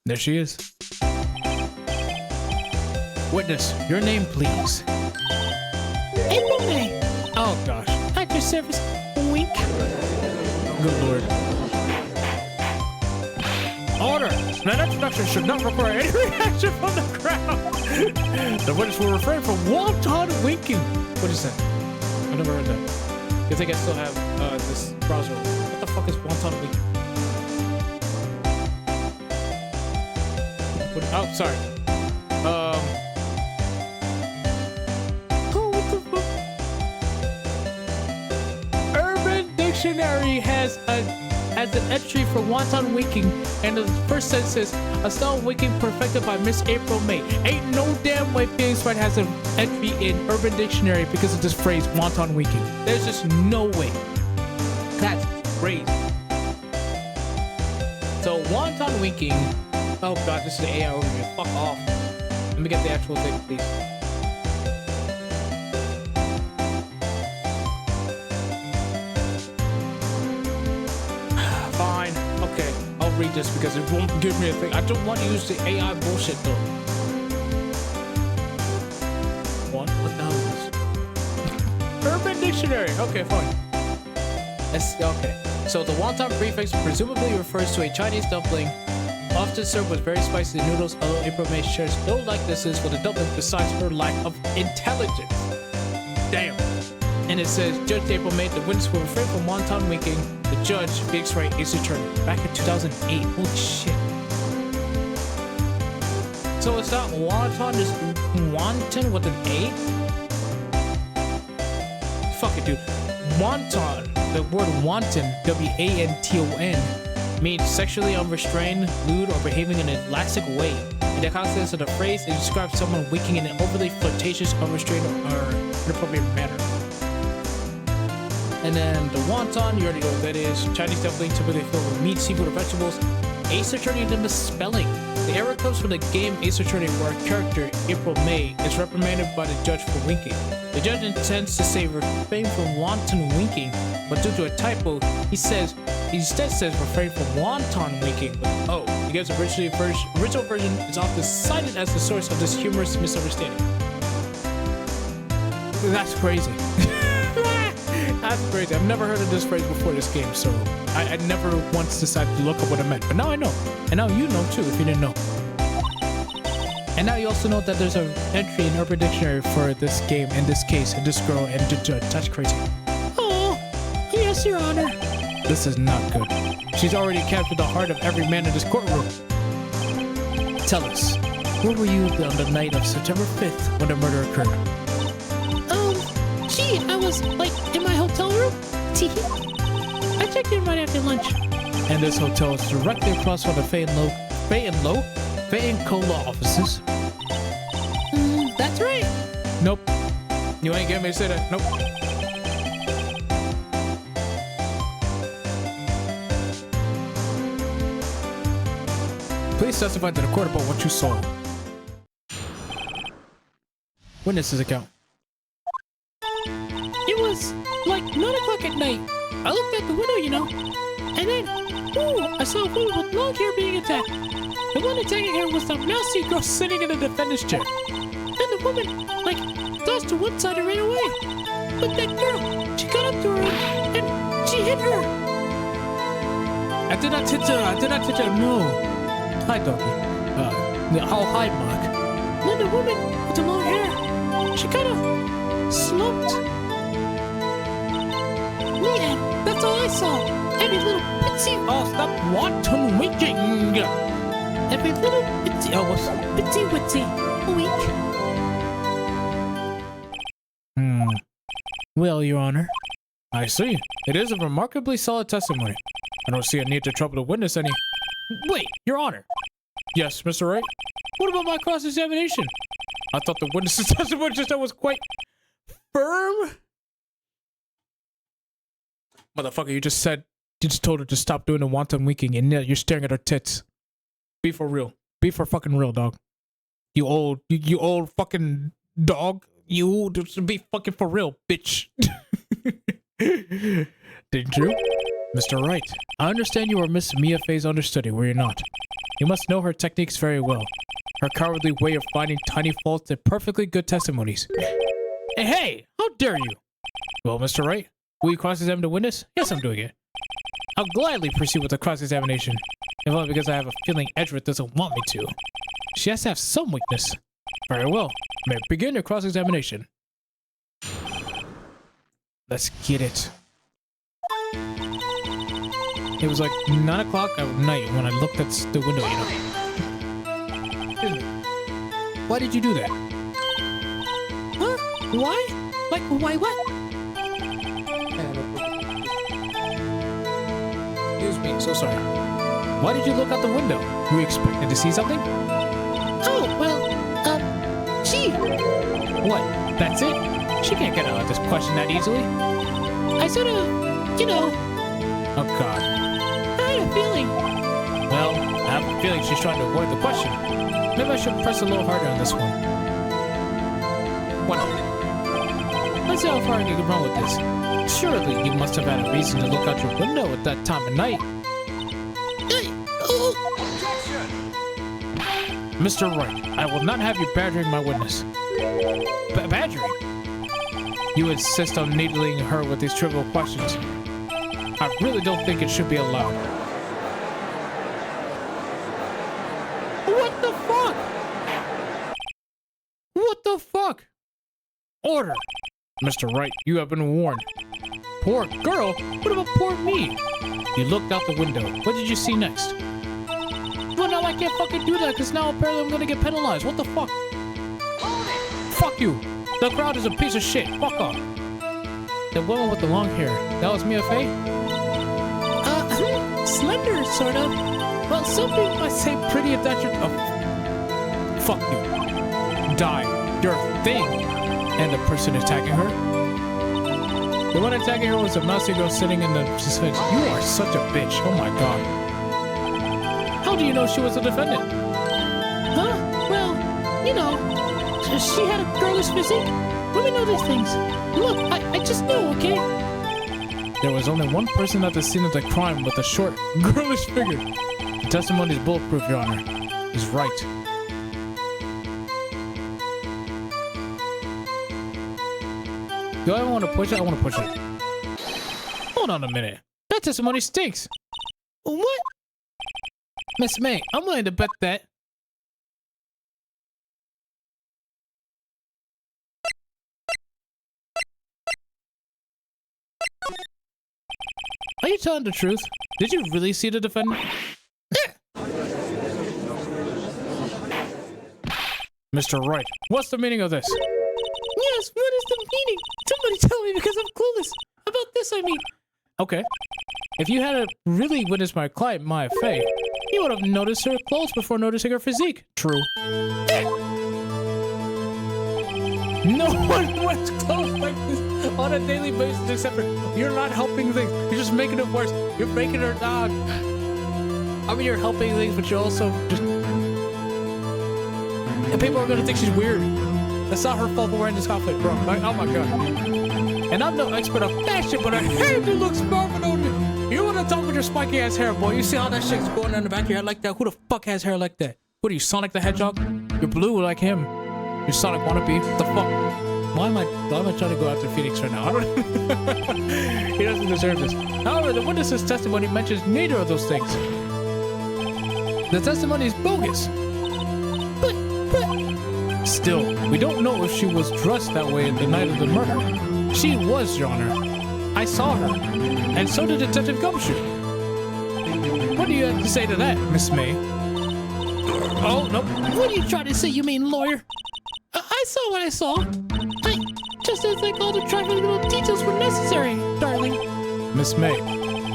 There she is. Witness, your name, please. April May. Oh gosh. At your service, wink. Good lord. Order! That introduction should not require any reaction from the crowd. The witness will refrain from wanton winking. What is that? I've never heard that. You think I still have this browser? What the fuck is wanton winking? Oh, sorry. Oh, what the fuck? Urban Dictionary has an entry for wanton winking, and the first sentence is a style of winking perfected by Miss April May. Ain't no damn way Phoenix Wright has an entry in Urban Dictionary because of this phrase wanton winking. There's just no way. That's crazy. So wanton winking. Oh god, this is the AI overview. Fuck off. Let me get the actual thing, please. Fine. Okay, I'll read this because it won't give me a thing. I don't want to use the AI bullshit though. What the hell is this? Urban Dictionary. Okay, fine. Okay. So the wonton prefix presumably refers to a Chinese dumpling, often served with very spicy noodles, although April May shares no likenesses with the dumpling besides her lack of intelligence. Damn. And it says, Judge April May, the witness will refrain from wonton winking. The judge, Biggs Wright, Ace Attorney. Back in 2008. Holy shit. So it's not wonton, it's wonton with an A? Fuck it, dude. Wonton, the word wanton, W-A-N-T-O-N, means sexually unrestrained, lewd, or behaving in an elastic way. In the context of the phrase, it describes someone winking in an overly flirtatious, unrestrained, or inappropriate manner. And then the wonton, you already know what that is. Chinese dumpling, typically filled with meat, seafood, or vegetables. Ace Attorney did misspelling. The error comes from the game Ace Attorney, where a character, April May, is reprimanded by the judge for winking. The judge intends to say refrain from wanton winking, but due to a typo, he instead says refrain from wonton winking with O. Because the original version is often cited as the source of this humorous misunderstanding. That's crazy. That's crazy. I've never heard of this phrase before this game, so I never once decided to look up what it meant. But now I know. And now you know too, if you didn't know. And now you also know that there's an entry in Urban Dictionary for this game, in this case, and this girl, and the judge. That's crazy. Oh, yes, Your Honor. This is not good. She's already captured the heart of every man in this courtroom. Tell us, where were you on the night of September 5th when the murder occurred? Gee, I was, like, in my hotel room. I checked in right after lunch. And this hotel is directly across from the Fay and Co law offices. That's right. Nope. You ain't getting me to say that. Nope. Please testify to the court about what you saw. Witness's account. It was like 9 o'clock at night. I looked out the window, you know, and then, I saw a woman with long hair being attacked. The one attacking her was the mousy girl sitting in the defendant's chair. Then the woman, like, dodged to one side and ran away. But that girl, she got up to her and she hit her. I did not hit her, no. Hi, doggy. Hi, Mark. Then the woman with the long hair, she kind of slumped. Man, that's all I saw. Every little bitsy. Oh, stop wanton winking. Every little bitsy. Oh, what's bitsy witsy wink. Well, Your Honor. I see. It is a remarkably solid testimony. I don't see a need to trouble the witness any. Wait, Your Honor. Yes, Mr. Wright? What about my cross-examination? I thought the witness's testimony just was quite firm. Motherfucker, you just told her to stop doing the wanton winking, and you're staring at her tits. Be for real. Be for fucking real, dog. You old fucking dog. You just be fucking for real, bitch. Didn't you? Mr. Wright, I understand you were Miss Mia Fey's understudy, were you not? You must know her techniques very well. Her cowardly way of finding tiny faults in perfectly good testimonies. Hey, how dare you? Well, Mr. Wright, will you cross-examine the witness? Yes, I'm doing it. I'll gladly proceed with the cross-examination, if only because I have a feeling Edgeworth doesn't want me to. She has to have some weakness. Very well. May I begin your cross-examination? Let's get it. It was like 9 o'clock at night when I looked at the window, you know. Excuse me. Why did you do that? Huh? Why? Like, why what? Excuse me, so sorry. Why did you look out the window? Were you expecting to see something? Oh, well, she. What? That's it? She can't get out of this question that easily. I sort of, you know. Oh, God. I had a feeling. Well, I have a feeling she's trying to avoid the question. Maybe I should press a little harder on this one. What? Let's see how far you can run with this. Surely you must have had a reason to look out your window at that time of night. Mr. Wright, I will not have you badgering my witness. Badgering? You insist on needling her with these trivial questions. I really don't think it should be allowed. What the fuck? What the fuck? Order! Mr. Wright, you have been warned. Poor girl? What about poor me? You looked out the window. What did you see next? Well, now I can't fucking do that because now apparently I'm gonna get penalized. What the fuck? Fuck you. The crowd is a piece of shit. Fuck off. The woman with the long hair. That was Mia Fey? Slender, sort of. Well, some people might say pretty attention. Oh. Fuck you. Die. You're a thing. And the person attacking her? The one attacking her was a mousy girl sitting in the suspense. You are such a bitch. Oh my god. How do you know she was a defendant? Huh? Well, you know, she had a girlish physique. Women know these things. Look, I just know, okay? There was only one person at the scene of the crime with a short, girlish figure. The testimony is bulletproof, Your Honor. Is right. Do I want to push it? I want to push it. Hold on a minute. That testimony stinks. What? Miss May, I'm willing to bet that. Are you telling the truth? Did you really see the defendant? Mr. Wright, what's the meaning of this? Yes, what is the meaning? Somebody tell me because I'm clueless. About this, I mean. Okay. If you had really witnessed my client, Maya Fey, you would have noticed her clothes before noticing her physique. True. No one wears clothes like this on a daily basis except for you're not helping things. You're just making it worse. You're making her dog. I mean, you're helping things, but you're also just... And people are gonna think she's weird. That's not her fault for wearing this outfit, bro. Like, oh my god. And I'm no expert of fashion, but her hairdo looks marvelous. You wanna talk with your spiky ass hair, boy? You see how that shit's going in the back of your head like that? Who the fuck has hair like that? What are you, Sonic the Hedgehog? You're blue like him. You're Sonic wannabe. What the fuck? Why am I trying to go after Phoenix right now? I don't He doesn't deserve this. However, the witness's testimony mentions neither of those things. The testimony is bogus. But... Still, we don't know if she was dressed that way the night of the murder. She was, Your Honor. I saw her. And so did Detective Gumshoe. What do you have to say to that, Miss May? Oh, no. What are you trying to say, you mean lawyer? I saw what I saw. Just as like all the trifling little details were necessary, darling. Miss May,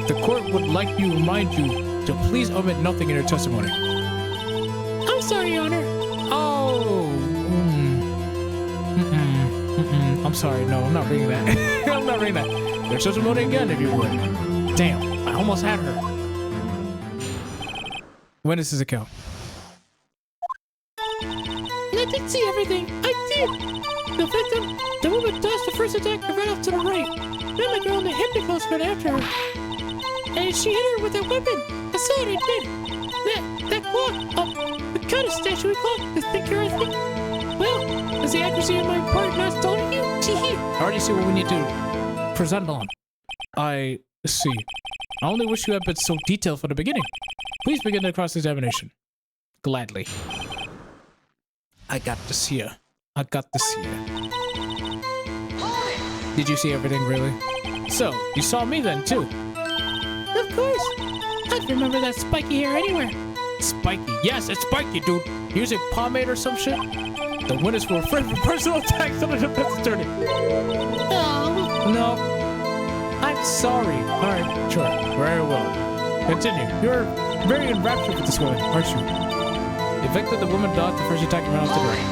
the court would like to remind you to please omit nothing in your testimony. I'm sorry, Your Honor. Oh. I'm sorry. No, I'm not reading that. I'm not reading that. Your testimony again, if you would. Damn, I almost had her. Witness's account. I did see everything. I did. The victim, the woman dodged the first attack and ran off to the right. Then the girl in the hippie clothes ran after her. And she hit her with a weapon. I saw it, I did. That clock, the kind of statuary clock, the thicker, I think. Well, is the accuracy of my part not stolen you? Tee-hee. I already see what we need to present on. I see. I only wish you had been so detailed from the beginning. Please begin the cross-examination. Gladly. I got to see her. I got to see her. Did you see everything, really? So, you saw me then, too? Of course. I'd remember that spiky hair anywhere. Spiky. Yes, it's spiky, dude. Using pomade or some shit? The witness will refrain from personal attacks on the defense attorney. Oh. No. I'm sorry. Alright, sure. Very well. Continue. You're very enraptured with this woman, aren't you? The victim, the woman dodged the first attack and ran off to the right.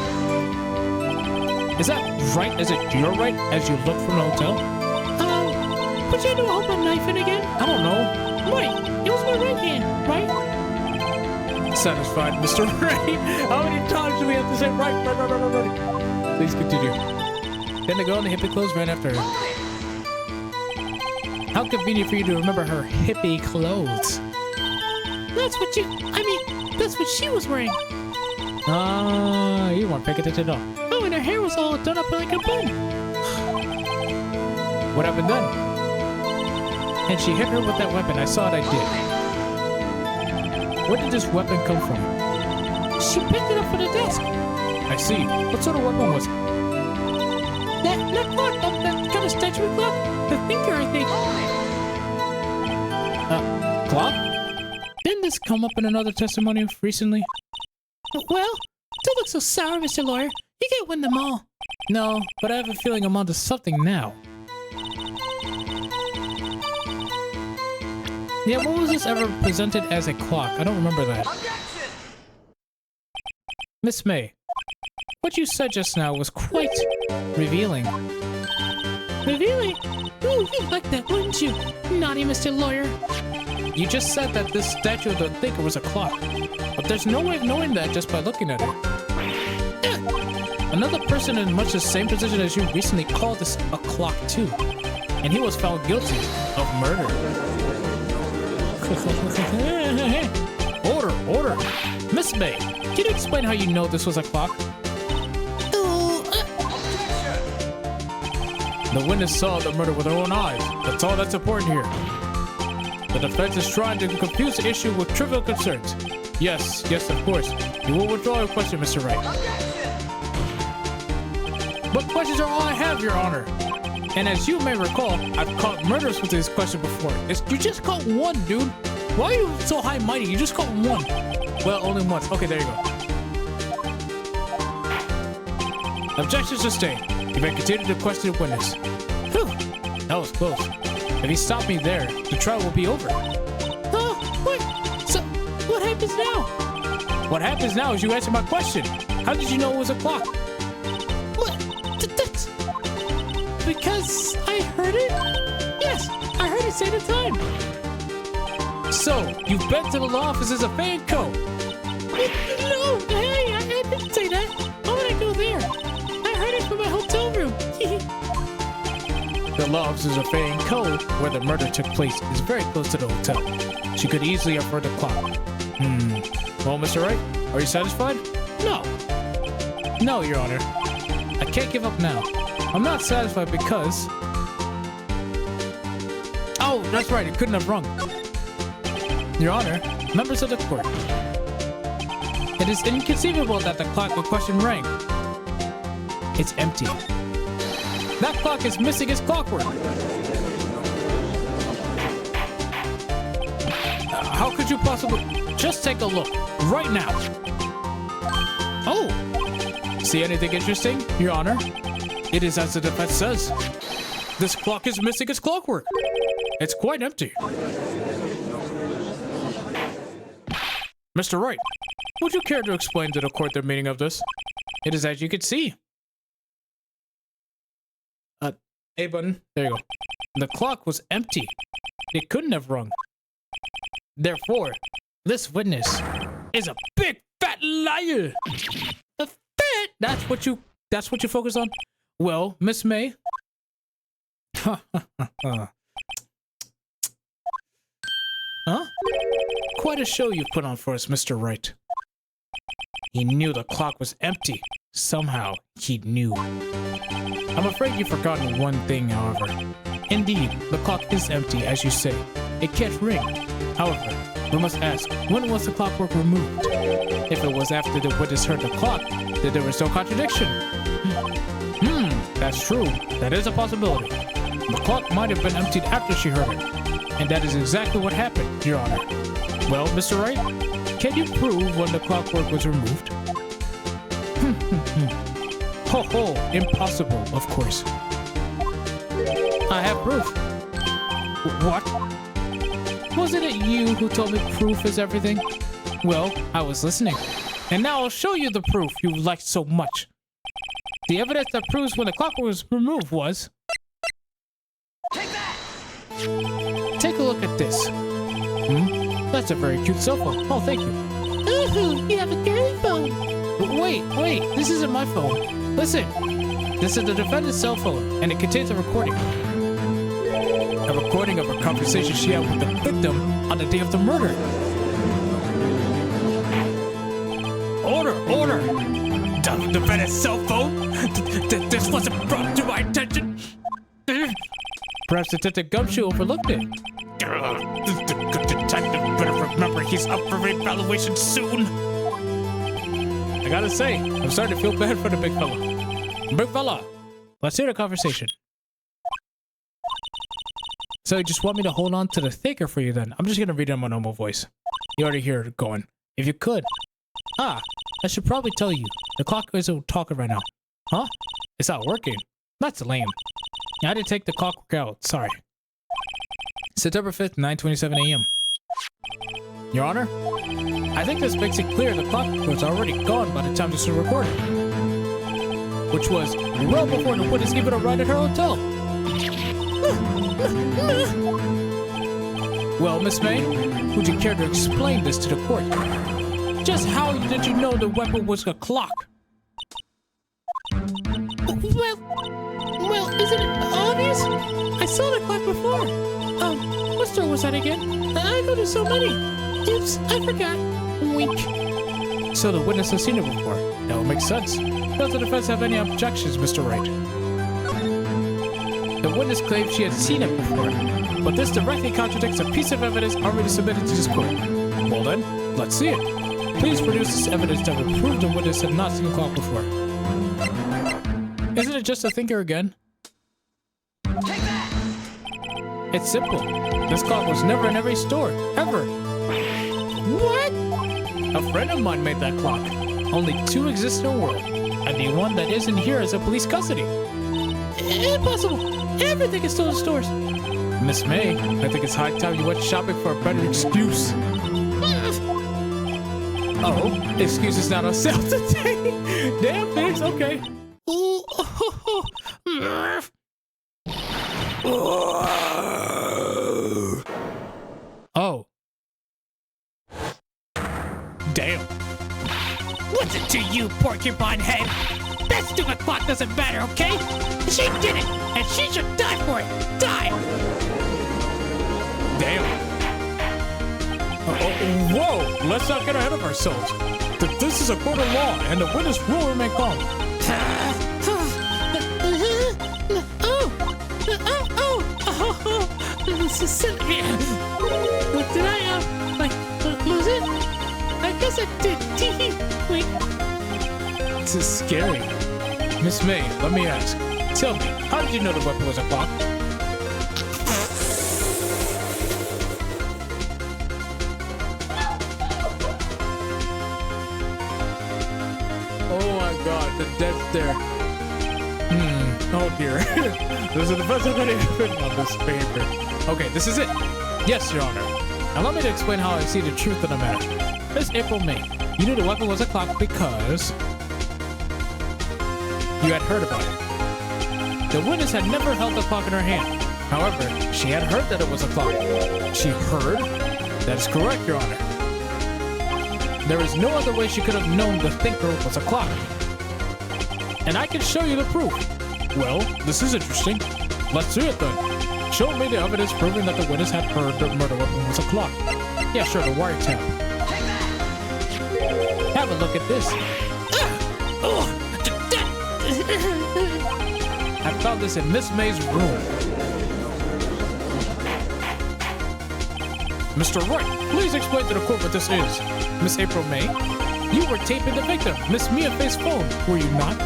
Is that right? Is it your right as you look from the hotel? But you had to hold my knife in again? I don't know. Right. It was my right hand, right? Satisfied, Mr. Wright. How many times do we have to say right? Please continue. Then the girl in the hippie clothes ran after her. How convenient for you to remember her hippie clothes. That's what she was wearing. You weren't paying attention at all. Oh, and her hair was all done up like a bun. What happened then? And she hit her with that weapon. I saw it, I did. Where did this weapon come from? She picked it up from the desk. I see. What sort of weapon was it? That clock, that kind of statuary clock. The thinker, I think. Clock? Didn't this come up in another testimony recently? Well, don't look so sour, Mr. Lawyer. You can't win them all. No, but I have a feeling I'm onto something now. Yeah, when was this ever presented as a clock? I don't remember that. Objection! Miss May, what you said just now was quite revealing. Revealing? Ooh, you'd like that, wouldn't you? Naughty Mr. Lawyer. You just said that this statue of the thinker was a clock, but there's no way of knowing that just by looking at it. Another person in much the same position as you recently called this a clock too, and he was found guilty of murder. Order! Miss May, can you explain how you know this was a clock? The witness saw the murder with her own eyes. That's all that's important here. The defense is trying to confuse the issue with trivial concerns. Yes, of course. You will withdraw your question, Mr. Wright. But questions are all I have, Your Honor. And as you may recall, I've caught murders with this question before. You just caught one, dude. Why are you so high-mighty? You just caught one. Well, only once. Okay, there you go. Objection sustained. You may continue to question the witness. Whew, that was close. If you stop me there, the trial will be over. Oh, what? So, what happens now? What happens now is you answer my question. How did you know it was a clock? What? That's... Because I heard it? Yes, I heard it say the time. So, you've been to the law offices of Fan Co. No, hey, I didn't say that. Why would I go there? I heard it from my hotel room. The law offices of Fan Co, where the murder took place, is very close to the hotel. She could easily have heard the clock. Well, Mr. Wright, are you satisfied? No. No, Your Honor. I can't give up now. I'm not satisfied because... Oh, that's right, it couldn't have rung. Your Honor, members of the court, it is inconceivable that the clock in question rang. It's empty. That clock is missing its clockwork. How could you possibly... Just take a look, right now. Oh! See anything interesting, Your Honor? It is as the defense says. This clock is missing its clockwork. It's quite empty. Mr. Wright, would you care to explain to the court the meaning of this? It is as you can see. A button. There you go. The clock was empty. It couldn't have rung. Therefore, this witness is a big fat liar. A fat? That's what you focus on? Well, Miss May. Huh? Quite a show you put on for us, Mr. Wright. He knew the clock was empty. Somehow, he knew. I'm afraid you've forgotten one thing, however. Indeed, the clock is empty, as you say. It can't ring. However, we must ask, when was the clockwork removed? If it was after the witness heard the clock, then there was no contradiction. That's true. That is a possibility. The clock might have been emptied after she heard it. And that is exactly what happened, Your Honor. Well, Mr. Wright, can you prove when the clockwork was removed? Ho, impossible, of course. I have proof. What? Wasn't it you who told me proof is everything? Well, I was listening. And now I'll show you the proof you liked so much. The evidence that proves when the clockwork was removed was... Take that! Take a look at this. That's a very cute cell phone. Oh, thank you. Ooh, you have a girly phone. Wait, this isn't my phone. Listen, this is the defendant's cell phone, and it contains a recording. A recording of a conversation she had with the victim on the day of the murder. Order! The defendant's cell phone? This wasn't brought to my attention. Perhaps Detective Gumshoe overlooked it. The good detective better remember he's up for reevaluation soon. I gotta say, I'm starting to feel bad for the big fella. Big fella, let's hear the conversation. So you just want me to hold on to the thinker for you then? I'm just gonna read it in my normal voice. You already hear it going. If you could. Ah, I should probably tell you. The clock isn't talking right now. Huh? It's not working. That's lame. I didn't take the clockwork out. Sorry. September 5th, 9:27 a.m. Your Honor? I think this makes it clear the clock was already gone by the time this was recorded. Which was well before the witness even arrived at her hotel. Well, Miss May, would you care to explain this to the court? Just how did you know the weapon was a clock? Well, isn't it obvious? I saw the clock before. What store was that again? I go to so many. Oops, I forgot. Wink. So the witness has seen it before. That would make sense. Does the defense have any objections, Mr. Wright? The witness claims she had seen it before, but this directly contradicts a piece of evidence already submitted to this court. Well then, let's see it. Please produce this evidence that would prove the witness had not seen the clock before. Isn't it just a thinker again? Take that! It's simple. This clock was never in every store, ever. What? A friend of mine made that clock. Only 2 exist in the world, and the one that isn't here is in police custody. Impossible. Everything is still in stores. Miss May, I think it's high time you went shopping for a better excuse. Oh, excuse is not on sale today. Damn, thanks, okay. Oh. Damn. What's it to you, porcupine head? That stupid clock doesn't matter, okay? She did it, and she should die for it. Die! Damn. Whoa, let's not get ahead of ourselves. This is a court of law, and the witness will remain calm. Sylvia! What did I lose it? I guess I did. Wait. This is scary. Miss May, let me ask. Tell me, how did you know the weapon was a clock? Oh my god, the dead stare. Oh dear. There's a defense written on this paper. Okay, this is it. Yes, Your Honor. Now let me explain how I see the truth of the matter. Miss April May, you knew the weapon was a clock because you had heard about it. The witness had never held the clock in her hand. However, she had heard that it was a clock. She heard? That is correct, Your Honor. There is no other way she could have known the thinker was a clock. And I can show you the proof. Well, this is interesting. Let's do it then. Show me the evidence proving that the witness had heard the murder weapon was a clock. Yeah, sure, the wiretap. Have a look at this. I found this in Miss May's room. Mr. Wright, please explain to the court what this is. Miss April May, you were taping the victim, Miss Mia Faye's phone, were you not?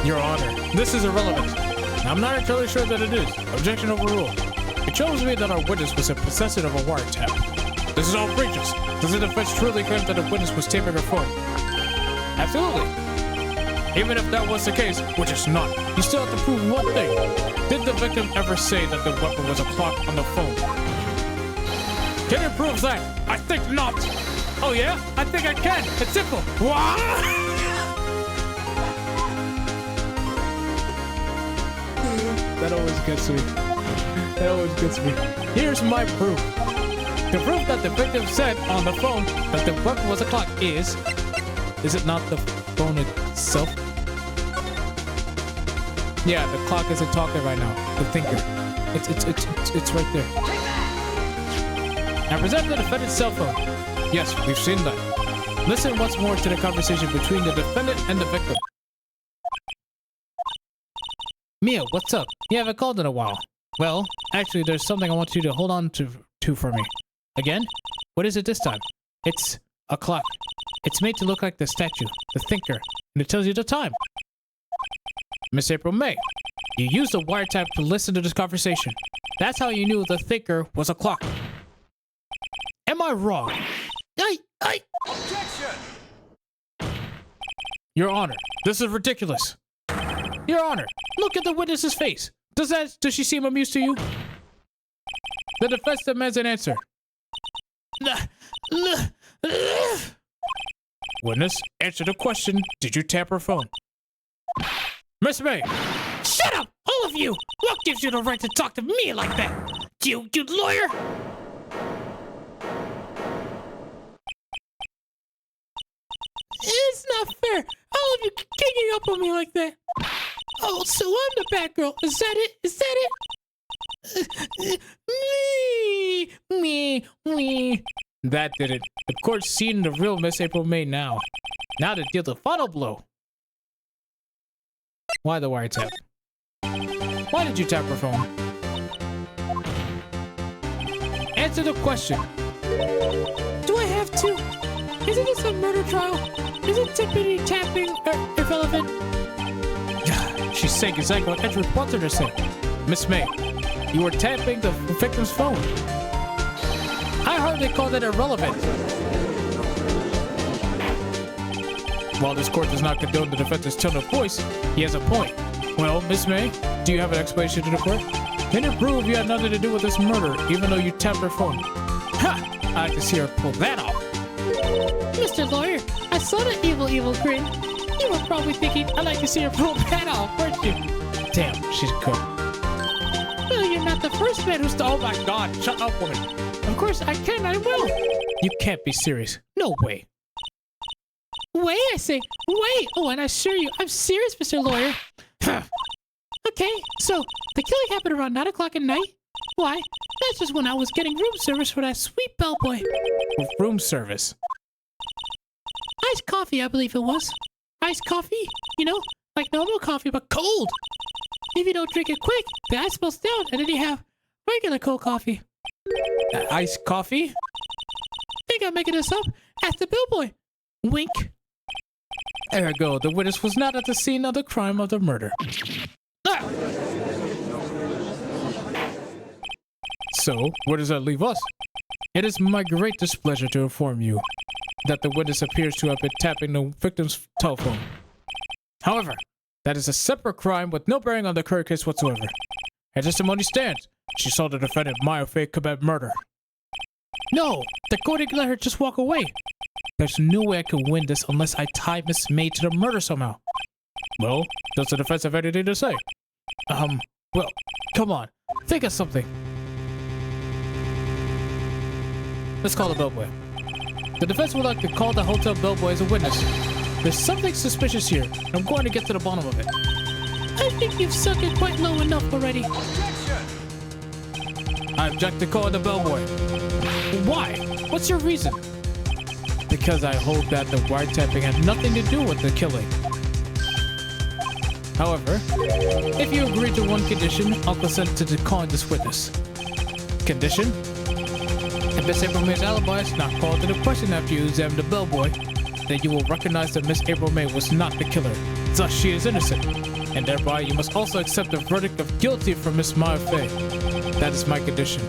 Your Honor, this is irrelevant. I'm not entirely sure that it is. Objection overruled. It shows me that our witness was in possession of a wiretap. This is outrageous. Does the defense truly claim that the witness was taping her phone? Absolutely. Even if that was the case, which it's not, you still have to prove one thing. Did the victim ever say that the weapon was a clock on the phone? Can you prove that? I think not. Oh yeah? I think I can. It's simple. What? That always gets me. That always gets me. Here's my proof. The proof that the victim said on the phone that the weapon was a clock is it not the phone itself? Yeah, the clock isn't talking right now. The thinker. It's right there. Now present the defendant's cell phone. Yes, we've seen that. Listen once more to the conversation between the defendant and the victim. Mia, what's up? You haven't called in a while. Well, actually, there's something I want you to hold on to for me. Again? What is it this time? It's a clock. It's made to look like the statue, the thinker, and it tells you the time. Miss April May, you used the wiretap to listen to this conversation. That's how you knew the thinker was a clock. Am I wrong? Objection! Your Honor, this is ridiculous. Your Honor, look at the witness's face. Does she seem amused to you? The defense demands an answer. Witness, answer the question. Did you tap her phone? Miss May! Shut up! All of you! What gives you the right to talk to me like that? You lawyer! It's not fair! All of you kicking up on me like that! Oh, so I'm the bad girl. Is that it? Is that it? Me. That did it. The court's seen the real Miss April May now. Now to deal the final blow. Why the wiretap? Why did you tap her phone? Answer the question. Do I have to? Isn't this a murder trial? Isn't tippity tapping irrelevant? She's saying exactly what Edward wants her to say. Miss May, you were tapping the victim's phone. I hardly call that irrelevant. While this court does not condone the defendant's tone of voice, he has a point. Well, Miss May, do you have an explanation to the court? Can you prove you had nothing to do with this murder, even though you tapped her phone? Ha! I can see her pull that off. Mr. Lawyer, I saw the evil grin. You were probably thinking, I'd like to see her pull that off, weren't you? Damn, she's good. Well, you're not the first man who's... Oh my god, shut up, woman. Of course, I can, I will. You can't be serious. No way. Wait, I say, wait. Oh, and I assure you, I'm serious, Mr. Lawyer. Okay, so the killing happened around 9 o'clock at night? Why? That's just when I was getting room service for that sweet bellboy. Room service? Iced coffee, I believe it was. Iced coffee? You know, like normal coffee, but cold. If you don't drink it quick, the ice melts down, and then you have regular cold coffee. Iced coffee? Think I'm making this up? Ask the bellboy. Wink. Ergo, the witness was not at the scene of the crime of the murder. Ah! So, where does that leave us? It is my great displeasure to inform you that the witness appears to have been tapping the victim's telephone. However, that is a separate crime with no bearing on the current case whatsoever. Her testimony stands. She saw the defendant Maya Fay commit murder. No, the court didn't let her just walk away. There's no way I can win this unless I tie Miss May to the murder somehow. Well, does the defense have anything to say? Well, come on, think of something. Let's call the bellboy. The defense would like to call the hotel bellboy as a witness. There's something suspicious here, and I'm going to get to the bottom of it. I think you've sunk it quite low enough already. I object to calling the bellboy. Why? What's your reason? Because I hold that the wiretapping had nothing to do with the killing. However, if you agree to one condition, I'll consent to calling this witness. Condition? If Miss April May's alibi is not called into question after you examine the bellboy, then you will recognize that Miss April May was not the killer. Thus, she is innocent. And thereby, you must also accept the verdict of guilty from Miss Maya Fay. That is my condition.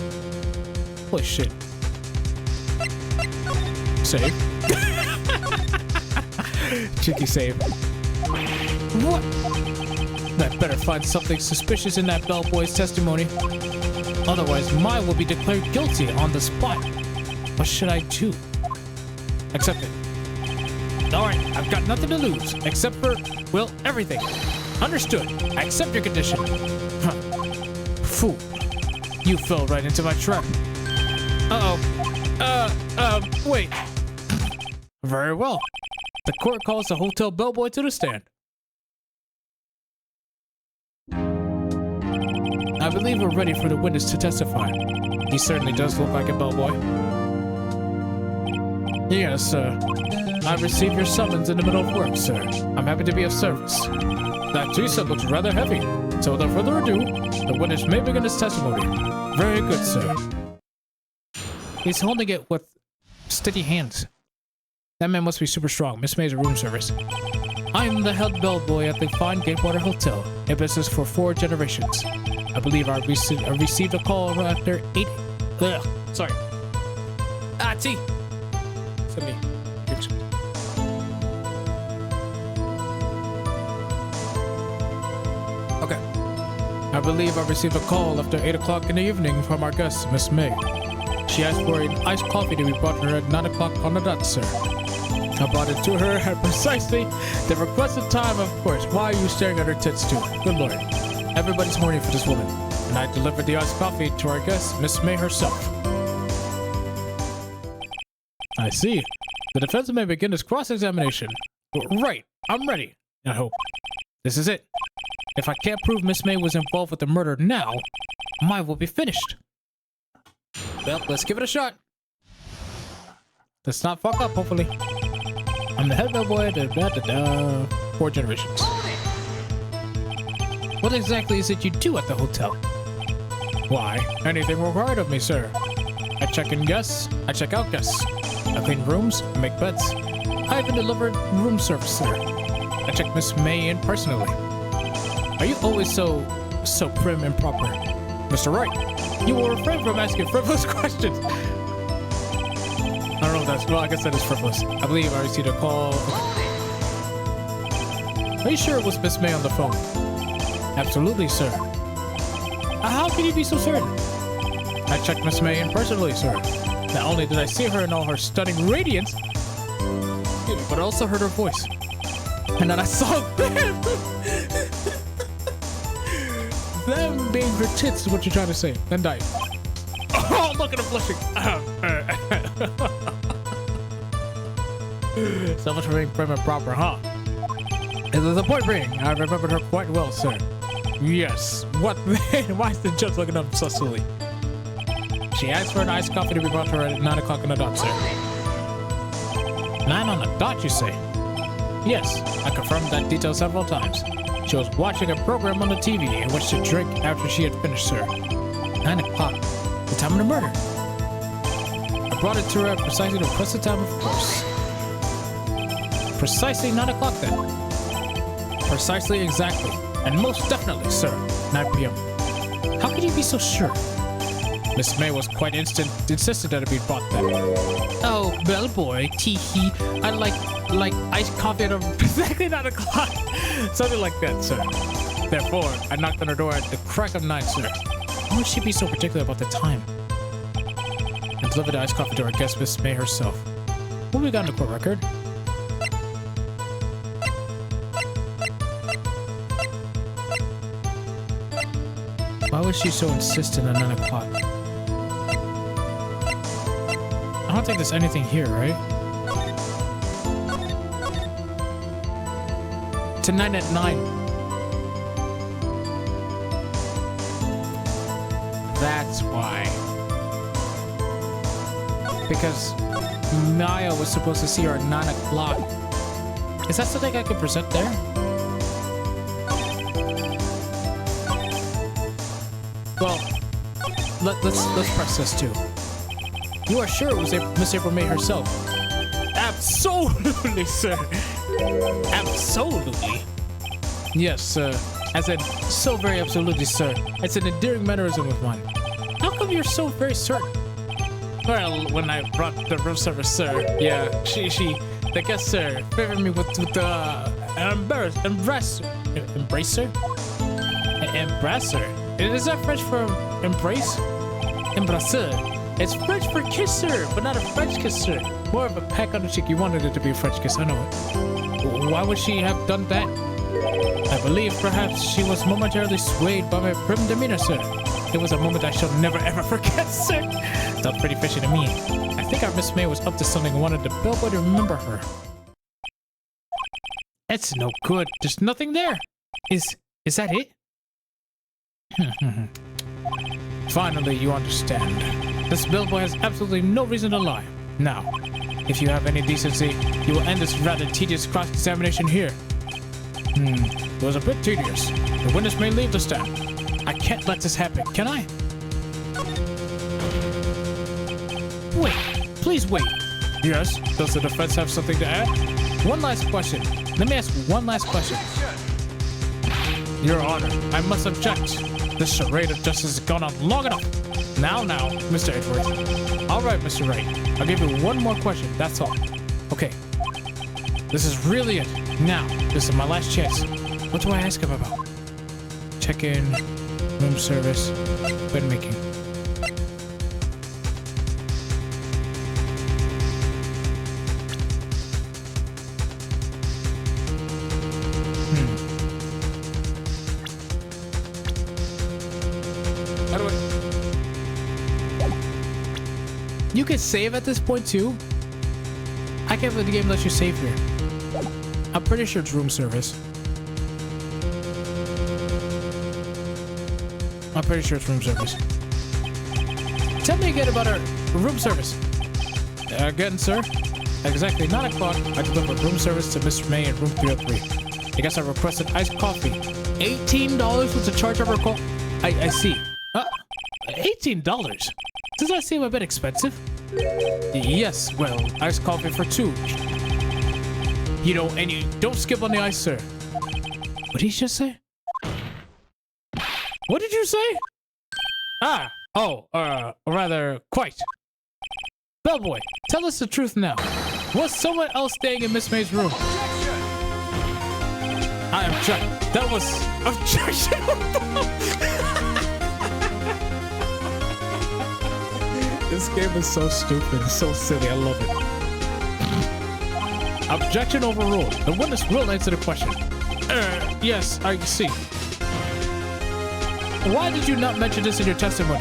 Holy shit. Save. Cheeky save. What? I better find something suspicious in that bellboy's testimony. Otherwise, Maya will be declared guilty on the spot. What should I do? Accept it. Alright, I've got nothing to lose, except for, well, everything. Understood. I accept your condition. Huh. Fool. You fell right into my trap. Wait. Very well. The court calls the hotel bellboy to the stand. I believe we're ready for the witness to testify. He certainly does look like a bellboy. Yes, sir. I received your summons in the middle of work, sir. I'm happy to be of service. That Teresa looks rather heavy. So without further ado, the witness may begin his testimony. Very good, sir. He's holding it with steady hands. That man must be super strong. Miss May's room service. I am the head bellboy at the fine Gatewater Hotel, in business for 4 generations. I believe I received a call after 8... sorry. T. Send me. Okay. I believe I received a call after 8 o'clock in the evening from our guest, Miss May. She asked for an iced coffee to be brought to her at 9 o'clock on the dot, sir. I brought it to her at precisely the requested time, of course. Why are you staring at her tits, too? Good lord. Everybody's horny for this woman. And I delivered the iced coffee to our guest, Miss May herself. I see. The defense may begin its cross-examination. Right. I'm ready. I hope. This is it. If I can't prove Miss May was involved with the murder now, mine will be finished. Well, let's give it a shot. Let's not fuck up, hopefully. I'm the head bellboy at 4 generations. What exactly is it you do at the hotel? Why, anything required of me, sir. I check in guests, I check out guests. I clean rooms, I make beds. I even delivered room service, sir. I check Miss May in personally. Are you always so prim and proper? Mr. Wright, you will refrain from asking frivolous questions. I don't know if that's... Well, I guess that is frivolous. I believe I received a call. Are you sure it was Miss May on the phone? Absolutely, sir. How can you be so certain? I checked Miss May in personally, sir. Not only did I see her in all her stunning radiance, but I also heard her voice. And then I saw them! Them being her tits is what you're trying to say. Then die. Oh, look at her blushing. So much for being prim and proper, huh? The point being, I remembered her quite well, sir. Yes. What then? Why is the judge looking up sussily? She asked for an iced coffee to be brought to her at 9 o'clock on the dot, sir. 9 on the dot, you say? Yes, I confirmed that detail several times. She was watching a program on the TV in which to drink after she had finished, sir. 9 o'clock, the time of the murder. I brought it to her at precisely the requested time, of course. Precisely 9 o'clock then. Precisely exactly. And most definitely, sir, 9 p.m. How could you be so sure? Miss May was quite insisted that it be brought then. Oh, bellboy, tee-hee. I like iced coffee at exactly 9 o'clock. Something like that, sir. Therefore, I knocked on her door at the crack of 9, sir. Why would she be so particular about the time? And delivered the iced coffee to our guest, Miss May herself. What we got in the court record? Why was she so insistent at 9 o'clock? I don't think there's anything here, right? Tonight at 9. That's why. Because Maya was supposed to see her at 9 o'clock. Is that something I could present there? Well, let's press this too. You are sure it was Miss April May herself? Absolutely, sir. Absolutely. Yes, as in, so very absolutely, sir. It's an endearing mannerism of mine. How come you're so very certain? Well, when I brought the room service, sir, yeah, the guest, sir, favored me with embracer? Is that French for embrace? Embrasseur. It's French for kisser, but not a French kisser. More of a peck on the cheek. You wanted it to be a French kiss, I know it. Why would she have done that? I believe perhaps she was momentarily swayed by my prim demeanor, sir. It was a moment I shall never ever forget, sir. Felt pretty fishy to me. I think our Miss May was up to something and wanted the bellboy to remember her. It's no good. There's nothing there. Is that it? Finally, you understand. This bellboy has absolutely no reason to lie. Now, if you have any decency, you will end this rather tedious cross-examination here. It was a bit tedious. The witness may leave the stand. I can't let this happen, can I? Wait, please wait. Yes, does the defense have something to add? One last question. Let me ask one last question. Your Honor, I must object. This charade of justice has gone on long enough. Now, Mr. Edwards. All right, Mr. Wright. I'll give you one more question, that's all. Okay. This is really it. Now, this is my last chance. What do I ask him about? Check-in, room service, bed making. How do I... You can save at this point too? I can't believe the game lets you save here. I'm pretty sure it's room service. I'm pretty sure it's room service. Tell me again about our room service. Again, sir. At exactly 9 o'clock, I delivered room service to Mr. May in room 303. I guess I requested iced coffee. $18 was the charge I recall. I see. $18? Does that seem a bit expensive? Yes, well, iced coffee for 2. You know, and you don't skip on the ice, sir. What did he just say? What did you say? Rather, quite. Bellboy, tell us the truth now. Was someone else staying in Miss May's room? I object. That was objectionable. This game is so stupid, so silly. I love it. Objection overruled. The witness will answer the question. Yes, I see. Why did you not mention this in your testimony?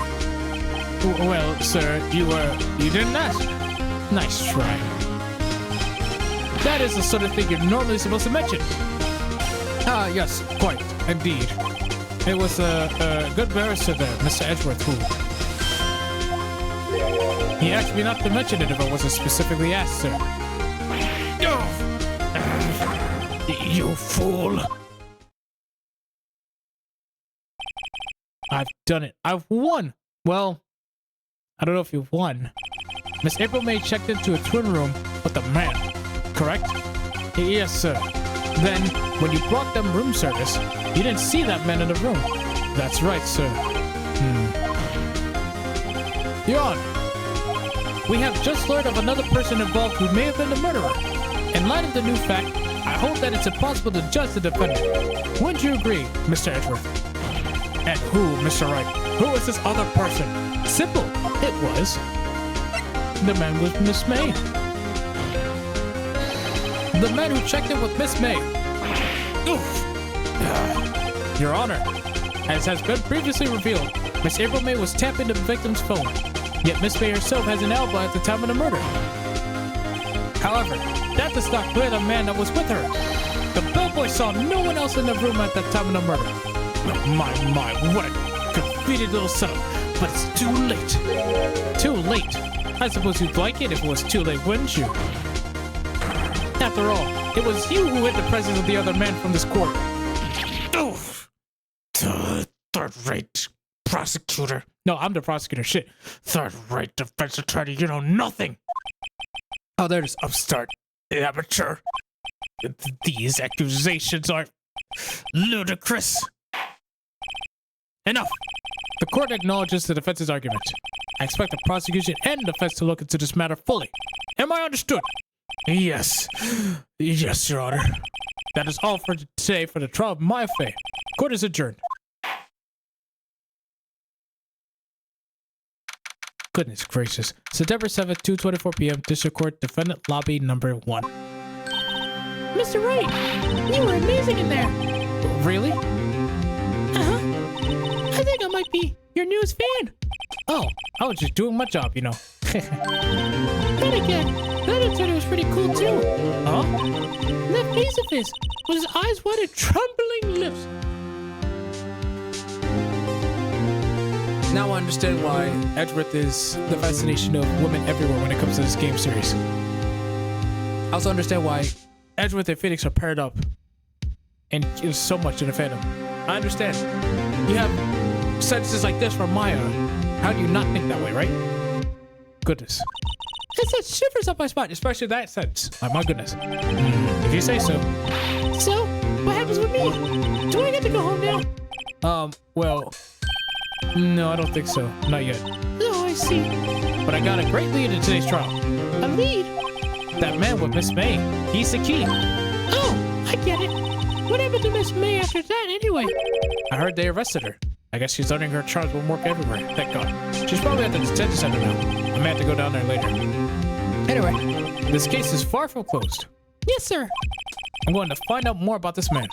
Well, sir, you didn't ask. Nice try. That is the sort of thing you're normally supposed to mention. Yes, quite, indeed. It was a good barrister there, Mr. Edgeworth, who... He asked me not to mention it if I wasn't specifically asked, sir. You fool. I've done it. I've won. Well, I don't know if you've won. Miss April May checked into a twin room with a man, correct? Yes, sir. Then, when you brought them room service, you didn't see that man in the room. That's right, sir. Your Honor, we have just learned of another person involved who may have been the murderer. In light of the new fact, I hope that it's impossible to judge the defendant. Wouldn't you agree, Mr. Edgeworth? And who, Mr. Wright? Who was this other person? Simple. It was. The man with Miss May. The man who checked in with Miss May. Oof. Your Honor, as has been previously revealed, Miss April May was tapping the victim's phone. Yet Miss May herself has an alibi at the time of the murder. However, that does not clear the man that was with her. The bellboy saw no one else in the room at the time of the murder. My, what a convenient little setup. But it's too late. Too late? I suppose you'd like it if it was too late, wouldn't you? After all, it was you who hid the presence of the other man from this court. Oof. Third-rate prosecutor. No, I'm the prosecutor. Shit. Third-rate defense attorney. You know nothing. Oh, there it is. Upstart. Amateur. These accusations are ludicrous. Enough. The court acknowledges the defense's argument. I expect the prosecution and defense to look into this matter fully. Am I understood? Yes. Yes, Your Honor. That is all for today for the trial of my affair. Court is adjourned. Goodness gracious. September 7th, 2:24 p.m. District Court, Defendant Lobby Number 1. Mr. Wright, you were amazing in there. Really? Uh-huh. I think I might be your newest fan. Oh, I was just doing my job, you know. Then again, that attorney was pretty cool too. Huh? That face of his, with his eyes wide and trembling lips. Now I understand why Edgeworth is the fascination of women everywhere when it comes to this game series. I also understand why Edgeworth and Phoenix are paired up and there's so much in the fandom. I understand. You have sentences like this from Maya. How do you not think that way, right? Goodness. It sent shivers up my spine, especially that sentence. Oh, my goodness. If you say so. So, what happens with me? Do I get to go home now? Well, no, I don't think so. Not yet. Oh, I see. But I got a great lead in today's trial. A lead? That man with Miss May. He's the key. Oh, I get it. What happened to Miss May after that anyway? I heard they arrested her. I guess she's learning her charms will work everywhere. Thank God. She's probably at the detention center now. I may have to go down there later. Anyway, this case is far from closed. Yes, sir. I'm going to find out more about this man.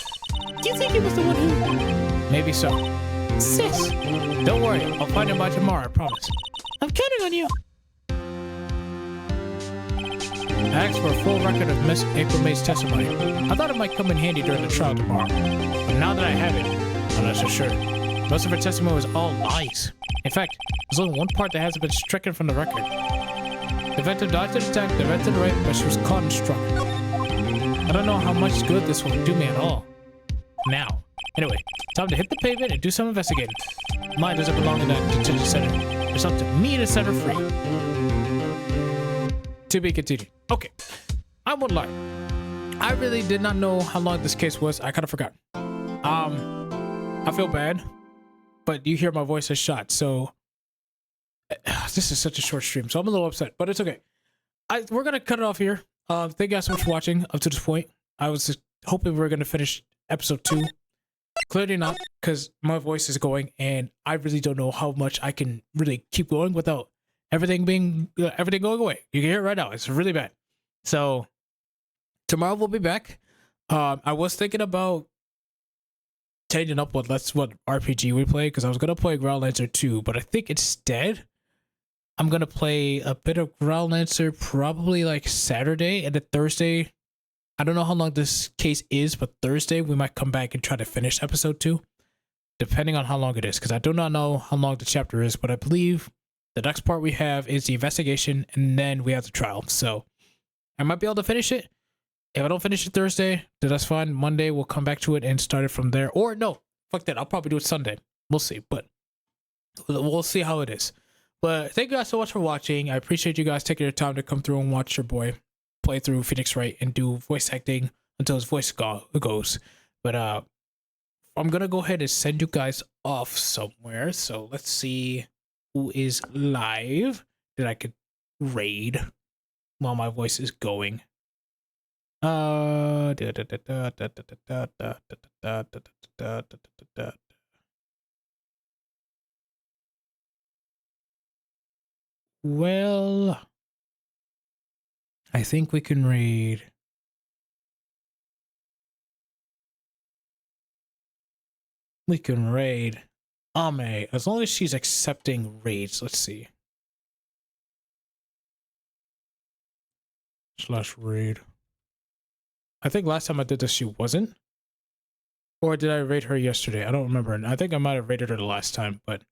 Do you think he was the one who... Maybe so. Sis, Don't worry, I'll find him by tomorrow, I promise. I'm counting on you. I asked for a full record of Miss April May's testimony. I thought it might come in handy during the trial tomorrow. But now that I have it, I'm not so sure. Most of her testimony was all lies. In fact, there's only one part that hasn't been stricken from the record. The victim dodged an attack, the victim right, but she was caught and struck. I don't know how much good this will do me at all. Now. Anyway, time to hit the pavement and do some investigating. Mine doesn't belong in that detention center. It's up to me to set her free. To be continued. Okay, I won't lie. I really did not know how long this case was. I kind of forgot. I feel bad, but you hear my voice is shot, so this is such a short stream, so I'm a little upset, but it's okay. We're gonna cut it off here. Thank you guys so much for watching up to this point. I was just hoping we were gonna finish episode 2. Clearly not, because my voice is going, and I really don't know how much I can really keep going without everything going away. You can hear it right now. It's really bad. So tomorrow we'll be back. I was thinking about changing up what RPG we play, because I was gonna play Groundlancer 2, but I think instead I'm gonna play a bit of Groundlancer probably like Saturday, and then Thursday. I don't know how long this case is, but Thursday we might come back and try to finish episode 2, depending on how long it is, because I do not know how long the chapter is, but I believe the next part we have is the investigation, and then we have the trial. So I might be able to finish it. If I don't finish it Thursday, then that's fine. Monday we'll come back to it and start it from there. Or no, fuck that. I'll probably do it Sunday. We'll see, but we'll see how it is. But thank you guys so much for watching. I appreciate you guys taking your time to come through and watch your boy play through Phoenix Wright and do voice acting until his voice goes. But I'm gonna go ahead and send you guys off somewhere. So let's see who is live that I could raid while my voice is going. Well, I think we can raid. We can raid Ame, as long as she's accepting raids. Let's see. /raid. I think last time I did this, she wasn't. Or did I raid her yesterday? I don't remember. I think I might have raided her the last time, but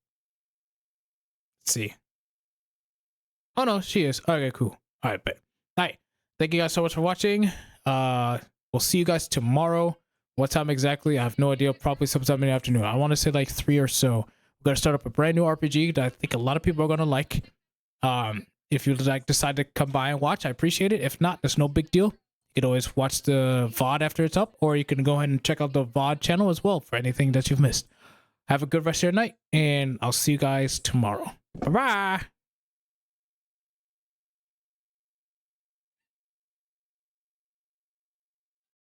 let's see. Oh no, she is. Okay, cool. All right, bet. All right. Thank you guys so much for watching. We'll see you guys tomorrow. What time exactly? I have no idea. Probably sometime in the afternoon. I want to say like 3 or so. We're gonna start up a brand new RPG that I think a lot of people are gonna like. If you decide to come by and watch, I appreciate it. If not, there's no big deal. You can always watch the VOD after it's up, or you can go ahead and check out the VOD channel as well for anything that you've missed. Have a good rest of your night, and I'll see you guys tomorrow. Bye-bye!